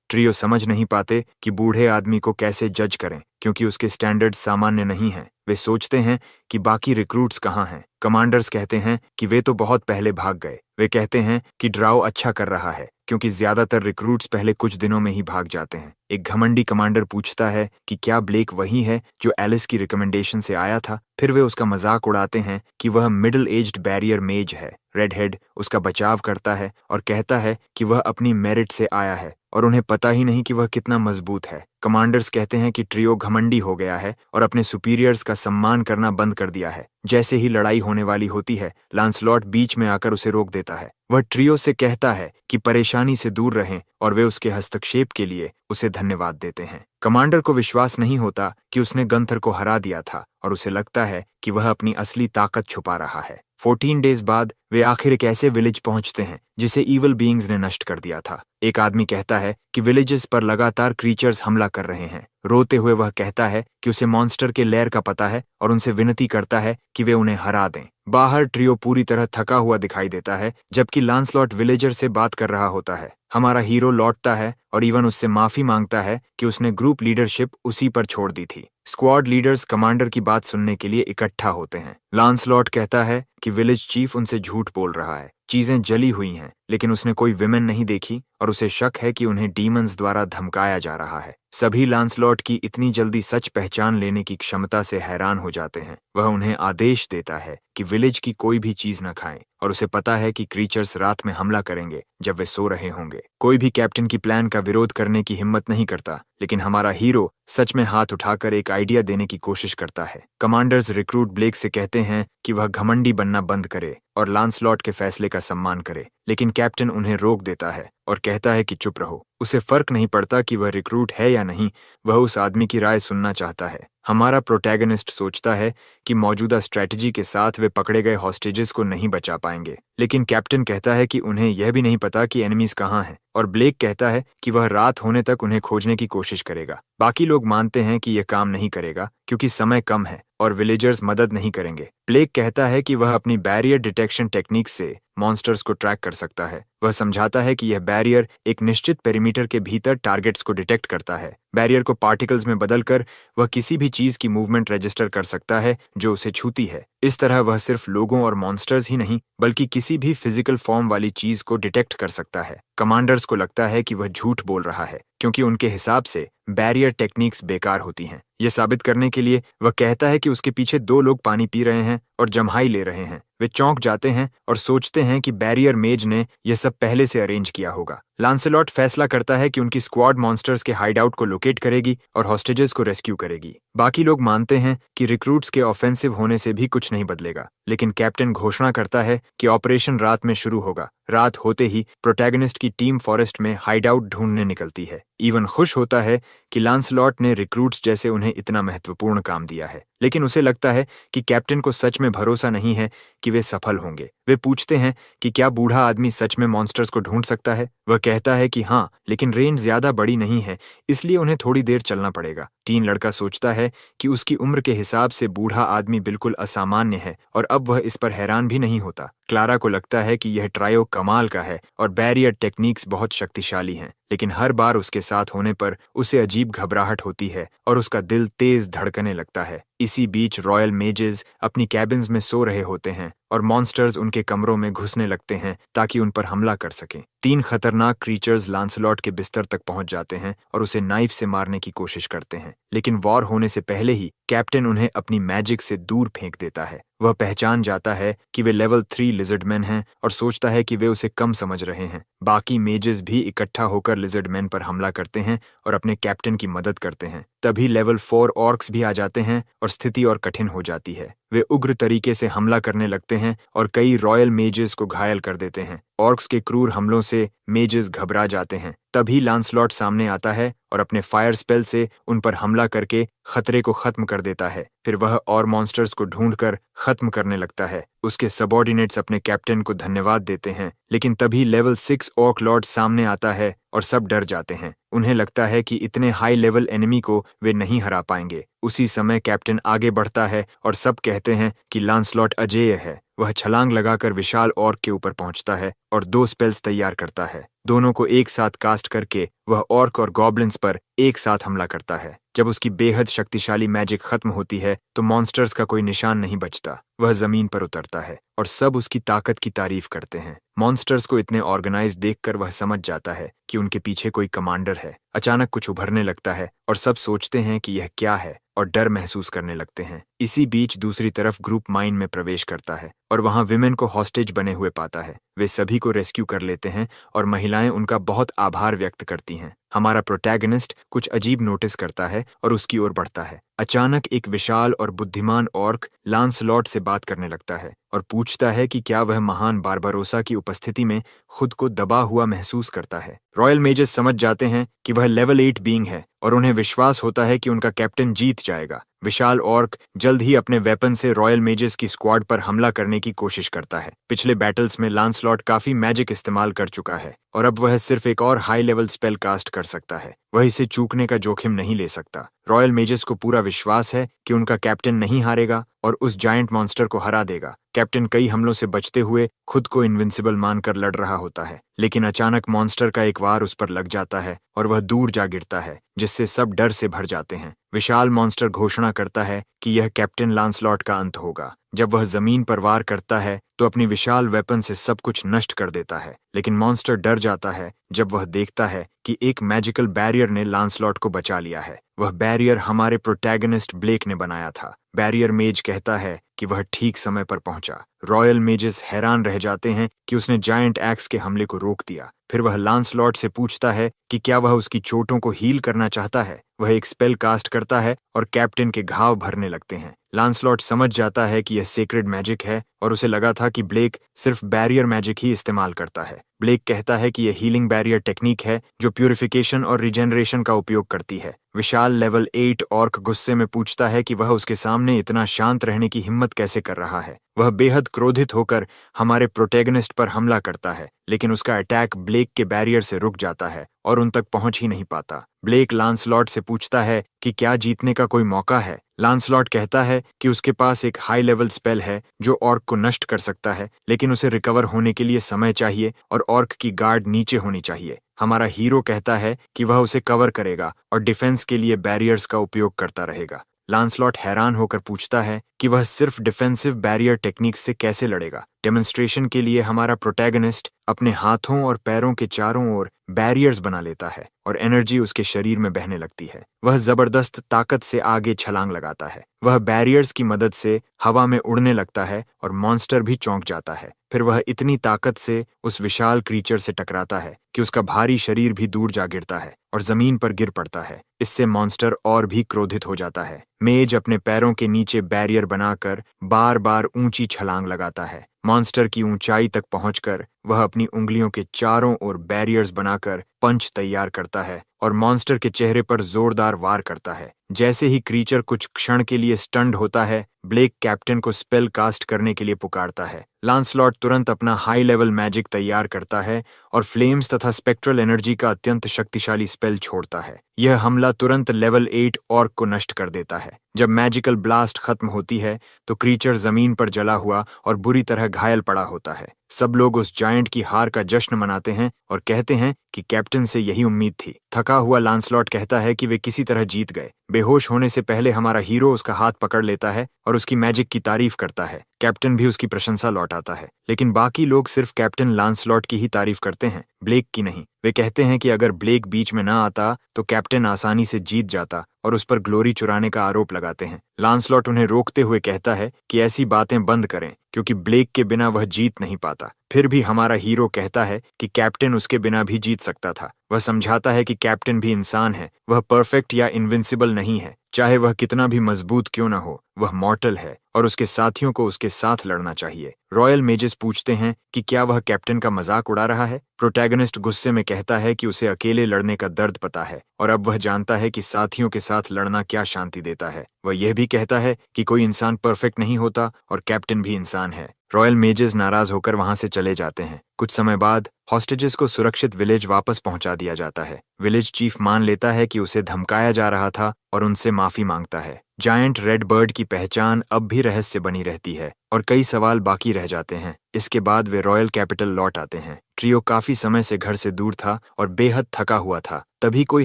ट्रियो समझ नहीं पाते कि बूढ़े आदमी को कैसे जज करें क्योंकि उसके स्टैंडर्ड्स सामान्य नहीं हैं। वे सोचते हैं कि बाकी रिक्रूट्स कहाँ हैं। कमांडर्स कहते हैं कि वे तो बहुत पहले भाग गए। वे कहते हैं कि ड्राउ अच्छा कर रहा है क्योंकि ज्यादातर रिक्रूट्स पहले कुछ दिनों में ही भाग जाते हैं। एक घमंडी कमांडर पूछता है कि क्या ब्लेक वही है जो एलिस की रिकमेंडेशन से आया था। फिर वे उसका मजाक उड़ाते हैं कि वह मिडिल एज्ड बैरियर मेज है। रेडहेड उसका बचाव करता है और कहता है कि वह अपनी मेरिट से आया है और उन्हें पता ही नहीं कि वह कितना मजबूत है। कमांडर्स कहते हैं कि ट्रियो घमंडी हो गया है और अपने सुपीरियर्स का सम्मान करना बंद कर दिया है। जैसे ही लड़ाई होने वाली होती है, लांसलॉट बीच में आकर उसे रोक देता है। वह ट्रियो से कहता है कि परेशानी से दूर रहें और वे उसके हस्तक्षेप के लिए उसे धन्यवाद देते हैं। कमांडर को विश्वास नहीं होता कि उसने गंथर को हरा दिया था और उसे लगता है कि वह अपनी असली ताकत छुपा रहा है। 14 डेज बाद वे आखिर एक ऐसे विलेज पहुंचते हैं जिसे ईवल बीइंग्स ने नष्ट कर दिया था। एक आदमी कहता है कि विलेजेस पर लगातार क्रीचर्स हमला कर रहे हैं। रोते हुए वह कहता है कि उसे मॉन्स्टर के लेयर का पता है और उनसे विनती करता है कि वे उन्हें हरा दें। बाहर ट्रियो पूरी तरह थका हुआ दिखाई देता है जबकि लांसलॉट विलेजर से बात कर रहा होता है। हमारा हीरो लौटता है और इवन उससे माफी मांगता है कि उसने ग्रुप लीडरशिप उसी पर छोड़ दी थी। स्क्वाड लीडर्स कमांडर की बात सुनने के लिए इकट्ठा होते हैं। लांसलॉट कहता है कि विलेज चीफ उनसे झूठ बोल रहा है। चीजें जली हुई हैं, लेकिन उसने कोई विमेन नहीं देखी और उसे शक है कि उन्हें डीमंस द्वारा धमकाया जा रहा है। सभी लांसलॉट की इतनी जल्दी सच पहचान लेने की क्षमता से हैरान हो जाते हैं। वह उन्हें आदेश देता है कि विलेज की कोई भी चीज न खाएं और उसे पता है कि क्रीचर्स रात में हमला करेंगे जब वे सो रहे होंगे। कोई भी कैप्टन की प्लान का विरोध करने की हिम्मत नहीं करता, लेकिन हमारा हीरो सच में हाथ उठाकर एक आइडिया देने की कोशिश करता है। कमांडर्स रिक्रूट ब्लेक से कहते हैं कि वह घमंडी बनना बंद करे और लांसलॉट के फैसले का सम्मान करे, लेकिन कैप्टन उन्हें रोक देता है और कहता है कि चुप रहो। उसे फर्क नहीं पड़ता कि वह रिक्रूट है या नहीं, वह उस आदमी की राय सुनना चाहता है। हमारा प्रोटैगनिस्ट सोचता है कि मौजूदा स्ट्रेटजी के साथ वे पकड़े गए हॉस्टेजेस को नहीं बचा पाएंगे, लेकिन कैप्टन कहता है कि उन्हें यह भी नहीं पता कि एनिमीज कहाँ हैं और ब्लेक कहता है कि वह रात होने तक उन्हें खोजने की कोशिश करेगा। बाकी लोग मानते हैं कि यह काम नहीं करेगा क्योंकि समय कम है और विलेजर्स मदद नहीं करेंगे। ब्लेक कहता है कि वह अपनी बैरियर डिटेक्शन टेक्निक से मॉन्स्टर्स को ट्रैक कर सकता है। वह समझाता है कि यह बैरियर एक निश्चित पेरीमीटर के भीतर टारगेट्स को डिटेक्ट करता है। बैरियर को पार्टिकल्स में बदलकर वह किसी भी चीज की मूवमेंट रजिस्टर कर सकता है जो उसे छूती है। इस तरह वह सिर्फ लोगों और मॉन्स्टर्स ही नहीं बल्कि किसी भी फिजिकल फॉर्म वाली चीज को डिटेक्ट कर सकता है। कमांडर्स को लगता है कि वह झूठ बोल रहा है क्योंकि उनके हिसाब से बैरियर टेक्निक्स बेकार होती हैं। यह साबित करने के लिए वह कहता है कि उसके पीछे 2 लोग पानी पी रहे हैं और जम्हाई ले रहे हैं। वे चौंक जाते हैं और सोचते हैं कि बैरियर मेज ने यह सब पहले से अरेंज किया होगा। लांसेलॉट फैसला करता है कि उनकी स्क्वाड मॉन्स्टर्स के हाइडआउट को लोकेट करेगी और हॉस्टेजेस को रेस्क्यू करेगी। बाकी लोग मानते हैं कि रिक्रूट्स के ऑफेंसिव होने से भी कुछ नहीं बदलेगा, लेकिन कैप्टन घोषणा करता है कि ऑपरेशन रात में शुरू होगा। रात होते ही प्रोटैगनिस्ट की टीम फॉरेस्ट में हाइडआउट ढूंढने निकलती है। इवन खुश होता है कि लांसलॉट ने रिक्रूट्स जैसे उन्हें इतना महत्वपूर्ण काम दिया है, लेकिन उसे लगता है कि कैप्टन को सच में भरोसा नहीं है कि वे सफल होंगे। वे पूछते हैं कि क्या बूढ़ा आदमी सच में मॉन्स्टर्स को ढूंढ सकता है। वह कहता है कि हाँ, लेकिन रेंज ज्यादा बड़ी नहीं है, इसलिए उन्हें थोड़ी देर चलना पड़ेगा। टीन लड़का सोचता है कि उसकी उम्र के हिसाब से बूढ़ा आदमी बिल्कुल असामान्य है और अब वह इस पर हैरान भी नहीं होता। क्लारा को लगता है कि यह ट्रायो कमाल का है और बैरियर टेक्निक्स बहुत शक्तिशाली हैं, लेकिन हर बार उसके साथ होने पर उसे अजीब घबराहट होती है और उसका दिल तेज धड़कने लगता है। इसी बीच रॉयल मेजेस अपनी कैबिन्स में सो रहे होते हैं और मॉन्स्टर्स उनके कमरों में घुसने लगते हैं ताकि उन पर हमला कर सकें। 3 खतरनाक क्रीचर्स लांसलॉट के बिस्तर तक पहुंच जाते हैं और उसे नाइफ से मारने की कोशिश करते हैं, लेकिन वॉर होने से पहले ही कैप्टन उन्हें अपनी मैजिक से दूर फेंक देता है। वह पहचान जाता है कि वे लेवल 3 लिजर्डमैन हैं और सोचता है कि वे उसे कम समझ रहे हैं। बाकी मेजेस भी इकट्ठा होकर लिजर्डमैन पर हमला करते हैं और अपने कैप्टन की मदद करते हैं। तभी लेवल 4 ऑर्क्स भी आ जाते हैं और स्थिति और कठिन हो जाती है। वे उग्र तरीके से हमला करने लगते हैं और कई रॉयल मेजेस को घायल कर देते हैं। ऑर्क्स के क्रूर हमलों से मेजेस घबरा जाते हैं। तभी लांसलॉट सामने आता है और अपने फायर स्पेल से उन पर हमला करके खतरे को खत्म कर देता है। फिर वह और मॉन्स्टर्स को ढूंढकर खत्म करने लगता है। उसके सबऑर्डिनेट्स अपने कैप्टन को धन्यवाद देते हैं, लेकिन तभी लेवल 6 ऑर्क लॉर्ड सामने आता है और सब डर जाते हैं। उन्हें लगता है कि इतने हाई लेवल एनिमी को वे नहीं हरा पाएंगे। उसी समय कैप्टन आगे बढ़ता है और सब कहते हैं कि लांसलॉट अजेय है। वह छलांग लगाकर विशाल ऑर्क के ऊपर पहुंचता है और 2 स्पेल्स तैयार करता है। दोनों को एक साथ कास्ट करके वह ऑर्क और गॉब्लिन्स पर एक साथ हमला करता है। जब उसकी बेहद शक्तिशाली मैजिक खत्म होती है तो मॉन्स्टर्स का कोई निशान नहीं बचता। वह जमीन पर उतरता है और सब उसकी ताकत की तारीफ करते हैं। मॉन्स्टर्स को इतने ऑर्गेनाइज देखकर वह समझ जाता है कि उनके पीछे कोई कमांडर है। अचानक कुछ उभरने लगता है और सब सोचते हैं कि यह क्या है और डर महसूस करने लगते हैं। इसी बीच दूसरी तरफ ग्रुप माइन में प्रवेश करता है और वहां विमेन को हॉस्टेज बने हुए पाता है। वे सभी को रेस्क्यू कर लेते हैं और महिलाएं उनका बहुत आभार व्यक्त करती हैं। हमारा प्रोटैगनिस्ट कुछ अजीब नोटिस करता है और उसकी ओर बढ़ता है। अचानक एक विशाल और बुद्धिमान ऑर्क लांसलॉट से बात करने लगता है और पूछता है कि क्या वह महान बारबरोसा की उपस्थिति में खुद को दबा हुआ महसूस करता है। रॉयल मेजेस समझ जाते हैं कि वह लेवल 8 बीइंग है और उन्हें विश्वास होता है कि उनका कैप्टन जीत जाएगा। विशाल ऑर्क जल्द ही अपने वेपन से रॉयल मेजेस की स्क्वाड पर हमला करने की कोशिश करता है। पिछले बैटल्स में लांसलॉट काफी मैजिक इस्तेमाल कर चुका है और अब वह सिर्फ एक और हाई लेवल स्पेल कास्ट कर सकता है। वह इसे चूकने का जोखिम नहीं ले सकता। रॉयल मेजेस को पूरा विश्वास है कि उनका कैप्टन नहीं हारेगा और उस जायंट मॉन्स्टर को हरा देगा। कैप्टन कई हमलों से बचते हुए खुद को इनविंसिबल मानकर लड़ रहा होता है, लेकिन अचानक मॉन्स्टर का एक वार उस पर लग जाता है और वह दूर जा गिरता है, जिससे सब डर से भर जाते हैं। विशाल मॉन्स्टर घोषणा करता है कि यह कैप्टन लांसलॉट का अंत होगा। जब वह जमीन पर वार करता है तो अपनी विशाल वेपन से सब कुछ नष्ट कर देता है, लेकिन मॉन्स्टर डर जाता है जब वह देखता है कि एक मैजिकल बैरियर ने लांसलॉट को बचा लिया है। वह बैरियर हमारे प्रोटैगनिस्ट ब्लेक ने बनाया था। बैरियर मेज कहता है कि वह ठीक समय पर पहुंचा। रॉयल मेजेस हैरान रह जाते हैं कि उसने जायंट एक्स के हमले को रोक दिया। फिर वह लांसलॉट से पूछता है कि क्या वह उसकी चोटों को हील करना चाहता है। वह एक स्पेल कास्ट करता है और कैप्टन के घाव भरने लगते हैं, लांसलॉट समझ जाता है कि यह सेक्रेड मैजिक है और उसे लगा था कि ब्लेक सिर्फ बैरियर मैजिक ही इस्तेमाल करता है। ब्लेक कहता है कि यह हीलिंग बैरियर टेक्निक है जो प्यूरिफिकेशन और रिजेनरेशन का उपयोग करती है। विशाल लेवल 8 ऑर्क गुस्से में पूछता है कि वह उसके सामने इतना शांत रहने की हिम्मत कैसे कर रहा है। वह बेहद क्रोधित होकर हमारे प्रोटैगनिस्ट पर हमला करता है, लेकिन उसका अटैक ब्लेक के बैरियर से रुक जाता है और उन तक पहुंच ही नहीं पाता। ब्लेक लांसलॉट से पूछता है कि क्या जीतने का कोई मौका है। लांसलॉट कहता है कि उसके पास एक हाई लेवल स्पेल है जो ऑर्क को नष्ट कर सकता है, लेकिन उसे रिकवर होने के लिए समय चाहिए और ऑर्क की गार्ड नीचे होनी चाहिए। हमारा हीरो कहता है कि वह उसे कवर करेगा और डिफेंस के लिए बैरियर्स का उपयोग करता रहेगा। लांसलॉट हैरान होकर पूछता है कि वह सिर्फ डिफेंसिव बैरियर टेक्निक से कैसे लड़ेगा। डेमोन्स्ट्रेशन के लिए हमारा प्रोटैगनिस्ट अपने हाथों और पैरों के चारों ओर बैरियर्स बना लेता है और एनर्जी उसके शरीर में बहने लगती है। वह जबरदस्त ताकत से आगे छलांग लगाता है। वह बैरियर्स की मदद से हवा में उड़ने लगता है और मॉन्स्टर भी चौंक जाता है। फिर वह इतनी ताकत से उस विशाल क्रीचर से टकराता है कि उसका भारी शरीर भी दूर जा गिरता है और जमीन पर गिर पड़ता है। इससे मॉन्स्टर और भी क्रोधित हो जाता है। मेज अपने पैरों के नीचे बैरियर बनाकर बार बार ऊंची छलांग लगाता है। मॉन्स्टर की ऊंचाई तक पहुंचकर वह अपनी उंगलियों के चारों ओर बैरियर्स बनाकर पंच तैयार करता है और मॉन्स्टर के चेहरे पर जोरदार वार करता है। जैसे ही क्रीचर कुछ क्षण के लिए स्टन्ड होता है, ब्लेक कैप्टन को स्पेल कास्ट करने के लिए पुकारता है। लांसलॉट तुरंत अपना हाई लेवल मैजिक तैयार करता है और फ्लेम्स तथा स्पेक्ट्रल एनर्जी का अत्यंत शक्तिशाली स्पेल छोड़ता है। यह हमला तुरंत लेवल 8 ऑर्क को नष्ट कर देता है। जब मैजिकल ब्लास्ट खत्म होती है तो क्रीचर जमीन पर जला हुआ और बुरी तरह घायल पड़ा होता है। सब लोग उस जायंट की हार का जश्न मनाते हैं और कहते हैं कि कैप्टन से यही उम्मीद थी। थका हुआ लांसलॉट कहता है कि वे किसी तरह जीत गए। बेहोश होने से पहले हमारा हीरो उसका हाथ पकड़ लेता है और उसकी मैजिक की तारीफ करता है। कैप्टन भी उसकी प्रशंसा लौटाता है, लेकिन बाकी लोग सिर्फ कैप्टन लांसलॉट की ही तारीफ करते हैं, ब्लेक की नहीं। वे कहते हैं कि अगर ब्लेक बीच में ना आता तो कैप्टन आसानी से जीत जाता और उस पर ग्लोरी चुराने का आरोप लगाते हैं। लांसलॉट उन्हें रोकते हुए कहता है कि ऐसी बातें बंद करें, क्योंकि ब्लेक के बिना वह जीत नहीं पाता। फिर भी हमारा हीरो कहता है कि कैप्टन उसके बिना भी जीत सकता था। वह समझाता है कि कैप्टन भी इंसान है, वह परफेक्ट या इनविंसिबल नहीं है। चाहे वह कितना भी मजबूत क्यों ना हो, वह मॉर्टल है और उसके साथियों को उसके साथ लड़ना चाहिए। रॉयल मेजेस पूछते हैं कि क्या वह कैप्टन का मजाक उड़ा रहा है। प्रोटैगनिस्ट गुस्से में कहता है कि उसे अकेले लड़ने का दर्द पता है और अब वह जानता है कि साथियों के साथ लड़ना क्या शांति देता है। वह यह भी कहता है कि कोई इंसान परफेक्ट नहीं होता और कैप्टन भी इंसान है। रॉयल मेजेस नाराज होकर वहां से चले जाते हैं। कुछ समय बाद हॉस्टेजेस को सुरक्षित विलेज वापस पहुंचा दिया जाता है। विलेज चीफ मान लेता है कि उसे धमकाया जा रहा था और उनसे माफी मांगता है। जायंट रेड बर्ड की पहचान अब भी रहस्य बनी रहती है और कई सवाल बाकी रह जाते हैं। इसके बाद वे रॉयल कैपिटल लौट आते हैं। ट्रियो काफी समय से घर से दूर था और बेहद थका हुआ था। तभी कोई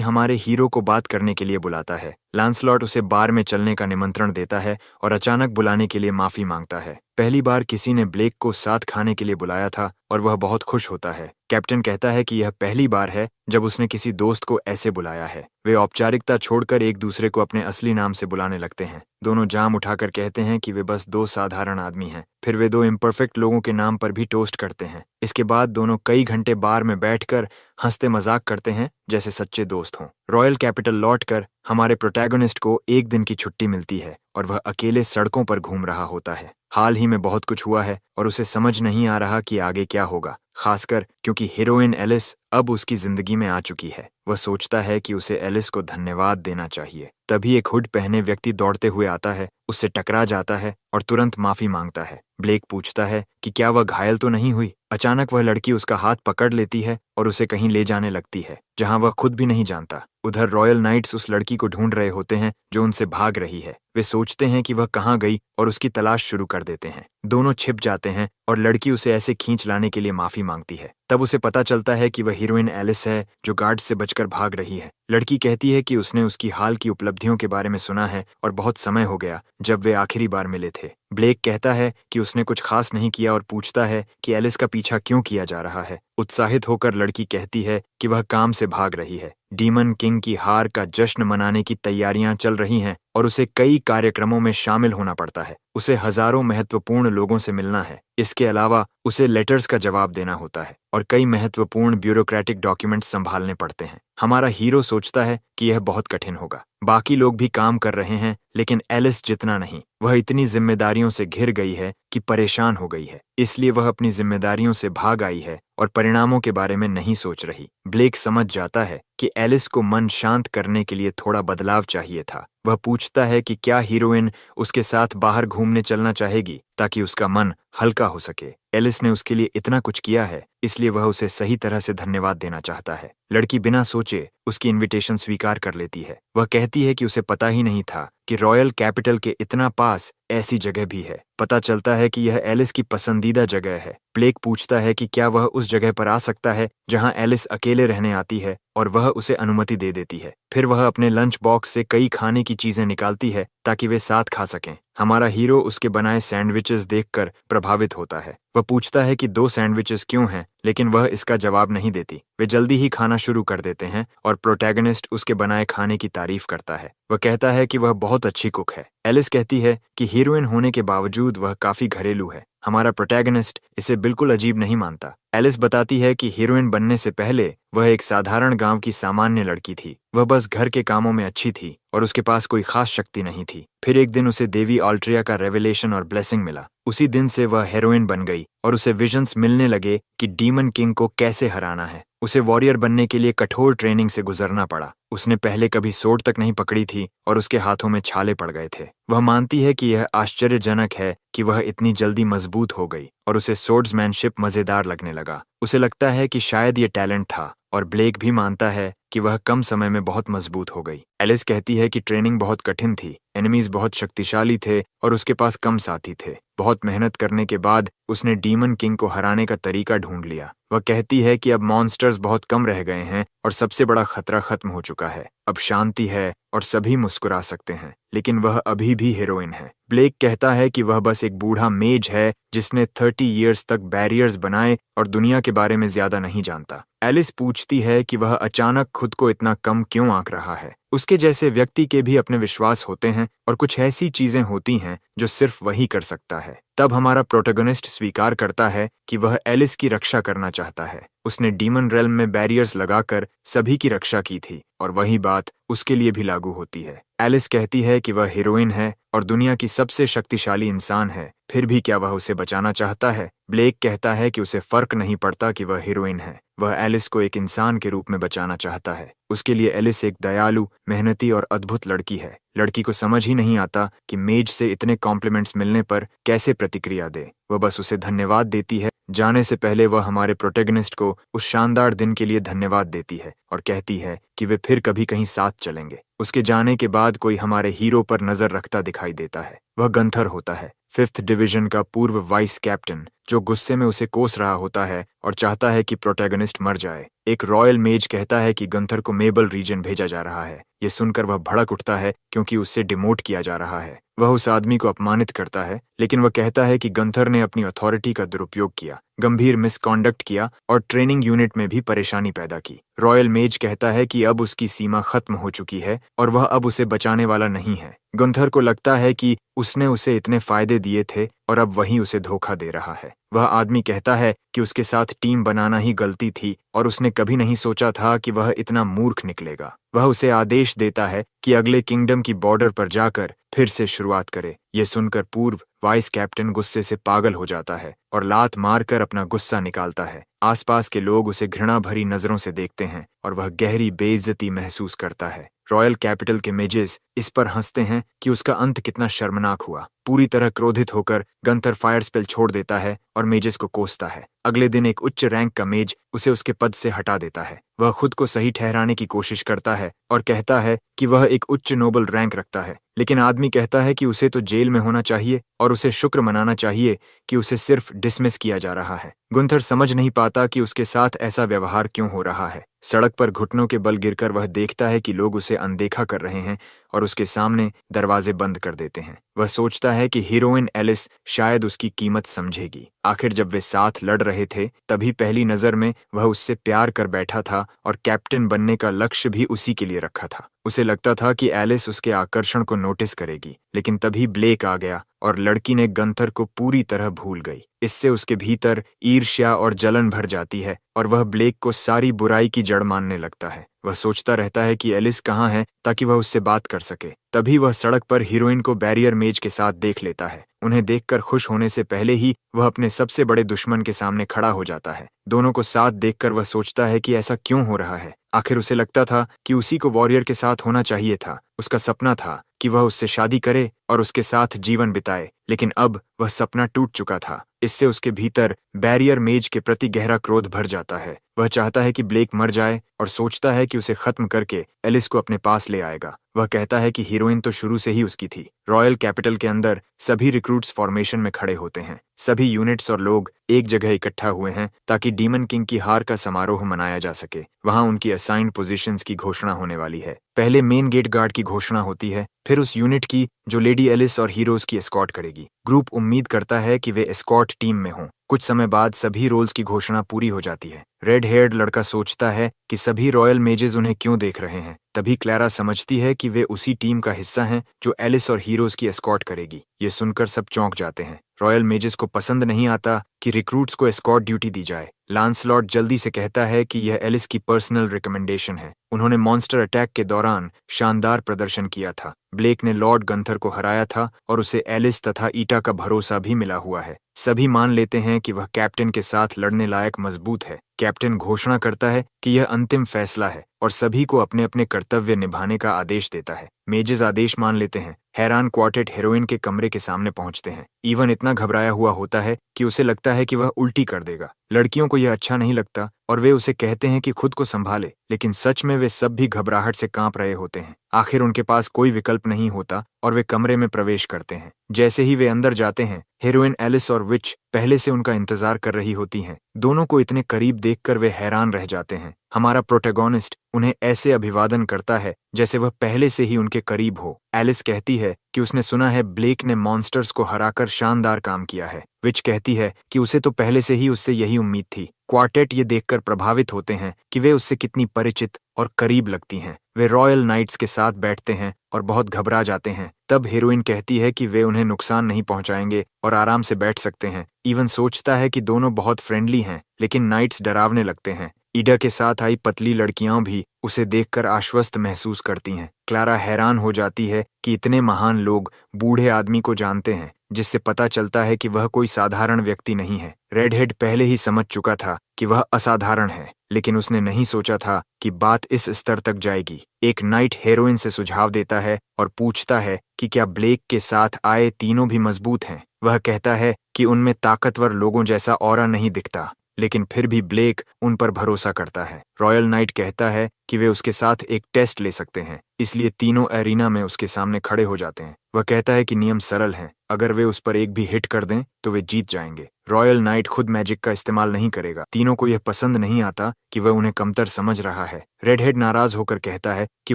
हमारे हीरो को बात करने के लिए बुलाता है। लांसलॉट उसे बार में चलने का निमंत्रण देता है और अचानक बुलाने के लिए माफी मांगता है। पहली बार किसी ने ब्लेक को साथ खाने के लिए बुलाया था और वह बहुत खुश होता है। कैप्टन कहता है कि यह पहली बार है जब उसने किसी दोस्त को ऐसे बुलाया है। वे औपचारिकता छोड़कर एक दूसरे को अपने असली नाम से बुलाने लगते हैं। दोनों जाम उठाकर कहते हैं कि वे बस दो साधारण आदमी हैं। फिर वे दो इम्परफेक्ट लोगों के नाम पर भी टोस्ट करते हैं। इसके बाद दोनों कई घंटे बार में बैठकर हंसते मजाक करते हैं जैसे सच्चे दोस्त हों। रॉयल कैपिटल लौटकर हमारे प्रोटैगनिस्ट को एक दिन की छुट्टी मिलती है और वह अकेले सड़कों पर घूम रहा होता है। हाल ही में बहुत कुछ हुआ है और उसे समझ नहीं आ रहा कि आगे क्या होगा, खासकर क्योंकि हीरोइन एलिस अब उसकी जिंदगी में आ चुकी है। वह सोचता है कि उसे एलिस को धन्यवाद देना चाहिए। तभी एक हुड पहने व्यक्ति दौड़ते हुए आता है, उससे टकरा जाता है और तुरंत माफी मांगता है। ब्लेक पूछता है कि क्या वह घायल तो नहीं हुई। अचानक वह लड़की उसका हाथ पकड़ लेती है और उसे कहीं ले जाने लगती है जहां वह खुद भी नहीं जानता। उधर रॉयल नाइट्स उस लड़की को ढूंढ रहे होते हैं जो उनसे भाग रही है। वे सोचते हैं कि वह कहाँ गई और उसकी तलाश शुरू कर देते हैं। दोनों छिप जाते हैं और लड़की उसे ऐसे खींच लाने के लिए माफी मांगती है। तब उसे पता चलता है कि वह हीरोइन एलिस है जो गार्ड से बचकर भाग रही है। लड़की कहती है कि उसने उसकी हाल की उपलब्धियों के बारे में सुना है और बहुत समय हो गया जब वे आखिरी बार मिले थे। ब्लेक कहता है कि उसने कुछ खास नहीं किया और पूछता है कि एलिस का पीछा क्यों किया जा रहा है। उत्साहित होकर लड़की कहती है कि वह काम से भाग रही है। डीमन किंग की हार का जश्न मनाने की तैयारियां चल रही हैं और उसे कई कार्यक्रमों में शामिल होना पड़ता है। उसे हजारों महत्वपूर्ण लोगों से मिलना है। इसके अलावा उसे लेटर्स का जवाब देना होता है और कई महत्वपूर्ण ब्यूरोक्रेटिक डॉक्यूमेंट्स संभालने पड़ते हैं। हमारा हीरो सोचता है कि यह बहुत कठिन होगा। बाकी लोग भी काम कर रहे हैं, लेकिन एलिस जितना नहीं। वह इतनी जिम्मेदारियों से घिर गई है कि परेशान हो गई है। इसलिए वह अपनी जिम्मेदारियों से भाग आई है और परिणामों के बारे में नहीं सोच रही। ब्लेक समझ जाता है कि एलिस को मन शांत करने के लिए थोड़ा बदलाव चाहिए था। वह पूछता है कि क्या हीरोइन उसके साथ बाहर घूमने चलना चाहेगी ताकि उसका मन हल्का हो सके। एलिस ने उसके लिए इतना कुछ किया है, इसलिए वह उसे सही तरह से धन्यवाद देना चाहता है। लड़की बिना सोचे उसकी इनविटेशन स्वीकार कर लेती है। वह कहती है कि उसे पता ही नहीं था कि रॉयल कैपिटल के इतना पास ऐसी जगह भी है। पता चलता है कि यह एलिस की पसंदीदा जगह है। ब्लेक पूछता है कि क्या वह उस जगह पर आ सकता है जहां एलिस अकेले रहने आती है, और वह उसे अनुमति दे देती है। फिर वह अपने लंच बॉक्स से कई खाने की चीजें निकालती है ताकि वे साथ खा सकें। हमारा हीरो उसके बनाए सैंडविचेस देखकर प्रभावित होता है। वह पूछता है कि 2 सैंडविचेस क्यों हैं, लेकिन वह इसका जवाब नहीं देती। वे जल्दी ही खाना शुरू कर देते हैं और प्रोटैगनिस्ट उसके बनाए खाने की तारीफ करता है। वह कहता है कि वह बहुत अच्छी कुक है। एलिस कहती है कि हीरोइन होने के बावजूद वह काफी घरेलू है। हमारा प्रोटैगनिस्ट इसे बिल्कुल अजीब नहीं मानता। एलिस बताती है कि हीरोइन बनने से पहले वह एक साधारण गांव की सामान्य लड़की थी। वह बस घर के कामों में अच्छी थी और उसके पास कोई खास शक्ति नहीं थी। फिर एक दिन उसे देवी ऑल्ट्रिया का रेवलेशन और ब्लेसिंग मिला। उसी दिन से वह हीरोइन बन गई और उसे विजन्स मिलने लगे कि डीमन किंग को कैसे हराना है। उसे वॉरियर बनने के लिए कठोर ट्रेनिंग से गुजरना पड़ा। उसने पहले कभी सोर्ड तक नहीं पकड़ी थी और उसके हाथों में छाले पड़ गए थे। वह मानती है कि यह आश्चर्यजनक है कि वह इतनी जल्दी मजबूत हो गई और उसे सोर्ड्समैनशिप मजेदार लगने लगा। उसे लगता है कि शायद ये टैलेंट था, और ब्लेक भी मानता है कि वह कम समय में बहुत मजबूत हो गई। एलिस कहती है कि ट्रेनिंग बहुत कठिन थी, एनिमीज बहुत शक्तिशाली थे और उसके पास कम साथी थे। बहुत मेहनत करने के बाद उसने डीमन किंग को हराने का तरीका ढूंढ लिया। वह कहती है कि अब मॉन्स्टर्स बहुत कम रह गए हैं और सबसे बड़ा खतरा खत्म हो चुका है। अब शांति है और सभी मुस्कुरा सकते हैं, लेकिन वह अभी भी हीरोइन है। ब्लेक कहता है कि वह बस एक बूढ़ा मेज है जिसने 30 इयर्स तक बैरियर्स बनाए और दुनिया के बारे में ज्यादा नहीं जानता। एलिस पूछती है कि वह अचानक खुद को इतना कम क्यों आंक रहा है। उसके जैसे व्यक्ति के भी अपने विश्वास होते हैं और कुछ ऐसी चीजें होती हैं जो सिर्फ वही कर सकता है। तब हमारा प्रोटैगनिस्ट स्वीकार करता है कि वह एलिस की रक्षा करना चाहता है। उसने डीमन रेल्म में बैरियर्स लगाकर सभी की रक्षा की थी और वही बात उसके लिए भी लागू होती है। एलिस कहती है कि वह हीरोइन है और दुनिया की सबसे शक्तिशाली इंसान है, फिर भी क्या वह उसे बचाना चाहता है? ब्लेक कहता है कि उसे फर्क नहीं पड़ता कि वह हीरोइन है, वह एलिस को एक इंसान के रूप में बचाना चाहता है। उसके लिए एलिस एक दयालु, मेहनती और अद्भुत लड़की है। लड़की को समझ ही नहीं आता कि मेज से इतने कॉम्प्लीमेंट्स मिलने पर कैसे प्रतिक्रिया दे। वह बस उसे धन्यवाद देती है। जाने से पहले वह हमारे प्रोटैगनिस्ट को उस शानदार दिन के लिए धन्यवाद देती है और कहती है कि वे फिर कभी कहीं साथ चलेंगे। उसके जाने के बाद कोई हमारे हीरो पर नजर रखता दिखाई देता है। वह गंथर होता है, 5th डिवीजन का पूर्व वाइस कैप्टन, जो गुस्से में उसे कोस रहा होता है और चाहता है कि प्रोटैगनिस्ट मर जाए। एक रॉयल मेज कहता है कि गंथर को मेबल रीजन भेजा जा रहा है। ये सुनकर वह भड़क उठता है क्योंकि उससे डिमोट किया जा रहा है। वह उस आदमी को अपमानित करता है, लेकिन वह कहता है कि गंथर ने अपनी अथॉरिटी का दुरुपयोग किया, गंभीर मिसकॉन्डक्ट किया और ट्रेनिंग यूनिट में भी परेशानी पैदा की। रॉयल मेज कहता है कि अब उसकी सीमा खत्म हो चुकी है और वह अब उसे बचाने वाला नहीं है। गंथर को लगता है कि उसने उसे इतने फायदे दिए थे और अब वही उसे धोखा दे रहा है। वह आदमी कहता है कि उसके साथ टीम बनाना ही गलती थी और उसने कभी नहीं सोचा था कि वह इतना मूर्ख निकलेगा। वह उसे आदेश देता है कि अगले किंगडम की बॉर्डर पर जाकर फिर से शुरुआत करे। ये सुनकर पूर्व वाइस कैप्टन गुस्से से पागल हो जाता है और लात मारकर अपना गुस्सा निकालता है। आसपास के लोग उसे घृणा भरी नजरों से देखते हैं और वह गहरी बेइज्जती महसूस करता है। रॉयल कैपिटल के मेजेस इस पर हंसते हैं कि उसका अंत कितना शर्मनाक हुआ। पूरी तरह क्रोधित होकर गंथर फायर स्पेल छोड़ देता है और मेजेस को कोसता है। अगले दिन एक उच्च रैंक का मेज उसे उसके पद से हटा देता है। वह खुद को सही ठहराने की कोशिश करता है और कहता है कि वह एक उच्च नोबल रैंक रखता है, लेकिन आदमी कहता है कि उसे तो जेल में होना चाहिए और उसे शुक्र मनाना चाहिए कि उसे सिर्फ डिसमिस किया जा रहा है। गुंथर समझ नहीं पाता कि उसके साथ ऐसा व्यवहार क्यों हो रहा है। सड़क पर घुटनों के बल गिरकर वह देखता है कि लोग उसे अनदेखा कर रहे हैं और उसके सामने दरवाजे बंद कर देते हैं। वह सोचता है कि हीरोइन एलिस शायद उसकी कीमत समझेगी। आखिर जब वे साथ लड़ रहे थे तभी पहली नजर में वह उससे प्यार कर बैठा था और कैप्टन बनने का लक्ष्य भी उसी के लिए रखा था। उसे लगता था कि एलिस उसके आकर्षण को नोटिस करेगी, लेकिन तभी ब्लेक आ गया और लड़की ने गंथर को पूरी तरह भूल गई। इससे उसके भीतर ईर्ष्या और जलन भर जाती है और वह ब्लेक को सारी बुराई की जड़ मानने लगता है। वह सोचता रहता है कि एलिस कहाँ है ताकि वह उससे बात कर सके। तभी वह सड़क पर हीरोइन को बैरियर मेज के साथ देख लेता है। उन्हें देखकर खुश होने से पहले ही वह अपने सबसे बड़े दुश्मन के सामने खड़ा हो जाता है। दोनों को साथ देखकर वह सोचता है कि ऐसा क्यों हो रहा है। आखिर उसे लगता था कि उसी को वॉरियर के साथ होना चाहिए था। उसका सपना था कि वह उससे शादी करे और उसके साथ जीवन बिताए, लेकिन अब वह सपना टूट चुका था। इससे उसके भीतर बैरियर मेज के प्रति गहरा क्रोध भर जाता है। वह चाहता है कि ब्लेक मर जाए और सोचता है कि उसे खत्म करके एलिस को अपने पास ले आएगा। वह कहता है कि हीरोइन तो शुरू से ही उसकी थी। रॉयल कैपिटल के अंदर सभी रिक्रूट्स फॉर्मेशन में खड़े होते हैं। सभी यूनिट्स और लोग एक जगह इकट्ठा हुए हैं ताकि डीमन किंग की हार का समारोह मनाया जा सके। वहां उनकी असाइंड पोजीशंस की घोषणा होने वाली है। पहले मेन गेट गार्ड की घोषणा होती है, फिर उस यूनिट की जो लेडी एलिस और हीरोज की एस्कॉर्ट करेगी। ग्रुप उम्मीद करता है कि वे एस्कॉर्ट टीम में हों। कुछ समय बाद सभी रोल्स की घोषणा पूरी हो जाती है। रेड हेयर्ड लड़का सोचता है कि सभी रॉयल मेजेस उन्हें क्यों देख रहे हैं। तभी क्लैरा समझती है कि वे उसी टीम का हिस्सा हैं जो एलिस और हीरोज की एस्कॉर्ट करेगी। ये सुनकर सब चौंक जाते हैं। रॉयल मेजेस को पसंद नहीं आता कि रिक्रूट्स को एस्कॉर्ट ड्यूटी दी जाए। लांसलॉट जल्दी से कहता है कि यह एलिस की पर्सनल रिकमेंडेशन है। उन्होंने मॉन्स्टर अटैक के दौरान शानदार प्रदर्शन किया था। ब्लेक ने लॉर्ड गंथर को हराया था और उसे एलिस तथा ईटा का भरोसा भी मिला हुआ है। सभी मान लेते हैं कि वह कैप्टन के साथ लड़ने लायक मजबूत है। कैप्टन घोषणा करता है कि यह अंतिम फैसला है और सभी को अपने अपने कर्तव्य निभाने का आदेश देता है। मेजेस आदेश मान लेते हैं। हैरान क्वार्टेट हीरोइन के कमरे के सामने पहुंचते हैं। इवन इतना घबराया हुआ होता है कि उसे लगता है कि वह उल्टी कर देगा। लड़कियों को यह अच्छा नहीं लगता और वे उसे कहते हैं कि खुद को संभाले, लेकिन सच में वे सब भी घबराहट से कांप रहे होते हैं। आखिर उनके पास कोई विकल्प नहीं होता और वे कमरे में प्रवेश करते हैं। जैसे ही वे अंदर जाते हैं, हीरोइन एलिस और विच पहले से उनका इंतजार कर रही होती हैं। दोनों को इतने करीब देखकर वे हैरान रह जाते हैं। हमारा प्रोटैगोनिस्ट उन्हें ऐसे अभिवादन करता है जैसे वह पहले से ही उनके करीब हो। एलिस कहती है कि उसने सुना है ब्लेक ने मॉन्स्टर्स को हराकर शानदार काम किया है। विच कहती है कि उसे तो पहले से ही उससे यही उम्मीद थी। क्वार्टेट ये देखकर प्रभावित होते हैं कि वे उससे कितनी परिचित और करीब लगती हैं। वे रॉयल नाइट्स के साथ बैठते हैं और बहुत घबरा जाते हैं। तब हीरोइन कहती है कि वे उन्हें नुकसान नहीं पहुंचाएंगे और आराम से बैठ सकते हैं। इवन सोचता है कि दोनों बहुत फ्रेंडली हैं, लेकिन नाइट्स डरावने लगते हैं। ईडा के साथ आई पतली लड़कियां भी उसे देखकर आश्वस्त महसूस करती हैं। क्लारा हैरान हो जाती है कि इतने महान लोग बूढ़े आदमी को जानते हैं, जिससे पता चलता है कि वह कोई साधारण व्यक्ति नहीं है। रेडहेड पहले ही समझ चुका था कि वह असाधारण है, लेकिन उसने नहीं सोचा था कि बात इस स्तर तक जाएगी। एक नाइट हीरोइन से सुझाव देता है और पूछता है कि क्या ब्लेक के साथ आए तीनों भी मजबूत हैं। वह कहता है कि उनमें ताकतवर लोगों जैसा ऑरा नहीं दिखता, लेकिन फिर भी ब्लेक उन पर भरोसा करता है। रॉयल नाइट कहता है कि वे उसके साथ एक टेस्ट ले सकते हैं, इसलिए तीनों एरिना में उसके सामने खड़े हो जाते हैं। वह कहता है कि नियम सरल हैं, अगर वे उस पर एक भी हिट कर दें तो वे जीत जाएंगे। रॉयल नाइट खुद मैजिक का इस्तेमाल नहीं करेगा। तीनों को यह पसंद नहीं आता कि वह उन्हें कमतर समझ रहा है। रेडहेड नाराज होकर कहता है कि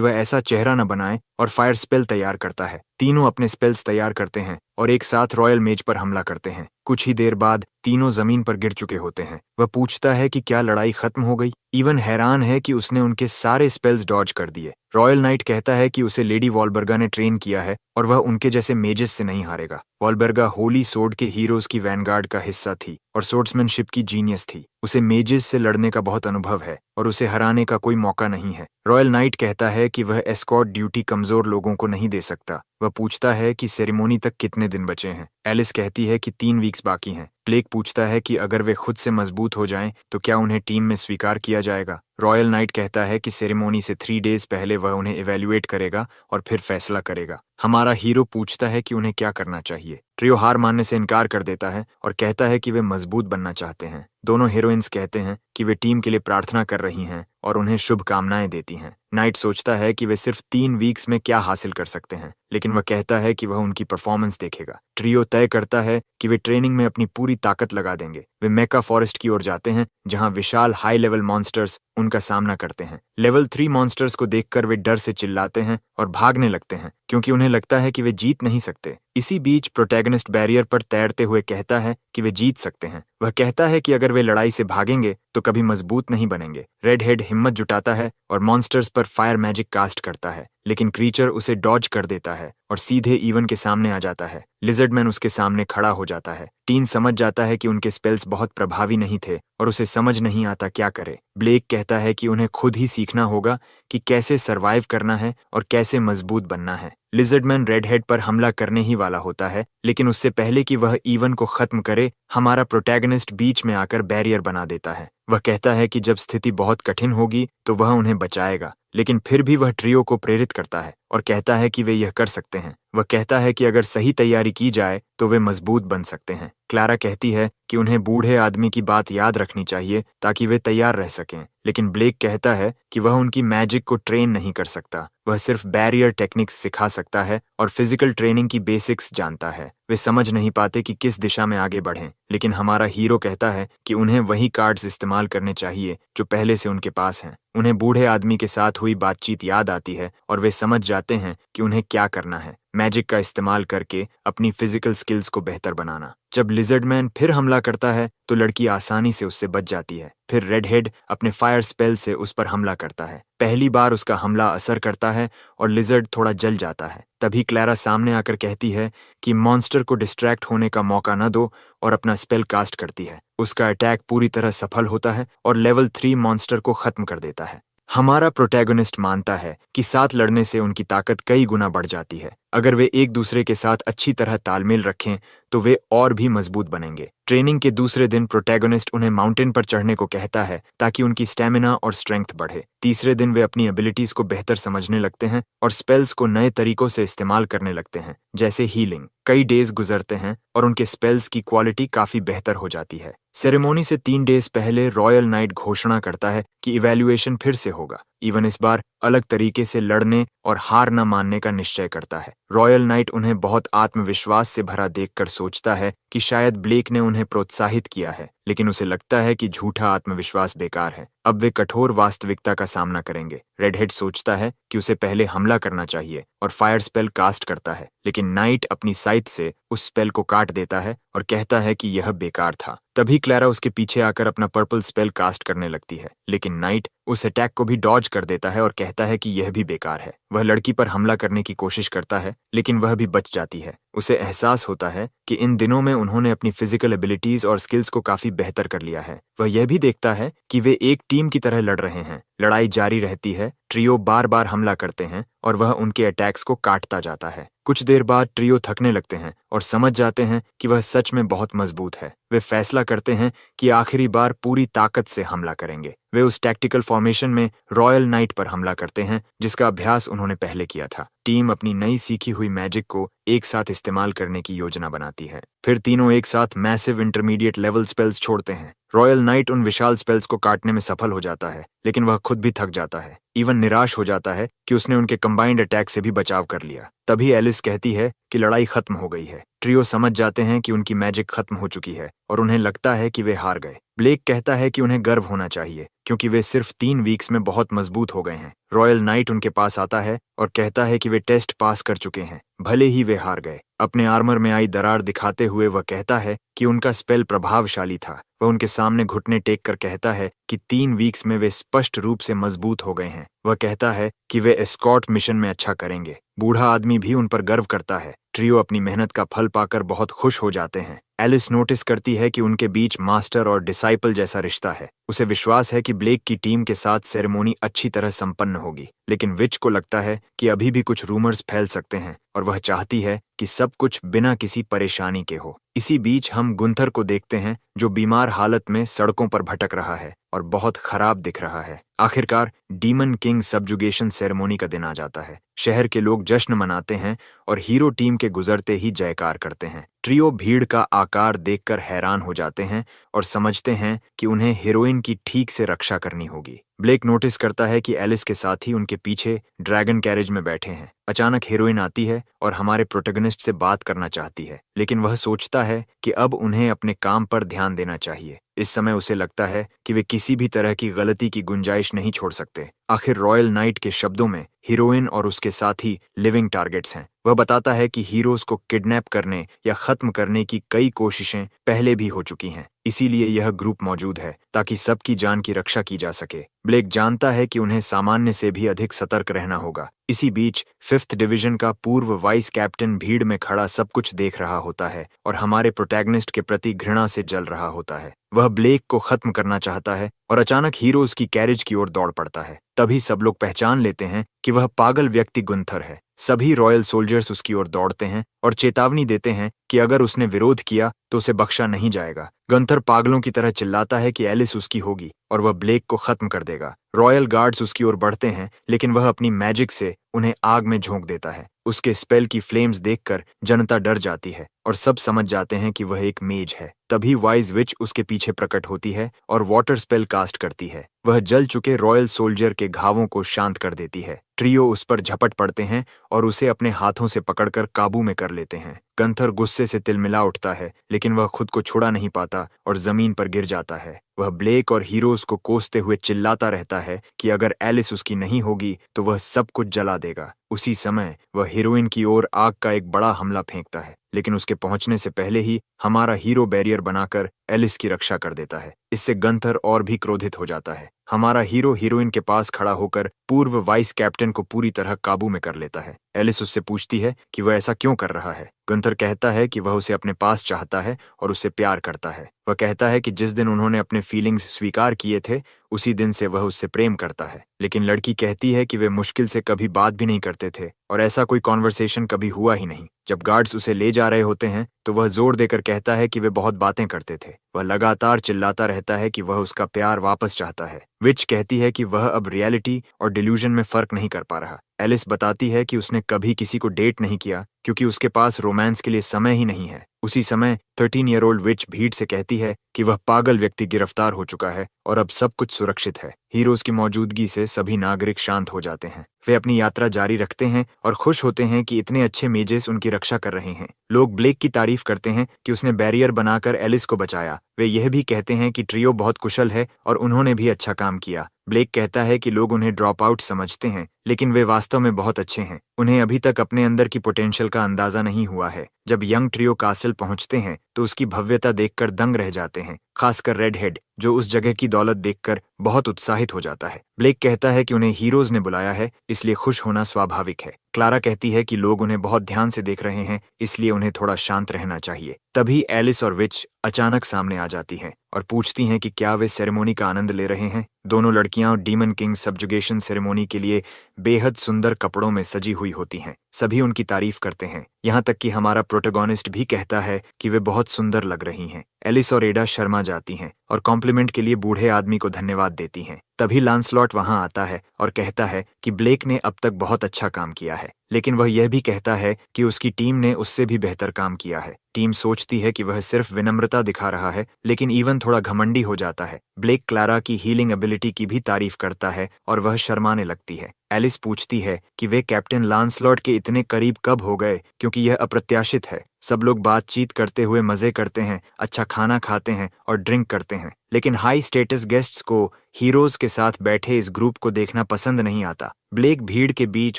वह ऐसा चेहरा न बनाए और फायर स्पेल तैयार करता है। तीनों अपने स्पेल्स तैयार करते हैं और एक साथ रॉयल मेज पर हमला करते हैं। कुछ ही देर बाद तीनों जमीन पर गिर चुके होते हैं। वह पूछता है कि क्या लड़ाई खत्म हो गई। इवन हैरान है कि उसने उनके सारे स्पेल्स डॉज कर दिए। रॉयल नाइट कहता है कि उसे लेडी वॉलबर्गा ने ट्रेन किया है और वह उनके जैसे मेजेस से नहीं हारेगा। वॉलबर्गा होली सोर्ड के हीरोज की वैनगार्ड का हिस्सा थी और सोर्ड्समैनशिप की जीनियस थी। उसे मेजेस से लड़ने का बहुत अनुभव है और उसे हराने का कोई मौका नहीं है। रॉयल नाइट कहता है कि वह एस्कॉर्ट ड्यूटी कमजोर लोगों को नहीं दे सकता। वह पूछता है कि सेरेमोनी तक कितने दिन बचे हैं। एलिस कहती है कि 3 वीक्स बाकी हैं। ब्लेक पूछता है कि अगर वे खुद से मजबूत हो जाएं तो क्या उन्हें टीम में स्वीकार किया जाएगा। रॉयल नाइट कहता है कि सेरेमोनी से 3 डेज पहले वह उन्हें इवैल्यूएट करेगा और फिर फैसला करेगा। हमारा हीरो पूछता है कि उन्हें क्या करना चाहिए। ट्रियो हार मानने से इनकार कर देता है और कहता है कि वे मजबूत बनना चाहते हैं। दोनों हीरोइंस कहते हैं कि वे टीम के लिए प्रार्थना कर रही हैं और उन्हें शुभकामनाएं देती हैं। नाइट सोचता है कि वे सिर्फ 3 वीक्स में क्या हासिल कर सकते हैं, लेकिन वह कहता है कि वह उनकी परफॉर्मेंस देखेगा। ट्रियो तय करता है कि वे ट्रेनिंग में अपनी पूरी ताकत लगा देंगे। वे मेका फॉरेस्ट की ओर जाते हैं, जहां विशाल हाई लेवल मॉन्स्टर्स उनका सामना करते हैं। लेवल 3 मॉन्स्टर्स को देखकर वे डर से चिल्लाते हैं और भागने लगते हैं, क्योंकि उन्हें लगता है कि वे जीत नहीं सकते। इसी बीच प्रोटैगनिस्ट बैरियर पर तैरते हुए कहता है कि वे जीत सकते हैं। वह कहता है कि अगर वे लड़ाई से भागेंगे तो कभी मजबूत नहीं बनेंगे। रेड हेड हिम्मत जुटाता है और मॉन्स्टर्स पर फायर मैजिक कास्ट करता है, लेकिन क्रीचर उसे डॉज कर देता है और सीधे इवन के सामने आ जाता है। लिजर्डमैन उसके सामने खड़ा हो जाता है। टीन समझ जाता है कि उनके स्पेल्स बहुत प्रभावी नहीं थे और उसे समझ नहीं आता क्या करे। ब्लेक कहता है कि उन्हें खुद ही सीखना होगा कि कैसे सरवाइव करना है और कैसे मजबूत बनना है। लिजर्डमैन रेडहेड पर हमला करने ही वाला होता है, लेकिन उससे पहले कि वह इवन को खत्म करे, हमारा प्रोटैगनिस्ट बीच में आकर बैरियर बना देता है। वह कहता है कि जब स्थिति बहुत कठिन होगी तो वह उन्हें बचाएगा, लेकिन फिर भी वह ट्रियो को प्रेरित करता है और कहता है कि वे यह कर सकते हैं। वह कहता है कि अगर सही तैयारी की जाए तो वे मजबूत बन सकते हैं। क्लारा कहती है कि उन्हें बूढ़े आदमी की बात याद रखनी चाहिए ताकि वे तैयार रह सकें, लेकिन ब्लेक कहता है कि वह उनकी मैजिक को ट्रेन नहीं कर सकता। वह सिर्फ बैरियर टेक्निक्स सिखा सकता है और फिजिकल ट्रेनिंग की बेसिक्स जानता है। वे समझ नहीं पाते कि किस दिशा में आगे बढ़ें, लेकिन हमारा हीरो कहता है कि उन्हें वही कार्ड्स इस्तेमाल करने चाहिए जो पहले से उनके पास हैं। उन्हें बूढ़े आदमी के साथ हुई बातचीत याद आती है और वे समझ जाते हैं कि उन्हें क्या करना है, मैजिक का इस्तेमाल करके अपनी फिजिकल स्किल्स को बेहतर बनाना। जब लिजर्डमैन फिर हमला करता है तो लड़की आसानी से उससे बच जाती है। फिर रेडहेड अपने फायर स्पेल से उस पर हमला करता है। पहली बार उसका हमला असर करता है और लिजर्ड थोड़ा जल जाता है। तभी क्लैरा सामने आकर कहती है कि मॉन्स्टर को डिस्ट्रैक्ट होने का मौका न दो और अपना स्पेल कास्ट करती है। उसका अटैक पूरी तरह सफल होता है और लेवल 3 मॉन्स्टर को खत्म कर देता है। हमारा प्रोटैगनिस्ट मानता है कि साथ लड़ने से उनकी ताकत कई गुना बढ़ जाती है। अगर वे एक दूसरे के साथ अच्छी तरह तालमेल रखें तो वे और भी मजबूत बनेंगे। ट्रेनिंग के दूसरे दिन प्रोटैगनिस्ट उन्हें माउंटेन पर चढ़ने को कहता है ताकि उनकी स्टैमिना और स्ट्रेंथ बढ़े। तीसरे दिन वे अपनी एबिलिटीज को बेहतर समझने लगते हैं और स्पेल्स को नए तरीकों से इस्तेमाल करने लगते हैं, जैसे हीलिंग। कई डेज गुजरते हैं और उनके स्पेल्स की क्वालिटी काफी बेहतर हो जाती है। सेरेमोनी से 3 डेज पहले रॉयल नाइट घोषणा करता है कि इवैल्यूएशन फिर से होगा। इवन इस बार अलग तरीके से लड़ने और हार न मानने का निश्चय करता है। रॉयल नाइट उन्हें बहुत आत्मविश्वास से भरा देखकर सोचता है कि शायद ब्लेक ने उन्हें प्रोत्साहित किया है, लेकिन उसे लगता है कि झूठा आत्मविश्वास बेकार है। अब वे कठोर वास्तविकता का सामना करेंगे। रेडहेड सोचता है कि उसे पहले हमला करना चाहिए और फायर स्पेल कास्ट करता है, लेकिन नाइट अपनी साइट से उस स्पेल को काट देता है और कहता है कि यह बेकार था। तभी क्लैरा उसके पीछे आकर अपना पर्पल स्पेल कास्ट करने लगती है, लेकिन नाइट उस अटैक को भी डॉज कर देता है और कहता है कि यह भी बेकार है। वह लड़की पर हमला करने की कोशिश करता है, लेकिन वह भी बच जाती है। उसे एहसास होता है कि इन दिनों में उन्होंने अपनी फिजिकल एबिलिटीज और स्किल्स को काफी बेहतर कर लिया है। वह यह भी देखता है कि वे एक टीम की तरह लड़ रहे हैं। लड़ाई जारी रहती है, ट्रियो बार बार हमला करते हैं और वह उनके अटैक्स को काटता जाता है। कुछ देर बाद ट्रियो थकने लगते हैं और समझ जाते हैं कि वह सच में बहुत मजबूत है। वे फैसला करते हैं कि आखिरी बार पूरी ताकत से हमला करेंगे। वे उस टैक्टिकल फॉर्मेशन में रॉयल नाइट पर हमला करते हैं जिसका अभ्यास उन्होंने पहले किया था। टीम अपनी नई सीखी हुई मैजिक को एक साथ इस्तेमाल करने की योजना बनाती है। फिर तीनों एक साथ मैसिव इंटरमीडिएट लेवल स्पेल्स छोड़ते हैं। रॉयल नाइट उन विशाल स्पेल्स को काटने में सफल हो जाता है, लेकिन वह खुद भी थक जाता है। इवन निराश हो जाता है कि उसने उनके कंबाइंड अटैक से भी बचाव कर लिया। तभी एलिस कहती है कि लड़ाई खत्म हो गई है। ट्रियो समझ जाते हैं कि उनकी मैजिक खत्म हो चुकी है और उन्हें लगता है कि वे हार गए। ब्लेक कहता है कि उन्हें गर्व होना चाहिए क्योंकि वे सिर्फ 3 वीक्स में बहुत मजबूत हो गए हैं। रॉयल नाइट उनके पास आता है और कहता है कि वे टेस्ट पास कर चुके हैं, भले ही वे हार गए। अपने आर्मर में आई दरार दिखाते हुए वह कहता है कि उनका स्पेल प्रभावशाली था। वह उनके सामने घुटने टेक कर कहता है कि 3 वीक्स में वे स्पष्ट रूप से मजबूत हो गए हैं। वह कहता है कि वे एस्कॉर्ट मिशन में अच्छा करेंगे। बूढ़ा आदमी भी उन पर गर्व करता है। ट्रियो अपनी मेहनत का फल पाकर बहुत खुश हो जाते हैं। एलिस नोटिस करती है कि उनके बीच मास्टर और डिसाइपल जैसा रिश्ता है। उसे विश्वास है कि ब्लेक की टीम के साथ सेरेमोनी अच्छी तरह संपन्न होगी, लेकिन विच को लगता है कि अभी भी कुछ रूमर्स फैल सकते हैं और वह चाहती है कि सब कुछ बिना किसी परेशानी के हो। इसी बीच हम गुंथर को देखते हैं जो बीमार हालत में सड़कों पर भटक रहा है और बहुत खराब दिख रहा है। आखिरकार डीमन किंग सबजुगेशन सेरेमोनी का दिन आ जाता है। शहर के लोग जश्न मनाते हैं और हीरो टीम के गुजरते ही जयकार करते हैं। ट्रियो भीड़ का आकार देखकर हैरान हो जाते हैं और समझते हैं कि उन्हें हीरोइन की ठीक से रक्षा करनी होगी। ब्लेक नोटिस करता है कि एलिस के साथी उनके पीछे ड्रैगन कैरेज में बैठे हैं। अचानक हीरोइन आती है और हमारे प्रोटैगनिस्ट से बात करना चाहती है, लेकिन वह सोचता है कि अब उन्हें अपने काम पर ध्यान देना चाहिए। इस समय उसे लगता है कि वे किसी भी तरह की गलती की गुंजाइश नहीं छोड़ सकते। आखिर रॉयल नाइट के शब्दों में हीरोइन और उसके साथी लिविंग टारगेट्स हैं। वह बताता है कि हीरोज को किडनैप करने या खत्म करने की कई कोशिशें पहले भी हो चुकी हैं, इसीलिए यह ग्रुप मौजूद है ताकि सबकी जान की रक्षा की जा सके। ब्लेक जानता है कि उन्हें सामान्य से भी अधिक सतर्क रहना होगा। इसी बीच 5th डिवीजन का पूर्व वाइस कैप्टन भीड़ में खड़ा सब कुछ देख रहा होता है और हमारे प्रोटैगनिस्ट के प्रति घृणा से जल रहा होता है। वह ब्लेक को खत्म करना चाहता है और अचानक हीरोज की कैरेज की ओर दौड़ पड़ता है। तभी सब लोग पहचान लेते हैं कि वह पागल व्यक्ति गुंथर है। सभी रॉयल सोल्जर्स उसकी ओर दौड़ते हैं और चेतावनी देते हैं कि अगर उसने विरोध किया तो उसे बख्शा नहीं जाएगा। गंथर पागलों की तरह चिल्लाता है कि एलिस उसकी होगी और वह ब्लेक को खत्म कर देगा। रॉयल गार्ड्स उसकी ओर बढ़ते हैं, लेकिन वह अपनी मैजिक से उन्हें आग में झोंक देता है। उसके स्पेल की फ्लेम्स देखकर जनता डर जाती है और सब समझ जाते हैं कि वह एक मेज है। तभी वाइज विच उसके पीछे प्रकट होती है और वाटर स्पेल कास्ट करती है। वह जल चुके रॉयल सोल्जर के घावों को शांत कर देती है। ट्रियो उस पर झपट पड़ते हैं और उसे अपने हाथों से पकड़कर काबू में कर लेते हैं। गंथर गुस्से से तिलमिला उठता है, लेकिन वह खुद को छुड़ा नहीं पाता और जमीन पर गिर जाता है। वह ब्लेक और हीरोज को कोसते हुए चिल्लाता रहता है कि अगर एलिस उसकी नहीं होगी तो वह सब कुछ जला देगा। उसी समय वह हीरोइन की ओर आग का एक बड़ा हमला फेंकता है, लेकिन उसके पहुंचने से पहले ही हमारा हीरो बैरियर बनाकर एलिस की रक्षा कर देता है। इससे गंथर और भी क्रोधित हो जाता है। हमारा हीरो हीरोइन के पास खड़ा होकर पूर्व वाइस कैप्टन को पूरी तरह काबू में कर लेता है। एलिस उससे पूछती है कि वह ऐसा क्यों कर रहा है। गंथर कहता है कि वह उसे अपने पास चाहता है और उससे प्यार करता है। वह कहता है कि जिस दिन उन्होंने अपने फीलिंग्स स्वीकार किए थे उसी दिन से वह उससे प्रेम करता है, लेकिन लड़की कहती है कि वे मुश्किल से कभी बात भी नहीं करते थे और ऐसा कोई कॉन्वर्सेशन कभी हुआ ही नहीं। जब गार्ड्स उसे ले जा रहे होते हैं तो वह जोर देकर कहता है कि वे बहुत बातें करते थे। वह लगातार चिल्लाता रहता है कि वह उसका प्यार वापस चाहता है। विच कहती है कि वह अब रियलिटी और डिल्यूजन में फर्क नहीं कर पा रहा। एलिस बताती है कि उसने कभी किसी को डेट नहीं किया क्योंकि उसके पास रोमांस के लिए समय ही नहीं है। उसी समय 13-year-old विच भीड़ से कहती है कि वह पागल व्यक्ति गिरफ्तार हो चुका है और अब सब कुछ सुरक्षित है। हीरोज की मौजूदगी से सभी नागरिक शांत हो जाते हैं। वे अपनी यात्रा जारी रखते हैं और खुश होते हैं कि इतने अच्छे मेजेस उनकी रक्षा कर रहे हैं। लोग ब्लेक की तारीफ करते हैं कि उसने बैरियर बनाकर एलिस को बचाया। वे यह भी कहते हैं कि ट्रियो बहुत कुशल है और उन्होंने भी अच्छा काम किया। ब्लेक कहता है कि लोग उन्हें ड्रॉप आउट समझते हैं, लेकिन वे वास्तव में बहुत अच्छे हैं। उन्हें अभी तक अपने अंदर की पोटेंशियल का अंदाजा नहीं हुआ है। जब यंग ट्रियो कास्टल पहुंचते हैं तो उसकी भव्यता देखकर दंग रह जाते हैं, खासकर रेड हेड, जो उस जगह की दौलत देखकर बहुत उत्साहित हो जाता है। ब्लेक कहता है कि उन्हें हीरोज ने बुलाया है, इसलिए खुश होना स्वाभाविक है। क्लारा कहती है कि लोग उन्हें बहुत ध्यान से देख रहे हैं, इसलिए उन्हें थोड़ा शांत रहना चाहिए। तभी एलिस और विच अचानक सामने आ जाती हैं और पूछती हैं कि क्या वे सेरेमनी का आनंद ले रहे हैं। दोनों लड़कियां डीमन किंग सब्जुगेशन सेरेमनी के लिए बेहद सुंदर कपड़ों में सजी हुई होती हैं। सभी उनकी तारीफ करते हैं, यहाँ तक कि हमारा प्रोटैगनिस्ट भी कहता है कि वे बहुत सुंदर लग रही हैं। एलिस और एडा शर्मा जाती हैं और कॉम्प्लीमेंट के लिए बूढ़े आदमी को धन्यवाद देती हैं। तभी लांसलॉट वहां आता है और कहता है कि ब्लेक ने अब तक बहुत अच्छा काम किया है, लेकिन वह यह भी कहता है कि उसकी टीम ने उससे भी बेहतर काम किया है। टीम सोचती है कि वह सिर्फ विनम्रता दिखा रहा है, लेकिन इवन थोड़ा घमंडी हो जाता है। ब्लेक क्लारा की हीलिंग एबिलिटी की भी तारीफ करता है और वह शर्माने लगती है। एलिस पूछती है कि वे कैप्टन लांसलॉट के इतने करीब कब हो गए, क्योंकि यह अप्रत्याशित है। सब लोग बातचीत करते हुए मजे करते हैं, अच्छा खाना खाते हैं और ड्रिंक करते हैं, लेकिन हाई स्टेटस गेस्ट्स को हीरोज के साथ बैठे इस ग्रुप को देखना पसंद नहीं आता। ब्लेक भीड़ के बीच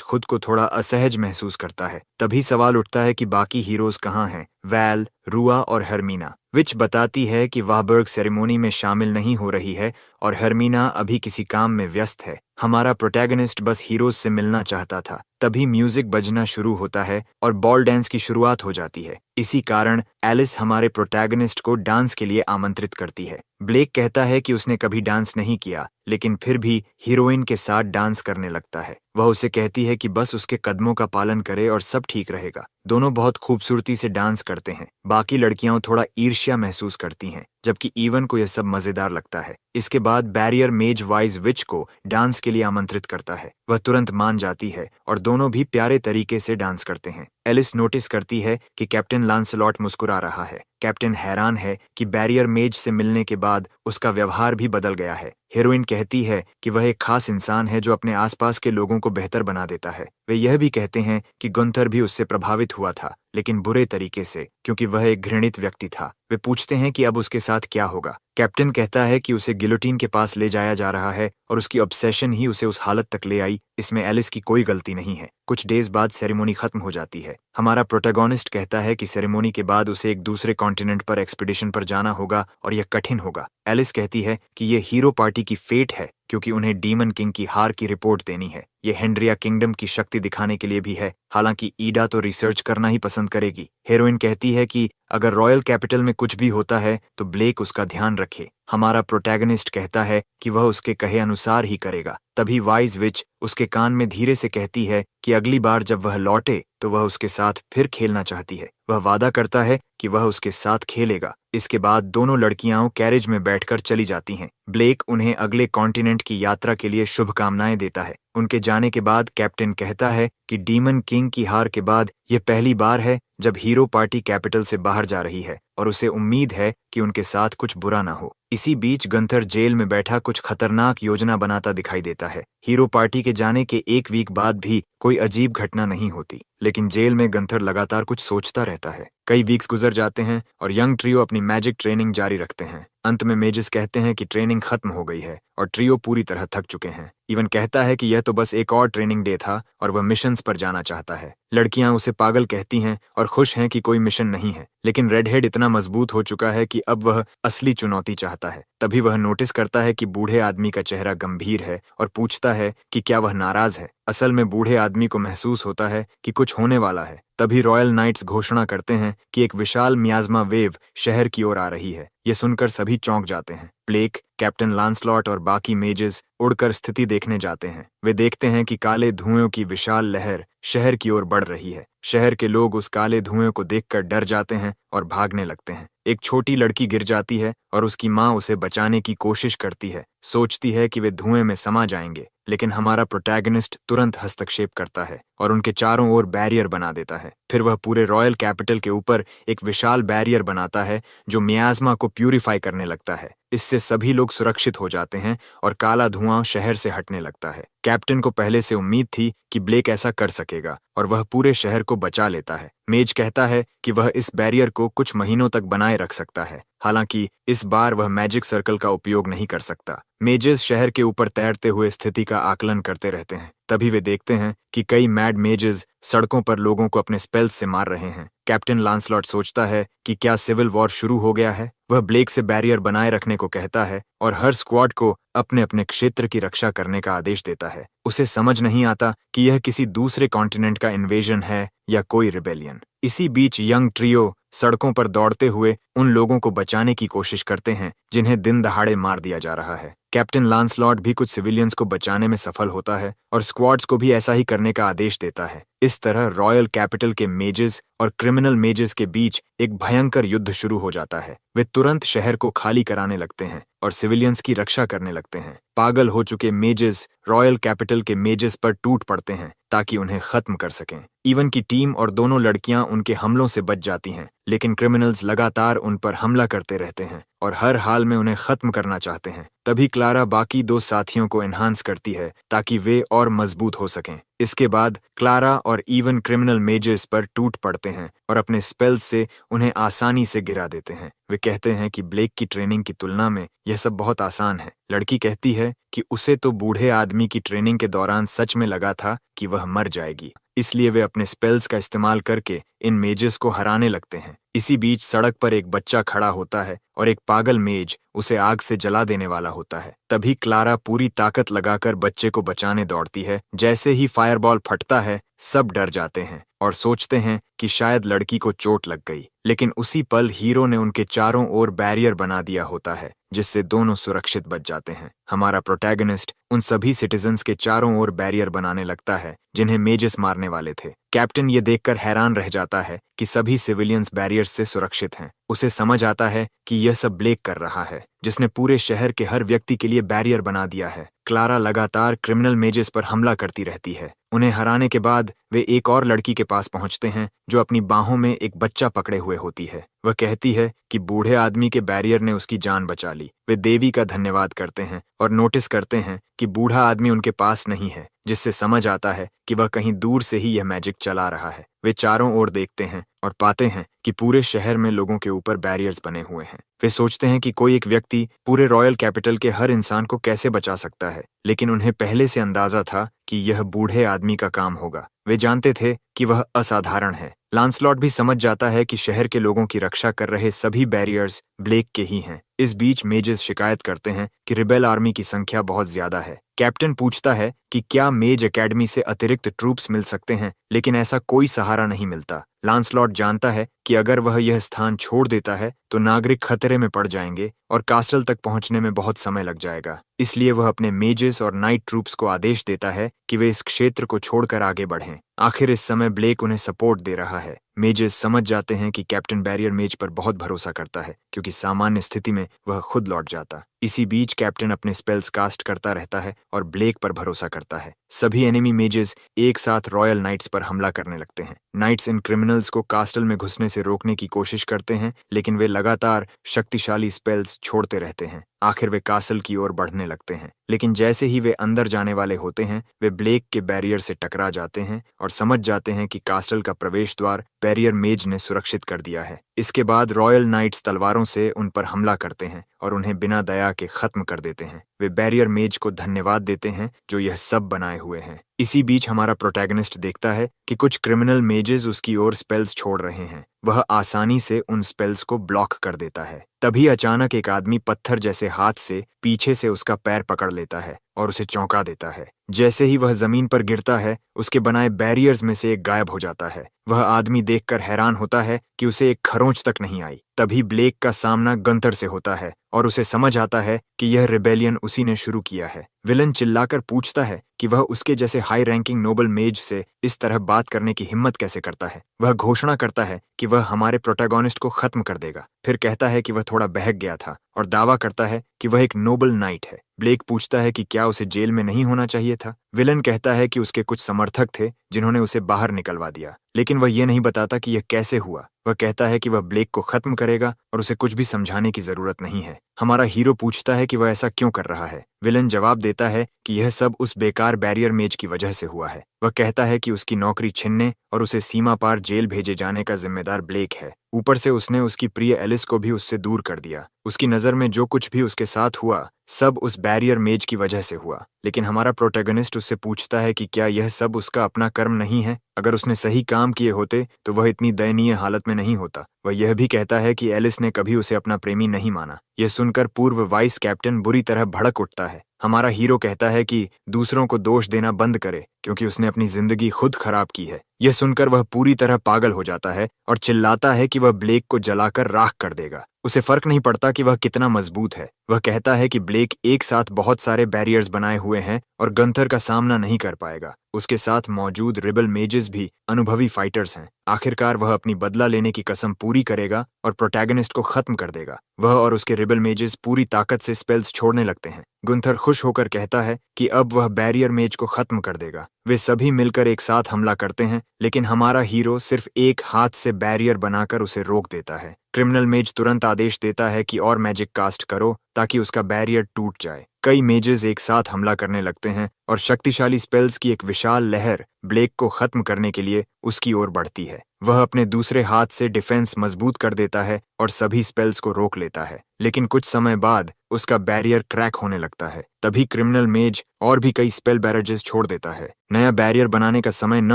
खुद को थोड़ा असहज महसूस करता है। तभी सवाल उठता है कि बाकी हीरोज कहाँ हैं, वैल, रुआ और हर्मीना। विच बताती है कि वाहबर्ग सेरेमनी में शामिल नहीं हो रही है और हर्मीना अभी किसी काम में व्यस्त है। हमारा प्रोटैगनिस्ट बस हीरोज से मिलना चाहता था। तभी म्यूजिक बजना शुरू होता है और बॉल डांस की शुरुआत हो जाती है। इसी कारण एलिस हमारे प्रोटैगनिस्ट को डांस के लिए आमंत्रित करती है। ब्लेक कहता है कि उसने कभी डांस नहीं किया, लेकिन फिर भी हीरोइन के साथ डांस करने लगता है। वह उसे कहती है कि बस उसके कदमों का पालन करे और सब ठीक रहेगा। दोनों बहुत खूबसूरती से डांस करते हैं। बाकी लड़कियां थोड़ा ईर्ष्या महसूस करती हैं, जबकि ईवन को यह सब मजेदार लगता है। इसके बाद बैरियर मेज वाइज विच को डांस के लिए आमंत्रित करता है। वह तुरंत मान जाती है और दोनों भी प्यारे तरीके से डांस करते हैं। एलिस नोटिस करती है कि कैप्टन लांसलॉट मुस्कुरा रहा है। कैप्टन हैरान है कि बैरियर मेज से मिलने के बाद उसका व्यवहार भी बदल गया है। हीरोइन कहती है कि वह एक खास इंसान है जो अपने आसपास के लोगों को बेहतर बना देता है। वे यह भी कहते हैं कि गुंथर भी उससे प्रभावित हुआ था, लेकिन बुरे तरीके से, क्योंकि वह एक घृणित व्यक्ति था। वे पूछते हैं कि अब उसके साथ क्या होगा। कैप्टन कहता है कि उसे गिलोटीन के पास ले जाया जा रहा है और उसकी ऑब्सेशन ही उसे उस हालत तक ले आई। इसमें एलिस की कोई गलती नहीं है। कुछ डेज बाद सेरेमोनी खत्म हो जाती है। हमारा प्रोटैगोनिस्ट कहता है कि सेरेमोनी के बाद उसे एक दूसरे कॉन्टिनेंट पर एक्सपीडिशन पर जाना होगा और यह कठिन होगा। एलिस कहती है कि यह हीरो पार्टी की फेट है, क्योंकि उन्हें डीमन किंग की हार की रिपोर्ट देनी है। ये हेनरिया किंगडम की शक्ति दिखाने के लिए भी है। हालांकि ईडा तो रिसर्च करना ही पसंद करेगी। हीरोइन कहती है कि अगर रॉयल कैपिटल में कुछ भी होता है तो ब्लेक उसका ध्यान रखे। हमारा प्रोटैगनिस्ट कहता है कि वह उसके कहे अनुसार ही करेगा। तभी वाइज विच उसके कान में धीरे से कहती है कि अगली बार जब वह लौटे तो वह उसके साथ फिर खेलना चाहती है। वह वादा करता है कि वह उसके साथ खेलेगा। इसके बाद दोनों लड़कियां कैरेज में बैठकर चली जाती हैं। ब्लेक उन्हें अगले कॉन्टिनेंट की यात्रा के लिए शुभकामनाएं देता है। उनके जाने के बाद कैप्टन कहता है कि डीमन किंग की हार के बाद यह पहली बार है जब हीरो पार्टी कैपिटल से बाहर जा रही है और उसे उम्मीद है कि उनके साथ कुछ बुरा ना हो। इसी बीच गंथर जेल में बैठा कुछ खतरनाक योजना बनाता दिखाई देता है। हीरो पार्टी के जाने के एक वीक बाद भी कोई अजीब घटना नहीं होती, लेकिन जेल में गंथर लगातार कुछ सोचता रहता है। कई वीक्स गुजर जाते हैं और यंग ट्रियो अपनी मैजिक ट्रेनिंग जारी रखते हैं। अंत में मेजिस कहते हैं कि ट्रेनिंग खत्म हो गई है और ट्रियो पूरी तरह थक चुके हैं। इवन कहता है कि यह तो बस एक और ट्रेनिंग डे था और वह मिशंस पर जाना चाहता है। लड़कियां उसे पागल कहती हैं और खुश हैं कि कोई मिशन नहीं है, लेकिन रेडहेड इतना मजबूत हो चुका है कि अब वह असली चुनौती चाहता है। तभी वह नोटिस करता है कि बूढ़े आदमी का चेहरा गंभीर है और पूछता है कि क्या वह नाराज है। असल में बूढ़े आदमी को महसूस होता है कि कुछ होने वाला है। तभी रॉयल नाइट्स घोषणा करते हैं कि एक विशाल मियाज़मा वेव शहर की ओर आ रही है। यह सुनकर सभी चौंक जाते हैं। ब्लेक, कैप्टन लांसलॉट और बाकी मेजेस उड़कर स्थिति देखने जाते हैं। वे देखते हैं कि काले धुएं की विशाल लहर शहर की ओर बढ़ रही है। शहर के लोग उस काले धुएं को देखकर डर जाते हैं और भागने लगते हैं। एक छोटी लड़की गिर जाती है और उसकी माँ उसे बचाने की कोशिश करती है। सोचती है कि वे धुएं में समा जाएंगे, लेकिन हमारा प्रोटैगनिस्ट तुरंत हस्तक्षेप करता है और उनके चारों ओर बैरियर बना देता है। फिर वह पूरे रॉयल कैपिटल के ऊपर एक विशाल बैरियर बनाता है जो मियाज़मा को प्यूरिफाई करने लगता है। इससे सभी लोग सुरक्षित हो जाते हैं और काला धुआं शहर से हटने लगता है। कैप्टन को पहले से उम्मीद थी कि ब्लेक ऐसा कर सकेगा और वह पूरे शहर को बचा लेता है। मेज कहता है कि वह इस बैरियर को कुछ महीनों तक बनाए रख सकता है। हालांकि इस बार वह मैजिक सर्कल का उपयोग नहीं कर सकता। मेजेस शहर के ऊपर तैरते हुए स्थिति का आकलन करते रहते हैं। तभी वे देखते हैं कि कई मैड मेजेस सड़कों पर लोगों को अपने स्पेल्स से मार रहे हैं। कैप्टन लांसलॉट सोचता है कि क्या सिविल वॉर शुरू हो गया है। वह ब्लेक से बैरियर बनाए रखने को कहता है और हर स्क्वाड को अपने अपने क्षेत्र की रक्षा करने का आदेश देता है। उसे समझ नहीं आता कि यह किसी दूसरे कॉन्टिनेंट का इन्वेजन है या कोई रिबेलियन। इसी बीच यंग ट्रियो सड़कों पर दौड़ते हुए उन लोगों को बचाने की कोशिश करते हैं जिन्हें दिन दहाड़े मार दिया जा रहा है। कैप्टन लांसलॉट भी कुछ सिविलियंस को बचाने में सफल होता है और स्क्वाड्स को भी ऐसा ही करने का आदेश देता है। इस तरह रॉयल कैपिटल के मेजेस और क्रिमिनल मेजेस के बीच एक भयंकर युद्ध शुरू हो जाता है। वे तुरंत शहर को खाली कराने लगते हैं और सिविलियंस की रक्षा करने लगते हैं। पागल हो चुके मेजेस रॉयल कैपिटल के मेजेस पर टूट पड़ते हैं ताकि उन्हें खत्म कर सकें। इवन की टीम और दोनों लड़कियां उनके हमलों से बच जाती हैं, लेकिन क्रिमिनल्स लगातार उन पर हमला करते रहते हैं और हर हाल में उन्हें खत्म करना चाहते हैं। तभी क्लारा बाकी दो साथियों को एनहांस करती है ताकि वे और मजबूत हो सकें। इसके बाद क्लारा और इवन क्रिमिनल मेजेस पर टूट पड़ते हैं और अपने स्पेल्स से उन्हें आसानी से गिरा देते हैं। वे कहते हैं कि ब्लेक की ट्रेनिंग की तुलना में यह सब बहुत आसान है। लड़की कहती है कि उसे तो बूढ़े आदमी की ट्रेनिंग के दौरान सच में लगा था कि वह मर जाएगी, इसलिए वे अपने स्पेल्स का इस्तेमाल करके इन मेजेस को हराने लगते हैं। इसी बीच सड़क पर एक बच्चा खड़ा होता है और एक पागल मेज उसे आग से जला देने वाला होता है। तभी क्लारा पूरी ताकत लगाकर बच्चे को बचाने दौड़ती है। जैसे ही फायरबॉल फटता है, सब डर जाते हैं और सोचते हैं कि शायद लड़की को चोट लग गई। लेकिन उसी पल हीरो ने उनके चारों ओर बैरियर बना दिया होता है, जिससे दोनों सुरक्षित बच जाते हैं। हमारा प्रोटैगनिस्ट उन सभी सिटीजन्स के चारों ओर बैरियर बनाने लगता है जिन्हें मेजेस मारने वाले थे। कैप्टन ये देखकर हैरान रह जाता है कि सभी सिविलियंस बैरियर्स से सुरक्षित हैं। उसे समझ आता है कि यह सब ब्लेक कर रहा है, जिसने पूरे शहर के हर व्यक्ति के लिए बैरियर बना दिया है। क्लारा लगातार क्रिमिनल मेजेस पर हमला करती रहती है। उन्हें हराने के बाद वे एक और लड़की के पास पहुंचते हैं जो अपनी बाहों में एक बच्चा पकड़े हुए होती है। वह कहती है कि बूढ़े आदमी के बैरियर ने उसकी जान बचा ली। वे देवी का धन्यवाद करते हैं और नोटिस करते हैं कि बूढ़ा आदमी उनके पास नहीं है, जिससे समझ आता है कि वह कहीं दूर से ही यह मैजिक चला रहा है। वे चारों ओर देखते हैं और पाते हैं कि पूरे शहर में लोगों के ऊपर बैरियर्स बने हुए हैं। वे सोचते हैं कि कोई एक व्यक्ति पूरे रॉयल कैपिटल के हर इंसान को कैसे बचा सकता है, लेकिन उन्हें पहले से अंदाजा था कि यह बूढ़े आदमी का काम होगा। वे जानते थे कि वह असाधारण है। लांसलॉट भी समझ जाता है कि शहर के लोगों की रक्षा कर रहे सभी बैरियर्स ब्लेक के ही हैं। इस बीच मेजेस शिकायत करते हैं कि रिबेल आर्मी की संख्या बहुत ज्यादा है। कैप्टन पूछता है कि क्या मेज एकेडमी से अतिरिक्त ट्रूप्स मिल सकते हैं, लेकिन ऐसा कोई सहारा नहीं मिलता। लांसलॉट जानता है कि अगर वह यह स्थान छोड़ देता है तो नागरिक खतरे में पड़ जाएंगे और कास्टल तक पहुंचने में बहुत समय लग जाएगा। इसलिए वह अपने मेजेस और नाइट ट्रूप्स को आदेश देता है कि वे इस क्षेत्र को छोड़कर आगे बढ़ें। आखिर इस समय ब्लेक उन्हें सपोर्ट दे रहा है। मेजेस समझ जाते हैं कि कैप्टन बैरियर मेज पर बहुत भरोसा करता है, क्योंकि सामान्य स्थिति में वह खुद लौट जाता। इसी बीच कैप्टन अपने स्पेल्स कास्ट करता रहता है और ब्लेक पर भरोसा करता है। सभी एनिमी मेजेस एक साथ रॉयल नाइट्स पर हमला करने लगते हैं। नाइट्स इन क्रिमिनल्स को कास्टल में घुसने से रोकने की कोशिश करते हैं, लेकिन वे लगातार शक्तिशाली स्पेल्स छोड़ते रहते हैं। आखिर वे कासल की ओर बढ़ने लगते हैं, लेकिन जैसे ही वे अंदर जाने वाले होते हैं, वे ब्लेक के बैरियर से टकरा जाते हैं और समझ जाते हैं कि कास्टल का प्रवेश द्वार बैरियर मेज ने सुरक्षित कर दिया है। इसके बाद रॉयल नाइट्स तलवारों से उन पर हमला करते हैं और उन्हें बिना दया के खत्म कर देते हैं। वे बैरियर मेज को धन्यवाद देते हैं जो यह सब बनाए हुए हैं। इसी बीच हमारा प्रोटैगनिस्ट देखता है कि कुछ क्रिमिनल मेजेस उसकी ओर स्पेल्स छोड़ रहे हैं। वह आसानी से उन स्पेल्स को ब्लॉक कर देता है। तभी अचानक एक आदमी पत्थर जैसे हाथ से पीछे से उसका पैर पकड़ लेता है और उसे चौंका देता है। जैसे ही वह जमीन पर गिरता है, उसके बनाए बैरियर्स में से एक गायब हो जाता है। वह आदमी देखकर हैरान होता है कि उसे एक खरोंच तक नहीं आई। तभी ब्लेक का सामना गंतर से होता है और उसे समझ आता है कि यह रिबेलियन उसी ने शुरू किया है। विलन चिल्लाकर पूछता है कि वह उसके जैसे हाई रैंकिंग नोबल मेज से इस तरह बात करने की हिम्मत कैसे करता है। वह घोषणा करता है कि वह हमारे प्रोटैगनिस्ट को खत्म कर देगा। फिर कहता है कि वह थोड़ा बहक गया था और दावा करता है कि वह एक नोबल नाइट है। ब्लेक पूछता है कि क्या उसे जेल में नहीं होना चाहिए था। विलन कहता है कि उसके कुछ समर्थक थे जिन्होंने उसे बाहर निकलवा दिया, लेकिन वह यह नहीं बताता कि यह कैसे हुआ। वह कहता है कि वह ब्लेक को खत्म करेगा और उसे कुछ भी समझाने की जरूरत नहीं है। हमारा हीरो पूछता है कि वह ऐसा क्यों कर रहा है। विलन जवाब देता है कि यह सब उस बेकार बैरियर मेज की वजह से हुआ है। वह कहता है कि उसकी नौकरी छीनने और उसे सीमा पार जेल भेजे जाने का जिम्मेदार ब्लेक है। ऊपर से उसने उसकी प्रिय एलिस को भी उससे दूर कर दिया। उसकी नज़र में जो कुछ भी उसके साथ हुआ सब उस बैरियर मेज की वजह से हुआ। लेकिन हमारा प्रोटैगनिस्ट उससे पूछता है कि क्या यह सब उसका अपना कर्म नहीं है। अगर उसने सही काम किए होते तो वह इतनी दयनीय हालत में नहीं होता। वह यह भी कहता है कि एलिस ने कभी उसे अपना प्रेमी नहीं माना। यह सुनकर पूर्व वाइस कैप्टन बुरी तरह भड़क उठता है। हमारा हीरो कहता है कि दूसरों को दोष देना बंद करे, क्योंकि उसने अपनी जिंदगी खुद खराब की है। यह सुनकर वह पूरी तरह पागल हो जाता है और चिल्लाता है कि वह ब्लेक को जलाकर राख कर देगा। उसे फर्क नहीं पड़ता कि वह कितना मजबूत है। वह कहता है कि ब्लेक एक साथ बहुत सारे बैरियर्स बनाए हुए हैं और गंथर का सामना नहीं कर पाएगा। उसके साथ मौजूद रिबल मेजेस भी अनुभवी फाइटर्स हैं। आखिरकार वह अपनी बदला लेने की कसम पूरी करेगा और प्रोटैगनिस्ट को खत्म कर देगा। वह और उसके रिबल मेजेस पूरी ताकत से स्पेल्स छोड़ने लगते हैं। गुंथर खुश होकर कहता है कि अब वह बैरियर मेज को खत्म कर देगा। वे सभी मिलकर एक साथ हमला करते हैं, लेकिन हमारा हीरो सिर्फ एक हाथ से बैरियर बनाकर उसे रोक देता है। क्रिमिनल मेज तुरंत आदेश देता है कि और मैजिक कास्ट करो ताकि उसका बैरियर टूट जाए। कई मेजेस एक साथ हमला करने लगते हैं और शक्तिशाली स्पेल्स की एक विशाल लहर ब्लेक को खत्म करने के लिए उसकी ओर बढ़ती है। वह अपने दूसरे हाथ से डिफेंस मजबूत कर देता है और सभी स्पेल्स को रोक लेता है, लेकिन कुछ समय बाद उसका बैरियर क्रैक होने लगता है। तभी क्रिमिनल मेज और भी कई स्पेल बैरेजेस छोड़ देता है। नया बैरियर बनाने का समय न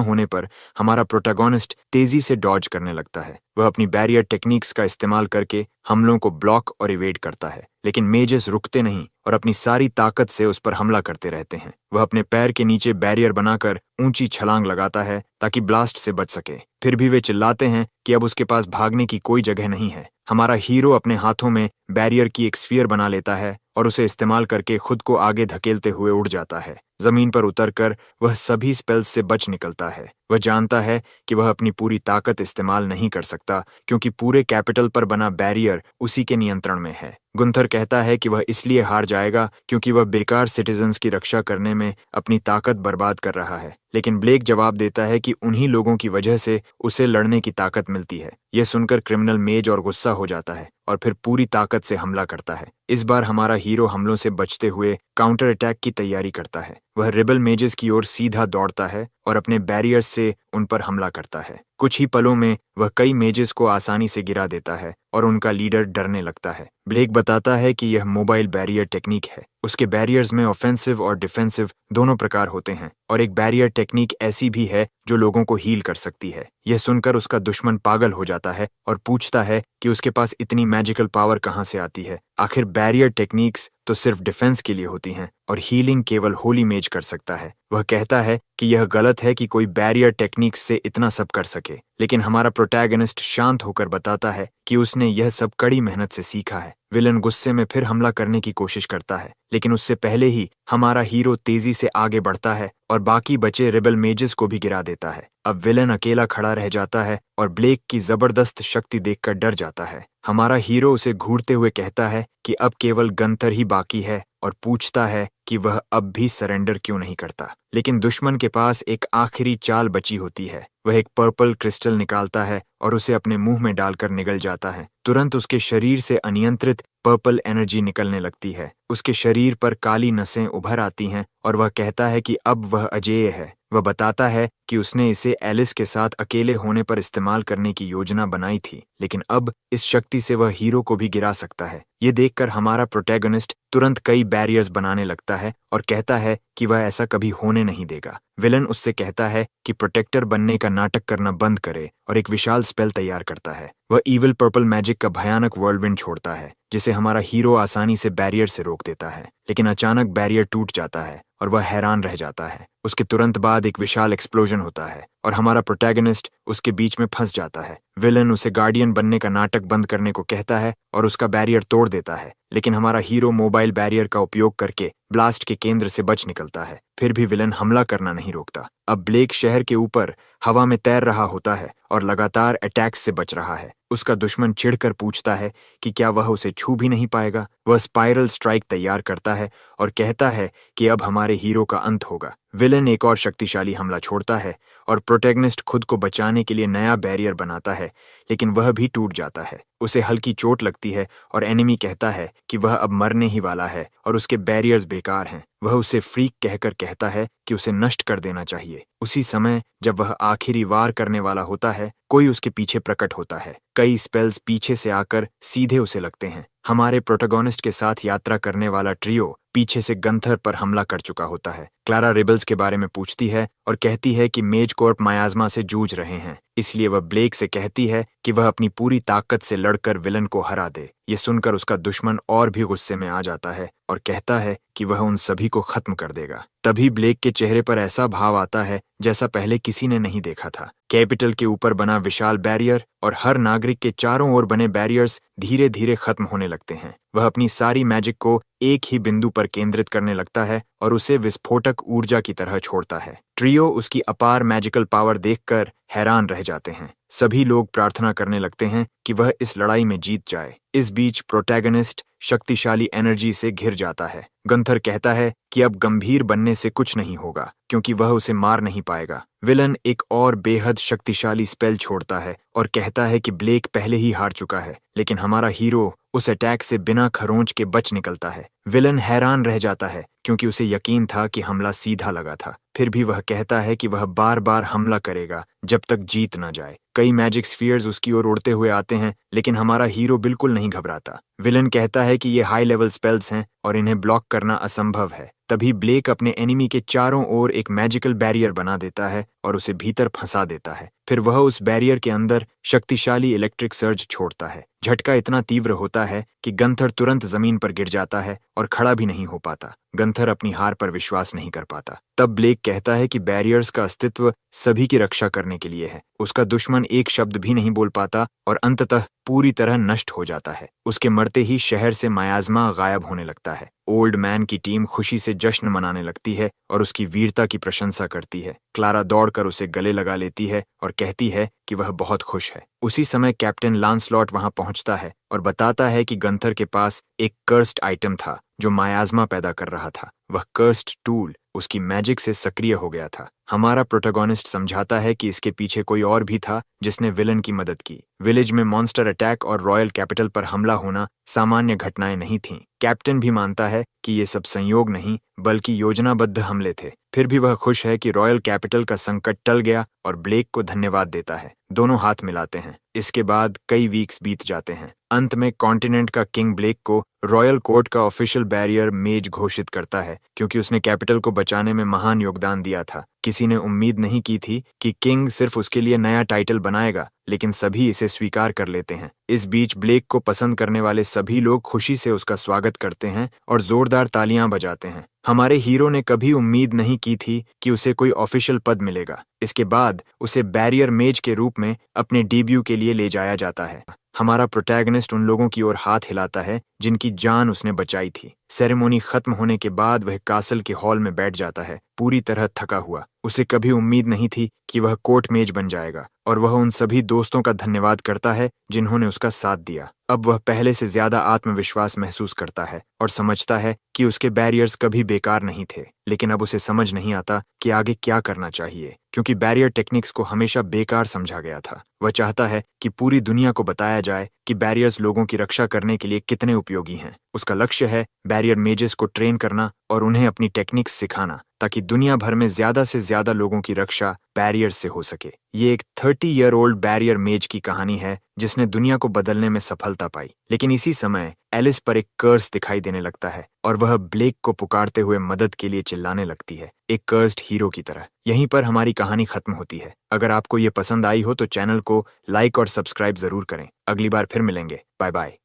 होने पर हमारा प्रोटैगनिस्ट तेजी से डॉज करने लगता है। वह अपनी बैरियर टेक्निक्स का इस्तेमाल करके हमलों को ब्लॉक और इवेड करता है, लेकिन मेजेस रुकते नहीं और अपनी सारी ताकत से उस पर हमला करते रहते हैं। वह अपने पैर के नीचे बैरियर बनाकर ऊंची छलांग लगाता है ताकि ब्लास्ट से बच सके। फिर भी वे चिल्लाते हैं कि अब उसके पास भागने की कोई जगह नहीं है। हमारा हीरो अपने हाथों में बैरियर की एक स्फीयर बना लेता है और उसे इस्तेमाल करके खुद को आगे धकेलते हुए उड़ जाता है। जमीन पर उतरकर वह सभी स्पेल्स से बच निकलता है। वह जानता है कि वह अपनी पूरी ताकत इस्तेमाल नहीं कर सकता क्योंकि पूरे कैपिटल पर बना बैरियर उसी के नियंत्रण में है। गुंथर कहता है कि वह इसलिए हार जाएगा क्योंकि वह बेकार सिटीजन्स की रक्षा करने में अपनी ताकत बर्बाद कर रहा है। लेकिन ब्लेक जवाब देता है कि उन्हीं लोगों की वजह से उसे लड़ने की ताकत मिलती है। यह सुनकर क्रिमिनल मेज और गुस्सा हो जाता है और फिर पूरी ताकत से हमला करता है। इस बार हमारा हीरो हमलों से बचते हुए काउंटर अटैक की तैयारी करता है। वह रिबल मेजेस की ओर सीधा दौड़ता है और अपने बैरियर्स से उन पर हमला करता है। कुछ ही पलों में वह कई मेजेस को आसानी से गिरा देता है और उनका लीडर डरने लगता है। ब्लेक बताता है कि यह मोबाइल बैरियर टेक्निक है। उसके बैरियर्स में ऑफेंसिव और डिफेंसिव दोनों प्रकार होते हैं और एक बैरियर टेक्निक ऐसी भी है जो लोगों को हील कर सकती है। यह सुनकर उसका दुश्मन पागल हो जाता है और पूछता है कि उसके पास इतनी मैजिकल पावर कहाँ से आती है। आखिर बैरियर टेक्निक्स तो सिर्फ डिफेंस के लिए होती हैं और हीलिंग केवल होली मेज कर सकता है। वह कहता है कि यह गलत है कि कोई बैरियर टेक्निक्स से इतना सब कर सके, लेकिन हमारा प्रोटैगनिस्ट शांत होकर बताता है कि उसने यह सब कड़ी मेहनत से सीखा है। विलन गुस्से में फिर हमला करने की कोशिश करता है, लेकिन उससे पहले ही हमारा हीरो तेजी से आगे बढ़ता है और बाकी बचे रिबल मेजेस को भी गिरा देता है। अब विलन अकेला खड़ा रह जाता है और ब्लेक की जबरदस्त शक्ति देखकर डर जाता है। हमारा हीरो उसे घूरते हुए कहता है कि अब केवल गंथर ही बाकी है और पूछता है कि वह अब भी सरेंडर क्यों नहीं करता। लेकिन दुश्मन के पास एक आखिरी चाल बची होती है। वह एक पर्पल क्रिस्टल निकालता है और उसे अपने मुंह में डालकर निगल जाता है। तुरंत उसके शरीर से अनियंत्रित पर्पल एनर्जी निकलने लगती है। उसके शरीर पर काली नसें उभर आती हैं और वह कहता है कि अब वह अजेय है। वह बताता है कि उसने इसे एलिस के साथ अकेले होने पर इस्तेमाल करने की योजना बनाई थी, लेकिन अब इस शक्ति से वह हीरो को भी गिरा सकता है। ये देखकर हमारा प्रोटैगनिस्ट तुरंत कई बैरियर्स बनाने लगता है और कहता है कि वह ऐसा कभी होने नहीं देगा। विलन उससे कहता है कि प्रोटेक्टर बनने का नाटक करना बंद करे और एक विशाल स्पेल तैयार करता है। वह इविल पर्पल मैजिक का भयानक वर्ल्डविंड छोड़ता है, जिसे हमारा हीरो आसानी से बैरियर से रोक देता है। लेकिन अचानक बैरियर टूट जाता है और वह हैरान रह जाता है। उसके तुरंत बाद एक विशाल एक्सप्लोजन होता है और हमारा प्रोटैगनिस्ट उसके बीच में फंस जाता है। विलन उसे गार्डियन बनने का नाटक बंद करने को कहता है और उसका बैरियर तोड़ देता है, लेकिन हमारा हीरो मोबाइल बैरियर का उपयोग करके ब्लास्ट के केंद्र से बच निकलता है। फिर भी विलन हमला करना नहीं रोकता। अब ब्लेक शहर के ऊपर हवा में तैर रहा होता है और लगातार अटैक्स से बच रहा है। उसका दुश्मन चिढ़कर पूछता है कि क्या वह उसे छू भी नहीं पाएगा। वह स्पाइरल स्ट्राइक तैयार करता है और कहता है कि अब हमारे हीरो का अंत होगा। विलन एक और शक्तिशाली हमला छोड़ता है और प्रोटैगनिस्ट खुद को बचाने के लिए नया बैरियर बनाता है, लेकिन वह भी टूट जाता है। उसे हल्की चोट लगती है और एनिमी कहता है कि वह अब मरने ही वाला है और उसके बैरियर्स बेकार हैं। वह उसे फ्रीक कहकर कहता है कि उसे नष्ट कर देना चाहिए। उसी समय जब वह आखिरी वार करने वाला होता है, कोई उसके पीछे प्रकट होता है। कई स्पेल्स पीछे से आकर सीधे उसे लगते हैं। हमारे प्रोटैगनिस्ट के साथ यात्रा करने वाला ट्रियो पीछे से गंथर पर हमला कर चुका होता है। क्लारा रिबल्स के बारे में पूछती है और कहती है कि मेज कॉर्प मायाज़मा से जूझ रहे हैं, इसलिए वह ब्लेक से कहती है कि वह अपनी पूरी ताकत से लड़कर विलन को हरा दे। ये सुनकर उसका दुश्मन और भी गुस्से में आ जाता है और कहता है कि वह उन सभी को खत्म कर देगा। तभी ब्लेक के चेहरे पर ऐसा भाव आता है जैसा पहले किसी ने नहीं देखा था। कैपिटल के ऊपर बना विशाल बैरियर और हर नागरिक के चारों ओर बने बैरियर्स धीरे धीरे खत्म होने लगते हैं। वह अपनी सारी मैजिक को एक ही बिंदु पर केंद्रित करने लगता है और उसे विस्फोटक ऊर्जा की तरह छोड़ता है। ट्रियो उसकी अपार मैजिकल पावर देखकर हैरान रह जाते हैं। सभी लोग प्रार्थना करने लगते हैं कि वह इस लड़ाई में जीत जाए। इस बीच प्रोटैगनिस्ट शक्तिशाली एनर्जी से घिर जाता है। गंथर कहता है कि अब गंभीर बनने से कुछ नहीं होगा क्योंकि वह उसे मार नहीं पाएगा। विलन एक और बेहद शक्तिशाली स्पेल छोड़ता है और कहता है कि ब्लेक पहले ही हार चुका है, लेकिन हमारा हीरो उस अटैक से बिना खरोंच के बच निकलता है। विलन हैरान रह जाता है क्योंकि उसे यकीन था कि हमला सीधा लगा था। फिर भी वह कहता है कि वह बार बार हमला करेगा जब तक जीत न जाए। कई मैजिक स्फीयर्स उसकी ओर उड़ते हुए आते हैं, लेकिन हमारा हीरो बिल्कुल नहीं घबराता। विलन कहता है कि ये हाई लेवल स्पेल्स हैं और इन्हें ब्लॉक करना असंभव है। तभी ब्लेक अपने एनिमी के चारों ओर एक मैजिकल बैरियर बना देता है और उसे भीतर फंसा देता है। फिर वह उस बैरियर के अंदर शक्तिशाली इलेक्ट्रिक सर्ज छोड़ता है। झटका इतना तीव्र होता है कि गंथर तुरंत जमीन पर गिर जाता है और खड़ा भी नहीं हो पाता। गंथर अपनी हार पर विश्वास नहीं कर पाता। तब ब्लेक कहता है कि बैरियर्स का अस्तित्व सभी की रक्षा करने के लिए है। उसका दुश्मन एक शब्द भी नहीं बोल पाता और अंततः पूरी तरह नष्ट हो जाता है। उसके मरते ही शहर से मायाज़मा गायब होने लगता है। ओल्ड मैन की टीम खुशी से जश्न मनाने लगती है और उसकी वीरता की प्रशंसा करती है। क्लारा दौड़कर उसे गले लगा लेती है और कहती है कि वह बहुत खुश है। उसी समय कैप्टन लांसलॉट वहां पहुंचता है और बताता है कि गंथर के पास एक कर्स्ड आइटम था जो मायाज़मा पैदा कर रहा था। वह कर्स्ड टूल उसकी मैजिक से सक्रिय हो गया था। हमारा प्रोटोगोनिस्ट समझाता है कि इसके पीछे कोई और भी था जिसने विलन की मदद की। विलेज में मॉन्स्टर अटैक और रॉयल कैपिटल पर हमला होना सामान्य घटनाएं नहीं थीं। कैप्टन भी मानता है कि ये सब संयोग नहीं बल्कि योजनाबद्ध हमले थे। फिर भी वह खुश है कि रॉयल कैपिटल का संकट टल गया और ब्लेक को धन्यवाद देता है। दोनों हाथ मिलाते हैं। इसके बाद कई वीक्स बीत जाते हैं। अंत में कॉन्टिनेंट का किंग ब्लेक को रॉयल कोर्ट का ऑफिशियल बैरियर मेज घोषित करता है क्योंकि उसने कैपिटल को बचाने में महान योगदान दिया था। किसी ने उम्मीद नहीं की थी कि किंग सिर्फ उसके लिए नया टाइटल बनाएगा, लेकिन सभी इसे स्वीकार कर लेते हैं। इस बीच ब्लेक को पसंद करने वाले सभी लोग खुशी से उसका स्वागत करते हैं और जोरदार तालियां बजाते हैं। हमारे हीरो ने कभी उम्मीद नहीं की थी कि उसे कोई ऑफिशियल पद मिलेगा। इसके बाद उसे बैरियर मेज के रूप में अपने डेब्यू के लिए ले जाया जाता है। हमारा प्रोटैगनिस्ट उन लोगों की ओर हाथ हिलाता है जिनकी जान उसने बचाई थी। सेरेमनी खत्म होने के बाद वह कासल के हॉल में बैठ जाता है, पूरी तरह थका हुआ। उसे कभी उम्मीद नहीं थी कि वह कोर्ट मेज बन जाएगा और वह उन सभी दोस्तों का धन्यवाद करता है जिन्होंने उसका साथ दिया। अब वह पहले से ज्यादा आत्मविश्वास महसूस करता है और समझता है कि उसके बैरियर्स कभी बेकार नहीं थे। लेकिन अब उसे समझ नहीं आता कि आगे क्या करना चाहिए, क्योंकि बैरियर टेक्निक्स को हमेशा बेकार समझा गया था। वह चाहता है कि पूरी दुनिया को बताया जाए कि बैरियर्स लोगों की रक्षा करने के लिए कितने उपयोगी हैं। उसका लक्ष्य है बैरियर मेजेस को ट्रेन करना और उन्हें अपनी टेक्निक्स सिखाना ताकि दुनिया भर में ज्यादा से ज्यादा लोगों की रक्षा बैरियर्स से हो सके। ये एक 30 ईयर ओल्ड बैरियर मेज की कहानी है जिसने दुनिया को बदलने में सफलता पाई। लेकिन इसी समय एलिस पर एक कर्स दिखाई देने लगता है और वह ब्लेक को पुकारते हुए मदद के लिए चिल्लाने लगती है, एक कर्स्ड हीरो की तरह। यहीं पर हमारी कहानी खत्म होती है। अगर आपको ये पसंद आई हो तो चैनल को लाइक और सब्सक्राइब जरूर करें। अगली बार फिर मिलेंगे। Bye bye.